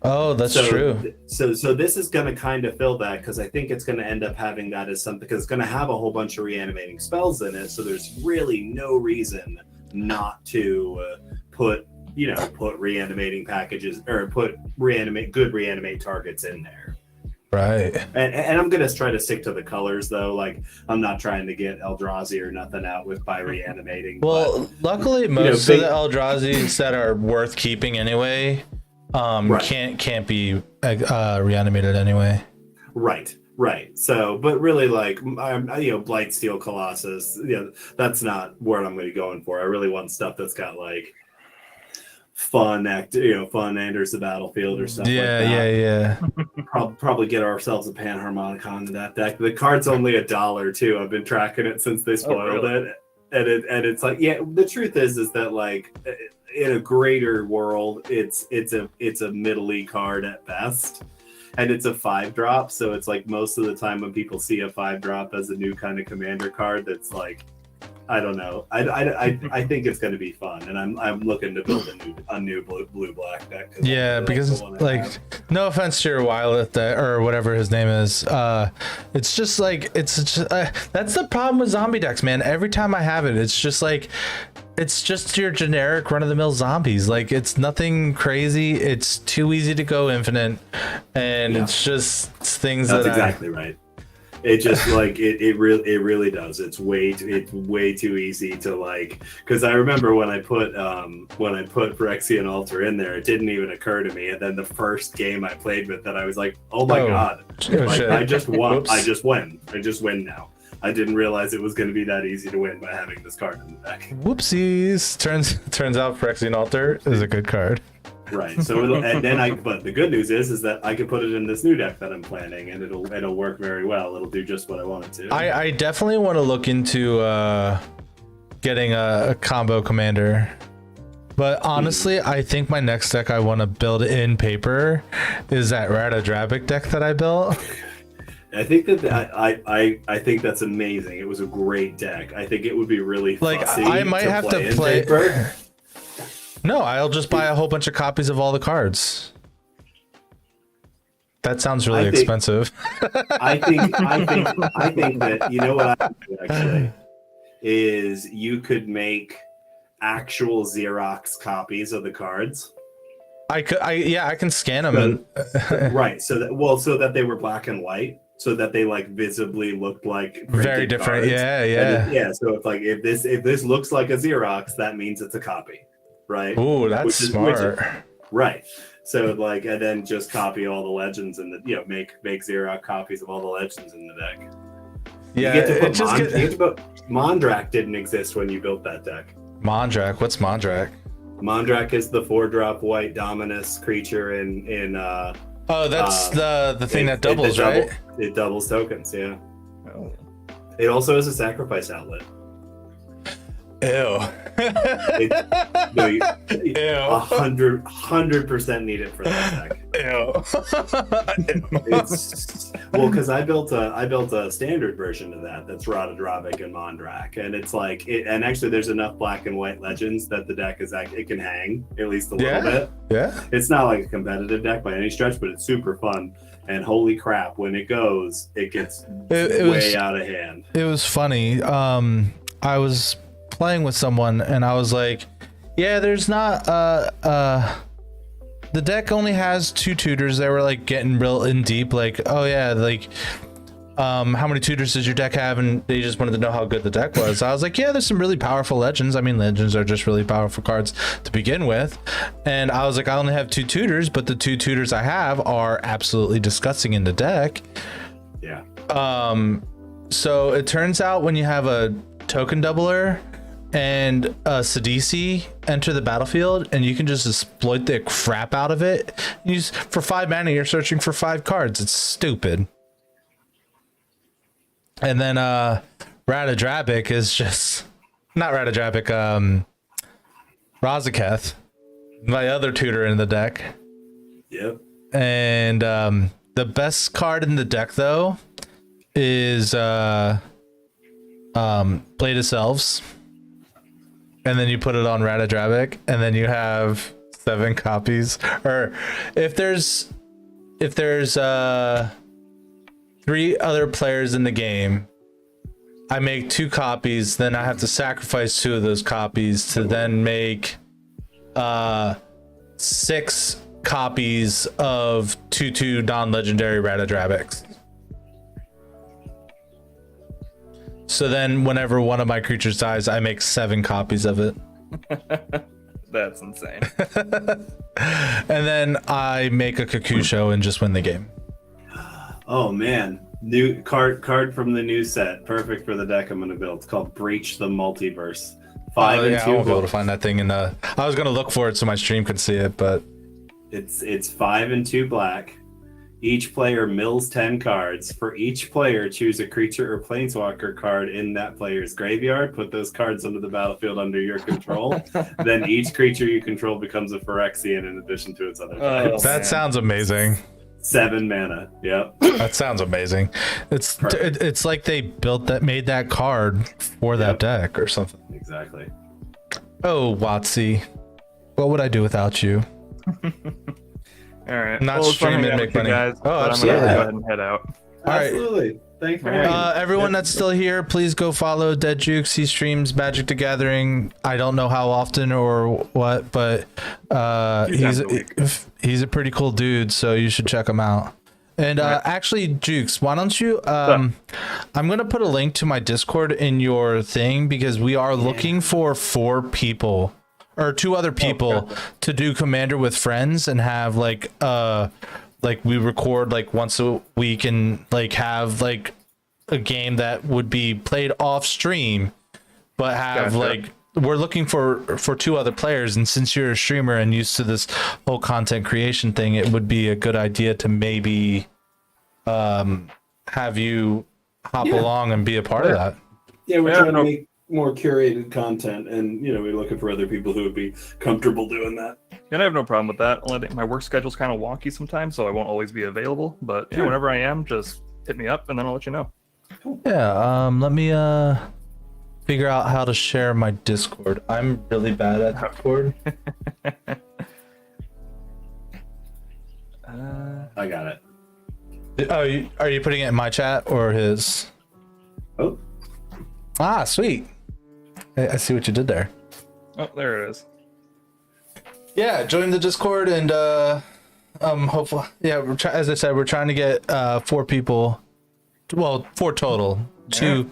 [SPEAKER 2] Oh, that's true.
[SPEAKER 1] So this is going to kind of fill that, because I think it's going to end up having that as something, because it's going to have a whole bunch of reanimating spells in it. So there's really no reason not to put reanimating packages, or put good reanimate targets in there.
[SPEAKER 2] Right.
[SPEAKER 1] And I'm going to try to stick to the colors, though. Like, I'm not trying to get Eldrazi or nothing out by reanimating.
[SPEAKER 2] Well, luckily most of the Eldrazi's that are worth keeping anyway can't be reanimated anyway. Right. So, but really, like, Blightsteel Colossus, that's not what I'm going to be going for. I really want stuff that's got like fun enters the battlefield or stuff like that. Yeah. Probably get ourselves a Panharmonicon into that deck. The card's only $1 too. I've been tracking it since they spoiled it. And it's like, the truth is that, like, in a greater world, it's a middle-y card at best, and it's a 5-drop. So it's like, most of the time when people see a 5-drop as a new kind of commander card, that's like, I don't know. I think it's going to be fun, and I'm looking to build a new blue black deck. Yeah, because like, no offense to your Wyleth or whatever his name is, it's just like that's the problem with zombie decks, man. Every time I have it, it's just like, it's just your generic run-of-the-mill zombies. Like, it's nothing crazy. It's too easy to go infinite, and it's just things
[SPEAKER 1] that's exactly right. It just like it really does. It's way too easy to, like, because I remember when I put Phyrexian Altar in there, it didn't even occur to me. And then the first game I played with that, I was like, oh my god, I just won.
[SPEAKER 2] Whoops.
[SPEAKER 1] I just win now. I didn't realize it was going to be that easy to win by having this card in the deck.
[SPEAKER 2] Whoopsies! Turns out Phyrexian Altar is a good card.
[SPEAKER 1] Right. So but the good news is that I can put it in this new deck that I'm planning, and it'll work very well. It'll do just what I want it to.
[SPEAKER 2] I definitely want to look into getting a combo commander, but honestly, I think my next deck I want to build in paper is that Radadrabic deck that I built.
[SPEAKER 1] I think I think that's amazing. It was a great deck. I think it would be really fussy.
[SPEAKER 2] Like, I might have to play.
[SPEAKER 1] Paper.
[SPEAKER 2] No, I'll just buy a whole bunch of copies of all the cards. That sounds really
[SPEAKER 1] I think-
[SPEAKER 2] expensive.
[SPEAKER 1] I think that you know what I do actually is you could make actual Xerox copies of the cards.
[SPEAKER 2] I can scan them. And
[SPEAKER 1] Right. So that they were black and white, so that they like visibly looked like
[SPEAKER 2] very
[SPEAKER 1] printed
[SPEAKER 2] different.
[SPEAKER 1] cards.
[SPEAKER 2] Yeah.
[SPEAKER 1] Yeah. So it's like if this looks like a Xerox, that means it's a copy, right?
[SPEAKER 2] Ooh, that's
[SPEAKER 1] Which is-
[SPEAKER 2] smart.
[SPEAKER 1] Right. So like, and then just copy all the legends and make Xerox copies of all the legends in the deck.
[SPEAKER 2] Yeah,
[SPEAKER 1] you get to
[SPEAKER 2] it
[SPEAKER 1] put
[SPEAKER 2] just
[SPEAKER 1] you get to put Mondrak didn't exist when you built that deck.
[SPEAKER 2] Mondrak. What's Mondrak?
[SPEAKER 1] Mondrak is the 4-drop white Dominus creature in
[SPEAKER 2] Oh, that's the thing that
[SPEAKER 1] it
[SPEAKER 2] doubles, right?
[SPEAKER 1] It doubles tokens, yeah.
[SPEAKER 3] Oh.
[SPEAKER 1] It also is a sacrifice outlet.
[SPEAKER 2] Ew.
[SPEAKER 1] No, you,
[SPEAKER 2] Ew.
[SPEAKER 1] 100% need it for that deck.
[SPEAKER 2] Ew.
[SPEAKER 1] It's well, because I built a standard version of that's Radadravik and Mondrak, and it's like and actually there's enough black and white legends that the deck it can hang at least a little bit.
[SPEAKER 2] Yeah.
[SPEAKER 1] It's not like a competitive deck by any stretch, but it's super fun. And holy crap, when it goes, it gets
[SPEAKER 2] It
[SPEAKER 1] way
[SPEAKER 2] was-
[SPEAKER 1] out of hand.
[SPEAKER 2] It was funny. I was playing with someone and I was like, yeah, there's not the deck only has 2 tutors. They were like getting real in deep, like, oh yeah, like how many tutors does your deck have? And they just wanted to know how good the deck was. I was like, yeah, there's some really powerful legends. I mean, legends are just really powerful cards to begin with. And I was like, I only have 2 tutors, but the 2 tutors I have are absolutely disgusting in the deck.
[SPEAKER 1] Yeah.
[SPEAKER 2] So it turns out when you have a token doubler and a Sidisi enter the battlefield, and you can just exploit the crap out of it. For 5 mana, you're searching for 5 cards. It's stupid. And then Radadravik is just not Radadravik, Razaketh, my other tutor in the deck.
[SPEAKER 1] Yep.
[SPEAKER 2] And the best card in the deck though is Blade of Selves. And then you put it on Radadravik, and then you have 7 copies. Or if there's 3 other players in the game, I make 2 copies, then I have to sacrifice 2 of those copies to then make 6 copies of 2/2 non-legendary Radadraviks. So then whenever one of my creatures dies, I make 7 copies of it.
[SPEAKER 3] That's insane.
[SPEAKER 2] And then I make a Kakusho and just win the game.
[SPEAKER 1] Oh man, new card from the new set, perfect for the deck I'm gonna build. It's called Breach the Multiverse. 5 and 2.
[SPEAKER 2] I won't be able to find that thing in the. I was gonna look for it so my stream could see it, but
[SPEAKER 1] It's 5 and 2 black. Each player mills 10 cards. For each player, choose a creature or planeswalker card in that player's graveyard. Put those cards onto the battlefield under your control. Then each creature you control becomes a Phyrexian in addition to its other types.
[SPEAKER 2] that
[SPEAKER 3] man.
[SPEAKER 2] sounds amazing.
[SPEAKER 1] 7 mana. Yep.
[SPEAKER 2] That sounds amazing. It's like they made that card for that deck or something.
[SPEAKER 1] Exactly.
[SPEAKER 2] Oh, Watsy, what would I do without you?
[SPEAKER 3] All right.
[SPEAKER 2] Not
[SPEAKER 3] well, it's fun
[SPEAKER 2] stream
[SPEAKER 3] hanging
[SPEAKER 2] and
[SPEAKER 3] out
[SPEAKER 2] make
[SPEAKER 3] with you
[SPEAKER 2] money.
[SPEAKER 3] Guys,
[SPEAKER 2] Oh,
[SPEAKER 3] but I'm
[SPEAKER 2] absolutely.
[SPEAKER 3] gonna go ahead and head out.
[SPEAKER 2] All right.
[SPEAKER 1] Absolutely. Thanks for
[SPEAKER 3] All right.
[SPEAKER 1] having me.
[SPEAKER 2] Everyone that's still here, please go follow Dead Jukes. He streams Magic the Gathering. I don't know how often or what, but
[SPEAKER 3] Few times a week.
[SPEAKER 2] he's a pretty cool dude, so you should check him out. And actually, Jukes, why don't you? I'm gonna put a link to my Discord in your thing because we are looking for 4 people or 2 other people to do Commander with friends and have like we record like once a week and like have like a game that would be played off stream, but have
[SPEAKER 3] Gotcha.
[SPEAKER 2] like we're looking for 2 other players. And since you're a streamer and used to this whole content creation thing, it would be a good idea to maybe have you hop along and be a part of that.
[SPEAKER 1] Yeah, we're
[SPEAKER 3] Yeah,
[SPEAKER 1] trying
[SPEAKER 3] no.
[SPEAKER 1] to make more curated content, and we're looking for other people who would be comfortable doing that.
[SPEAKER 3] And I have no problem with that. Only my work schedule's kind of wonky sometimes, so I won't always be available. But yeah, whenever I am, just hit me up, and then I'll let you know.
[SPEAKER 2] Yeah, let me figure out how to share my Discord. I'm really bad at Discord.
[SPEAKER 1] I got it.
[SPEAKER 2] Oh, are you putting it in my chat or his?
[SPEAKER 1] Oh,
[SPEAKER 2] Ah, sweet. I see what you did there.
[SPEAKER 3] Oh, there it is.
[SPEAKER 2] Yeah, join the Discord and hopefully, yeah. As I said, we're trying to get 4 people. Well, 4 total. Two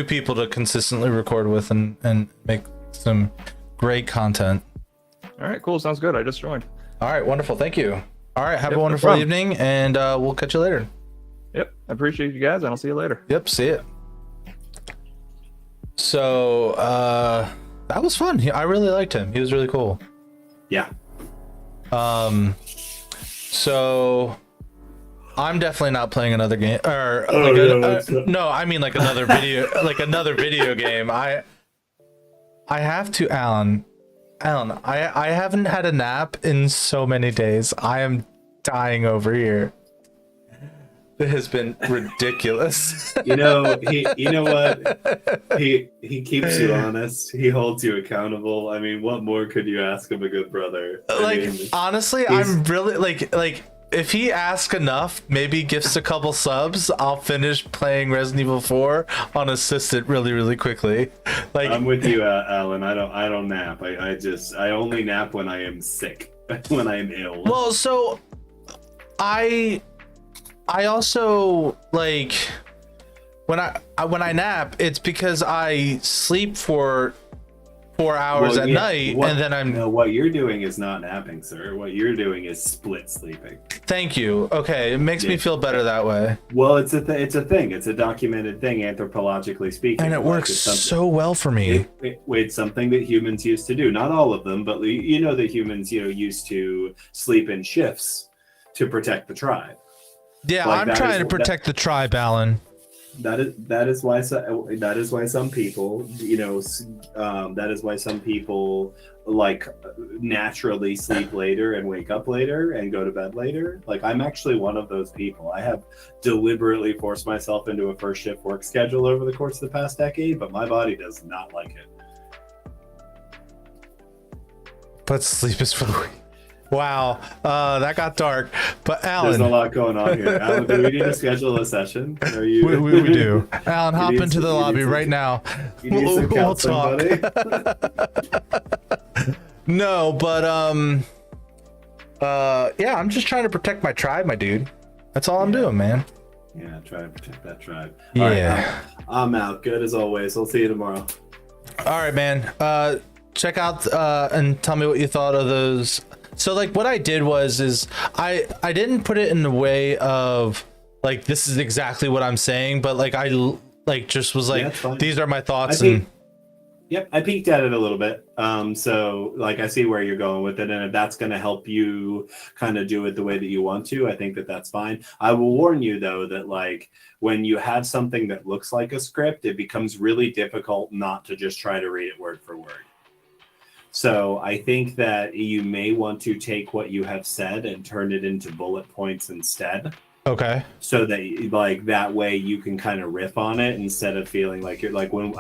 [SPEAKER 2] people to consistently record with and make some great content.
[SPEAKER 3] All right, cool. Sounds good. I just joined.
[SPEAKER 2] All right, wonderful. Thank you. All right, have
[SPEAKER 3] Yep,
[SPEAKER 2] a
[SPEAKER 3] no
[SPEAKER 2] wonderful
[SPEAKER 3] problem.
[SPEAKER 2] evening, and we'll catch you later.
[SPEAKER 3] Yep. I appreciate you guys, and I'll see you later.
[SPEAKER 2] Yep, see it. So that was fun. I really liked him. He was really cool.
[SPEAKER 1] yeah.
[SPEAKER 2] So I'm definitely not playing another game or
[SPEAKER 1] Oh,
[SPEAKER 2] like
[SPEAKER 1] yeah, that's not-
[SPEAKER 2] no, I mean like another video like another video game. I have to Alan, I haven't had a nap in so many days. I am dying over here. It has been ridiculous.
[SPEAKER 1] You know, you know what? He keeps you honest. He holds you accountable. I mean, what more could you ask of a good brother? I mean,
[SPEAKER 2] Honestly, I'm really like if he asks enough, maybe gifts a couple subs, I'll finish playing Resident Evil 4 on assistant really quickly. Like
[SPEAKER 1] I'm with you, Alan. I don't nap. I only nap when I am sick, when I am ill.
[SPEAKER 2] well, so I also like when I nap, it's because I sleep for 4 hours
[SPEAKER 1] Well,
[SPEAKER 2] at
[SPEAKER 1] yeah,
[SPEAKER 2] night, and then I'm
[SPEAKER 1] No, what you're doing is not napping, sir. What you're doing is split sleeping.
[SPEAKER 2] thank you. Okay, it makes me
[SPEAKER 1] Yeah.
[SPEAKER 2] feel better that way,
[SPEAKER 1] Well, it's a thing. It's a documented thing, anthropologically speaking.
[SPEAKER 2] and it
[SPEAKER 1] Like,
[SPEAKER 2] works
[SPEAKER 1] it's something-
[SPEAKER 2] so well for me.
[SPEAKER 1] It's something that humans used to do. Not all of them, but you know that humans, used to sleep in shifts to protect the tribe.
[SPEAKER 2] Yeah,
[SPEAKER 1] Like,
[SPEAKER 2] I'm
[SPEAKER 1] that
[SPEAKER 2] trying
[SPEAKER 1] is-
[SPEAKER 2] to protect the tribe, Alan.
[SPEAKER 1] That is why some people, that is why some people like naturally sleep later and wake up later and go to bed later. Like, I'm actually one of those people. I have deliberately forced myself into a first shift work schedule over the course of the past decade, but my body does not like it.
[SPEAKER 2] But sleep is for the weak. Wow, that got dark. But
[SPEAKER 1] There's a
[SPEAKER 2] Alan,
[SPEAKER 1] lot going on here. Alan, do we need to schedule a session? Are you?
[SPEAKER 2] we do. Alan, hop
[SPEAKER 1] need
[SPEAKER 2] into the
[SPEAKER 1] some- you
[SPEAKER 2] lobby
[SPEAKER 1] need some-
[SPEAKER 2] right now.
[SPEAKER 1] You need some
[SPEAKER 2] We'll
[SPEAKER 1] counseling,
[SPEAKER 2] talk.
[SPEAKER 1] buddy.
[SPEAKER 2] No, but yeah, I'm just trying to protect my tribe, my dude. That's all I'm doing, man.
[SPEAKER 1] Yeah, try to protect that tribe.
[SPEAKER 2] Yeah.
[SPEAKER 1] All right, I'm out. Good as always. I'll see you tomorrow.
[SPEAKER 2] All right, man. Check out and tell me what you thought of those. So like what I did is I didn't put it in the way of like this is exactly what I'm saying, but like I like just was like
[SPEAKER 1] it's fine.
[SPEAKER 2] these are my thoughts
[SPEAKER 1] I
[SPEAKER 2] and
[SPEAKER 1] think- Yep, I peeked at it a little bit. So like I see where you're going with it, and if that's going to help you kind of do it the way that you want to, I think that that's fine. I will warn you though that like when you have something that looks like a script, it becomes really difficult not to just try to read it word for word. So I think that you may want to take what you have said and turn it into bullet points instead.
[SPEAKER 2] okay.
[SPEAKER 1] So that like that way you can kind of riff on it instead of feeling like you're like when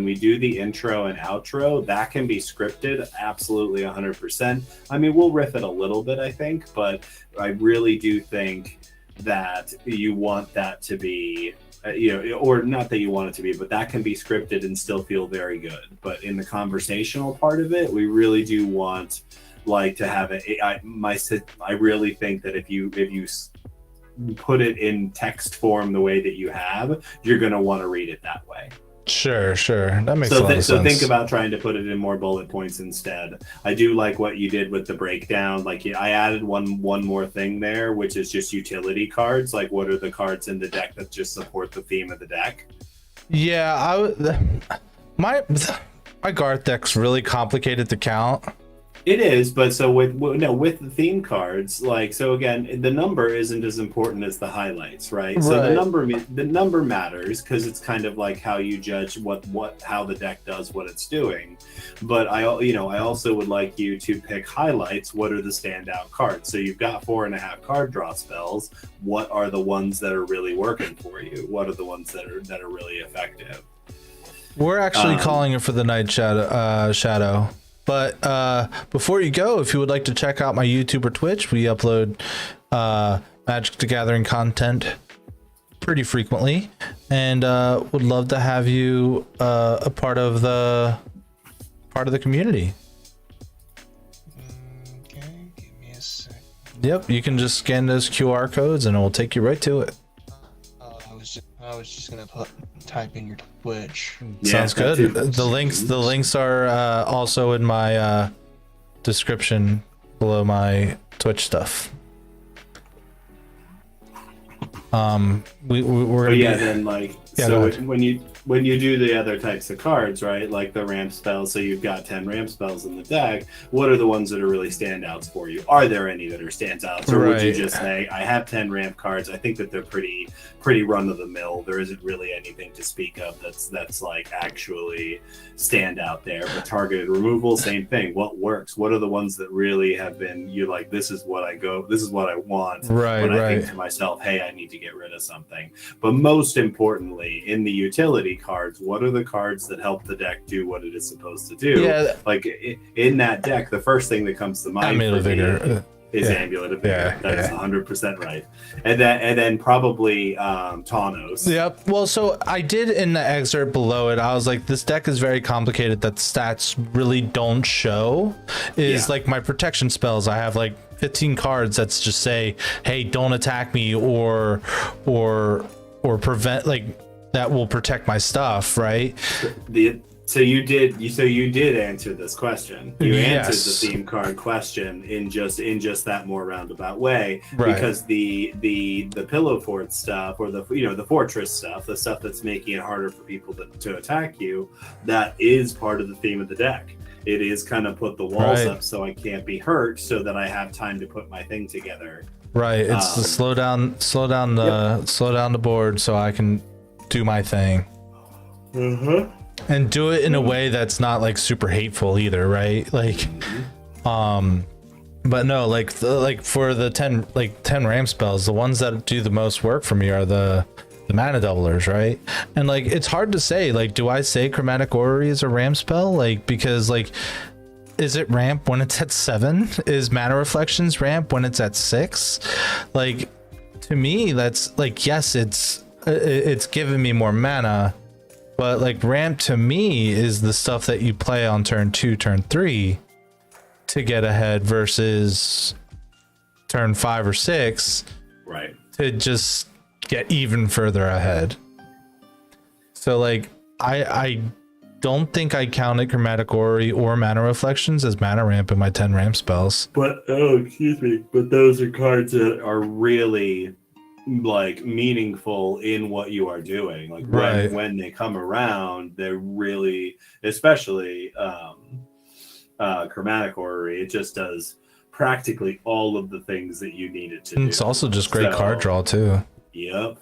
[SPEAKER 1] we do the intro and outro, that can be scripted absolutely 100%. I mean, we'll riff it a little bit, I think, but I really do think that you want that to be or not that you want it to be, but that can be scripted and still feel very good. But in the conversational part of it, we really do want like to have it. I really think that if you put it in text form the way that you have, you're going to want to read it that way.
[SPEAKER 2] Sure. That makes a lot of sense.
[SPEAKER 1] So think about trying to put it in more bullet points instead. I do like what you did with the breakdown. Like I added one more thing there, which is just utility cards. Like what are the cards in the deck that just support the theme of the deck?
[SPEAKER 2] Yeah, my Garth deck's really complicated to count.
[SPEAKER 1] It is, but so with the theme cards, like so again, the number isn't as important as the highlights, right? So the number matters because it's kind of like how you judge how the deck does what it's doing. But I also would like you to pick highlights. What are the standout cards? So you've got 4.5 card draw spells. What are the ones that are really working for you? What are the ones that are really effective?
[SPEAKER 2] We're actually calling it for the night shadow. But before you go, if you would like to check out my YouTube or Twitch, we upload Magic the Gathering content pretty frequently, and would love to have you a part of the community.
[SPEAKER 6] Okay, give me a sec.
[SPEAKER 2] Yep, you can just scan those QR codes and it will take you right to it.
[SPEAKER 6] I was just gonna type in your Twitch.
[SPEAKER 1] Yeah,
[SPEAKER 2] Sounds
[SPEAKER 1] that
[SPEAKER 2] good.
[SPEAKER 1] too.
[SPEAKER 2] The links are also in my description below my Twitch stuff. We're
[SPEAKER 1] But
[SPEAKER 2] gonna
[SPEAKER 1] yeah,
[SPEAKER 2] be,
[SPEAKER 1] then like
[SPEAKER 2] Yeah,
[SPEAKER 1] so
[SPEAKER 2] go ahead.
[SPEAKER 1] when you do the other types of cards, right? Like the ramp spells, so you've got 10 ramp spells in the deck. What are the ones that are really standouts for you? Are there any that are standouts, or would you
[SPEAKER 2] Right.
[SPEAKER 1] just say, I have 10 ramp cards? I think that they're pretty run of the mill. There isn't really anything to speak of that's like actually stand out there. But targeted removal, same thing. What works? What are the ones that really have been you like? This is what I want.
[SPEAKER 2] Right,
[SPEAKER 1] when I
[SPEAKER 2] right.
[SPEAKER 1] think to myself, hey, I need to get rid of something. But most importantly, in the utility cards, what are the cards that help the deck do what it is supposed to do?
[SPEAKER 2] Yeah.
[SPEAKER 1] Like in that deck, the first thing that comes to mind
[SPEAKER 2] Amulet
[SPEAKER 1] for me
[SPEAKER 2] Vigor.
[SPEAKER 1] is
[SPEAKER 2] Yeah.
[SPEAKER 1] Amulet of Vigor.
[SPEAKER 2] Yeah,
[SPEAKER 1] That's
[SPEAKER 2] yeah.
[SPEAKER 1] 100% right. And then probably Taunos.
[SPEAKER 2] Yep. Well, so I did in the excerpt below it, I was like, this deck is very complicated that stats really don't show. Is
[SPEAKER 1] Yeah.
[SPEAKER 2] like my protection spells. I have like 15 cards that's just say, hey, don't attack me or prevent, like, that will protect my stuff, right?
[SPEAKER 1] So you did answer this question. You
[SPEAKER 2] Yes.
[SPEAKER 1] answered the theme card question in just that more roundabout way,
[SPEAKER 2] Right.
[SPEAKER 1] because the pillow fort stuff, or the fortress stuff, the stuff that's making it harder for people to attack you, that is part of the theme of the deck. It is kind of put the walls
[SPEAKER 2] Right.
[SPEAKER 1] up so I can't be hurt, so that I have time to put my thing together.
[SPEAKER 2] Right. It's the slow down the board so I can do my thing. And do it in a way that's not like super hateful either, right? Like but no, like for the 10 ramp spells, the ones that do the most work for me are the mana doublers, right? And like it's hard to say, like, do I say Chromatic Orrery is a ramp spell? Like, because like, is it ramp when it's at 7? Is Mana Reflections ramp when it's at 6? Like, to me, that's like, yes, it's giving me more mana, but like ramp to me is the stuff that you play on turn 2, turn 3 to get ahead, versus turn 5 or 6
[SPEAKER 1] Right.
[SPEAKER 2] to just get even further ahead. So like I don't think I counted Chromatic Orrery or Mana Reflections as mana ramp in my 10 ramp spells.
[SPEAKER 1] But those are cards that are really like meaningful in what you are doing. Like
[SPEAKER 2] Right.
[SPEAKER 1] when they come around, they're really, especially Chromatic Orrery, it just does practically all of the things that you need it to do.
[SPEAKER 2] It's also just great
[SPEAKER 1] So,
[SPEAKER 2] card draw too.
[SPEAKER 1] Yep.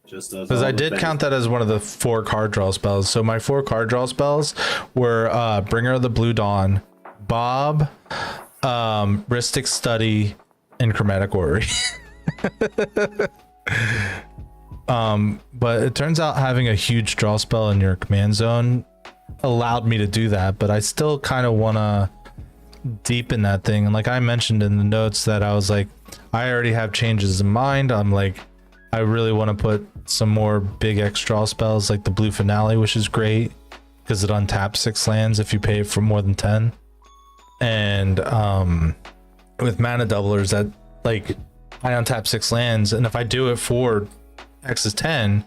[SPEAKER 1] Just does
[SPEAKER 2] Because
[SPEAKER 1] all
[SPEAKER 2] I
[SPEAKER 1] the
[SPEAKER 2] did
[SPEAKER 1] things.
[SPEAKER 2] count that as one of the 4 card draw spells. So my 4 card draw spells were Bringer of the Blue Dawn, Bob, Rhystic Study, and Chromatic Orrery. But it turns out having a huge draw spell in your command zone allowed me to do that, but I still kind of want to deepen that thing. And like I mentioned in the notes, that I was like, I already have changes in mind. I'm like, I really want to put some more big X draw spells, like the Blue Finale, which is great because it untaps 6 lands if you pay for more than 10. And with mana doublers, that like I untap 6 lands, and if I do it for X is 10,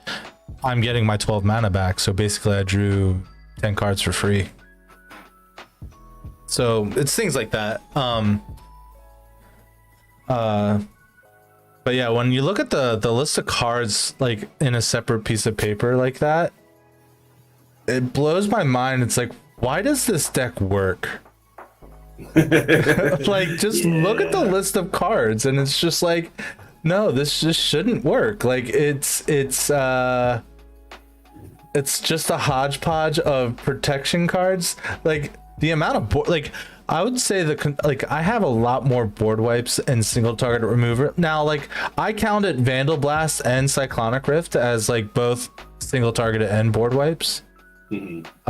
[SPEAKER 2] I'm getting my 12 mana back. So basically I drew 10 cards for free. So it's things like that. But yeah, when you look at the list of cards like in a separate piece of paper like that, it blows my mind. It's like, why does this deck work? Like, just look at the list of cards, and it's just like, no, this just shouldn't work. Like, it's just a hodgepodge of protection cards. Like, the amount of board, like, I would say like I have a lot more board wipes and single target remover now. Like, I counted Vandal Blast and Cyclonic Rift as like both single targeted and board wipes.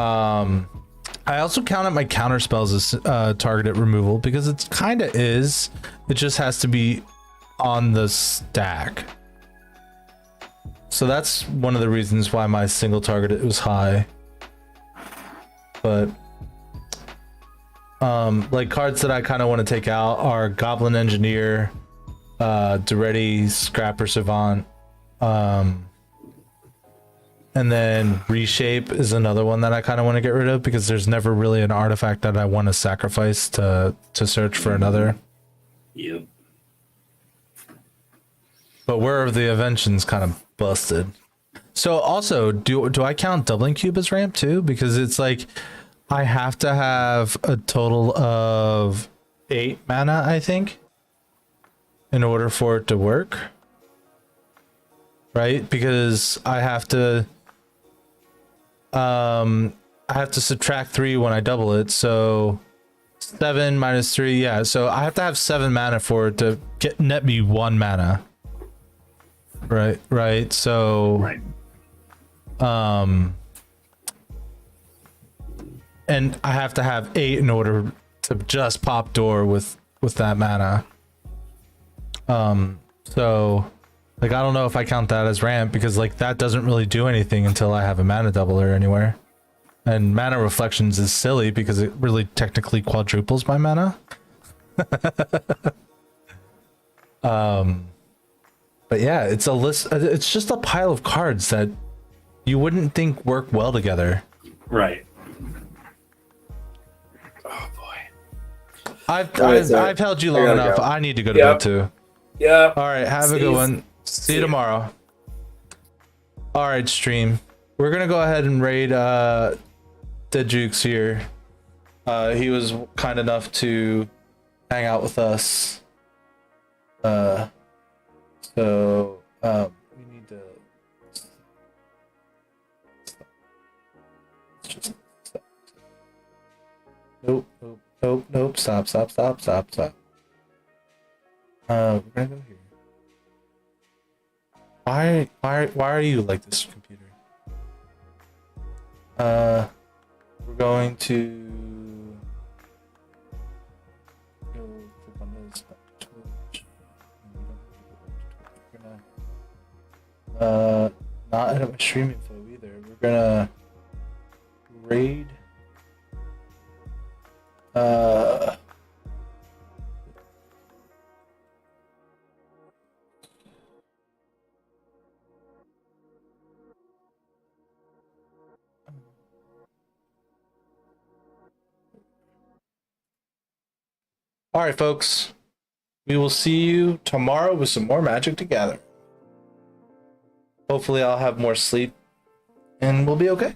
[SPEAKER 2] I also counted my counter spells as targeted removal, because it's kind of is. It just has to be on the stack. So that's one of the reasons why my single target was high. But like cards that I kind of want to take out are Goblin Engineer, Duretti, Scrapper Savant, and then Reshape is another one that I kind of want to get rid of because there's never really an artifact that I want to sacrifice to search for another.
[SPEAKER 1] Yep.
[SPEAKER 2] But Whir of the Invention's kind of busted. So also, do I count Doubling Cube as ramp too? Because it's like I have to have a total of 8 mana, I think, in order for it to work. Right? Because I have to subtract 3 when I double it, so 7 minus 3, yeah. So I have to have 7 mana for it to net me 1 mana. Right. So
[SPEAKER 1] Right.
[SPEAKER 2] And I have to have 8 in order to just pop door with that mana. So like I don't know if I count that as ramp because like that doesn't really do anything until I have a mana doubler anywhere. And mana reflections is silly because it really technically quadruples my mana. But yeah, it's a list. It's just a pile of cards that you wouldn't think work well together.
[SPEAKER 1] Right. Oh boy.
[SPEAKER 2] I've held you long enough.
[SPEAKER 7] Go.
[SPEAKER 2] I need to go to bed too.
[SPEAKER 7] Yeah.
[SPEAKER 2] All right, have a good one. See you tomorrow. All right, stream. We're gonna go ahead and raid Dead Jukes here. He was kind enough to hang out with us. So we need to just stop. Nope. Stop. We're gonna go here. Why are you like this, computer? We're going to go click on this Twitch. We're gonna not edit my stream info either. We're gonna raid all right, folks. We will see you tomorrow with some more Magic to gather. Hopefully I'll have more sleep and we'll be okay.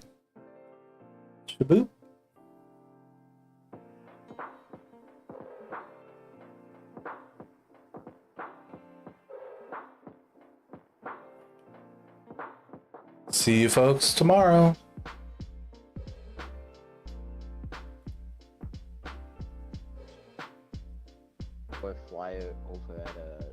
[SPEAKER 2] Shaboop. See you folks tomorrow.
[SPEAKER 8] Or fly over at a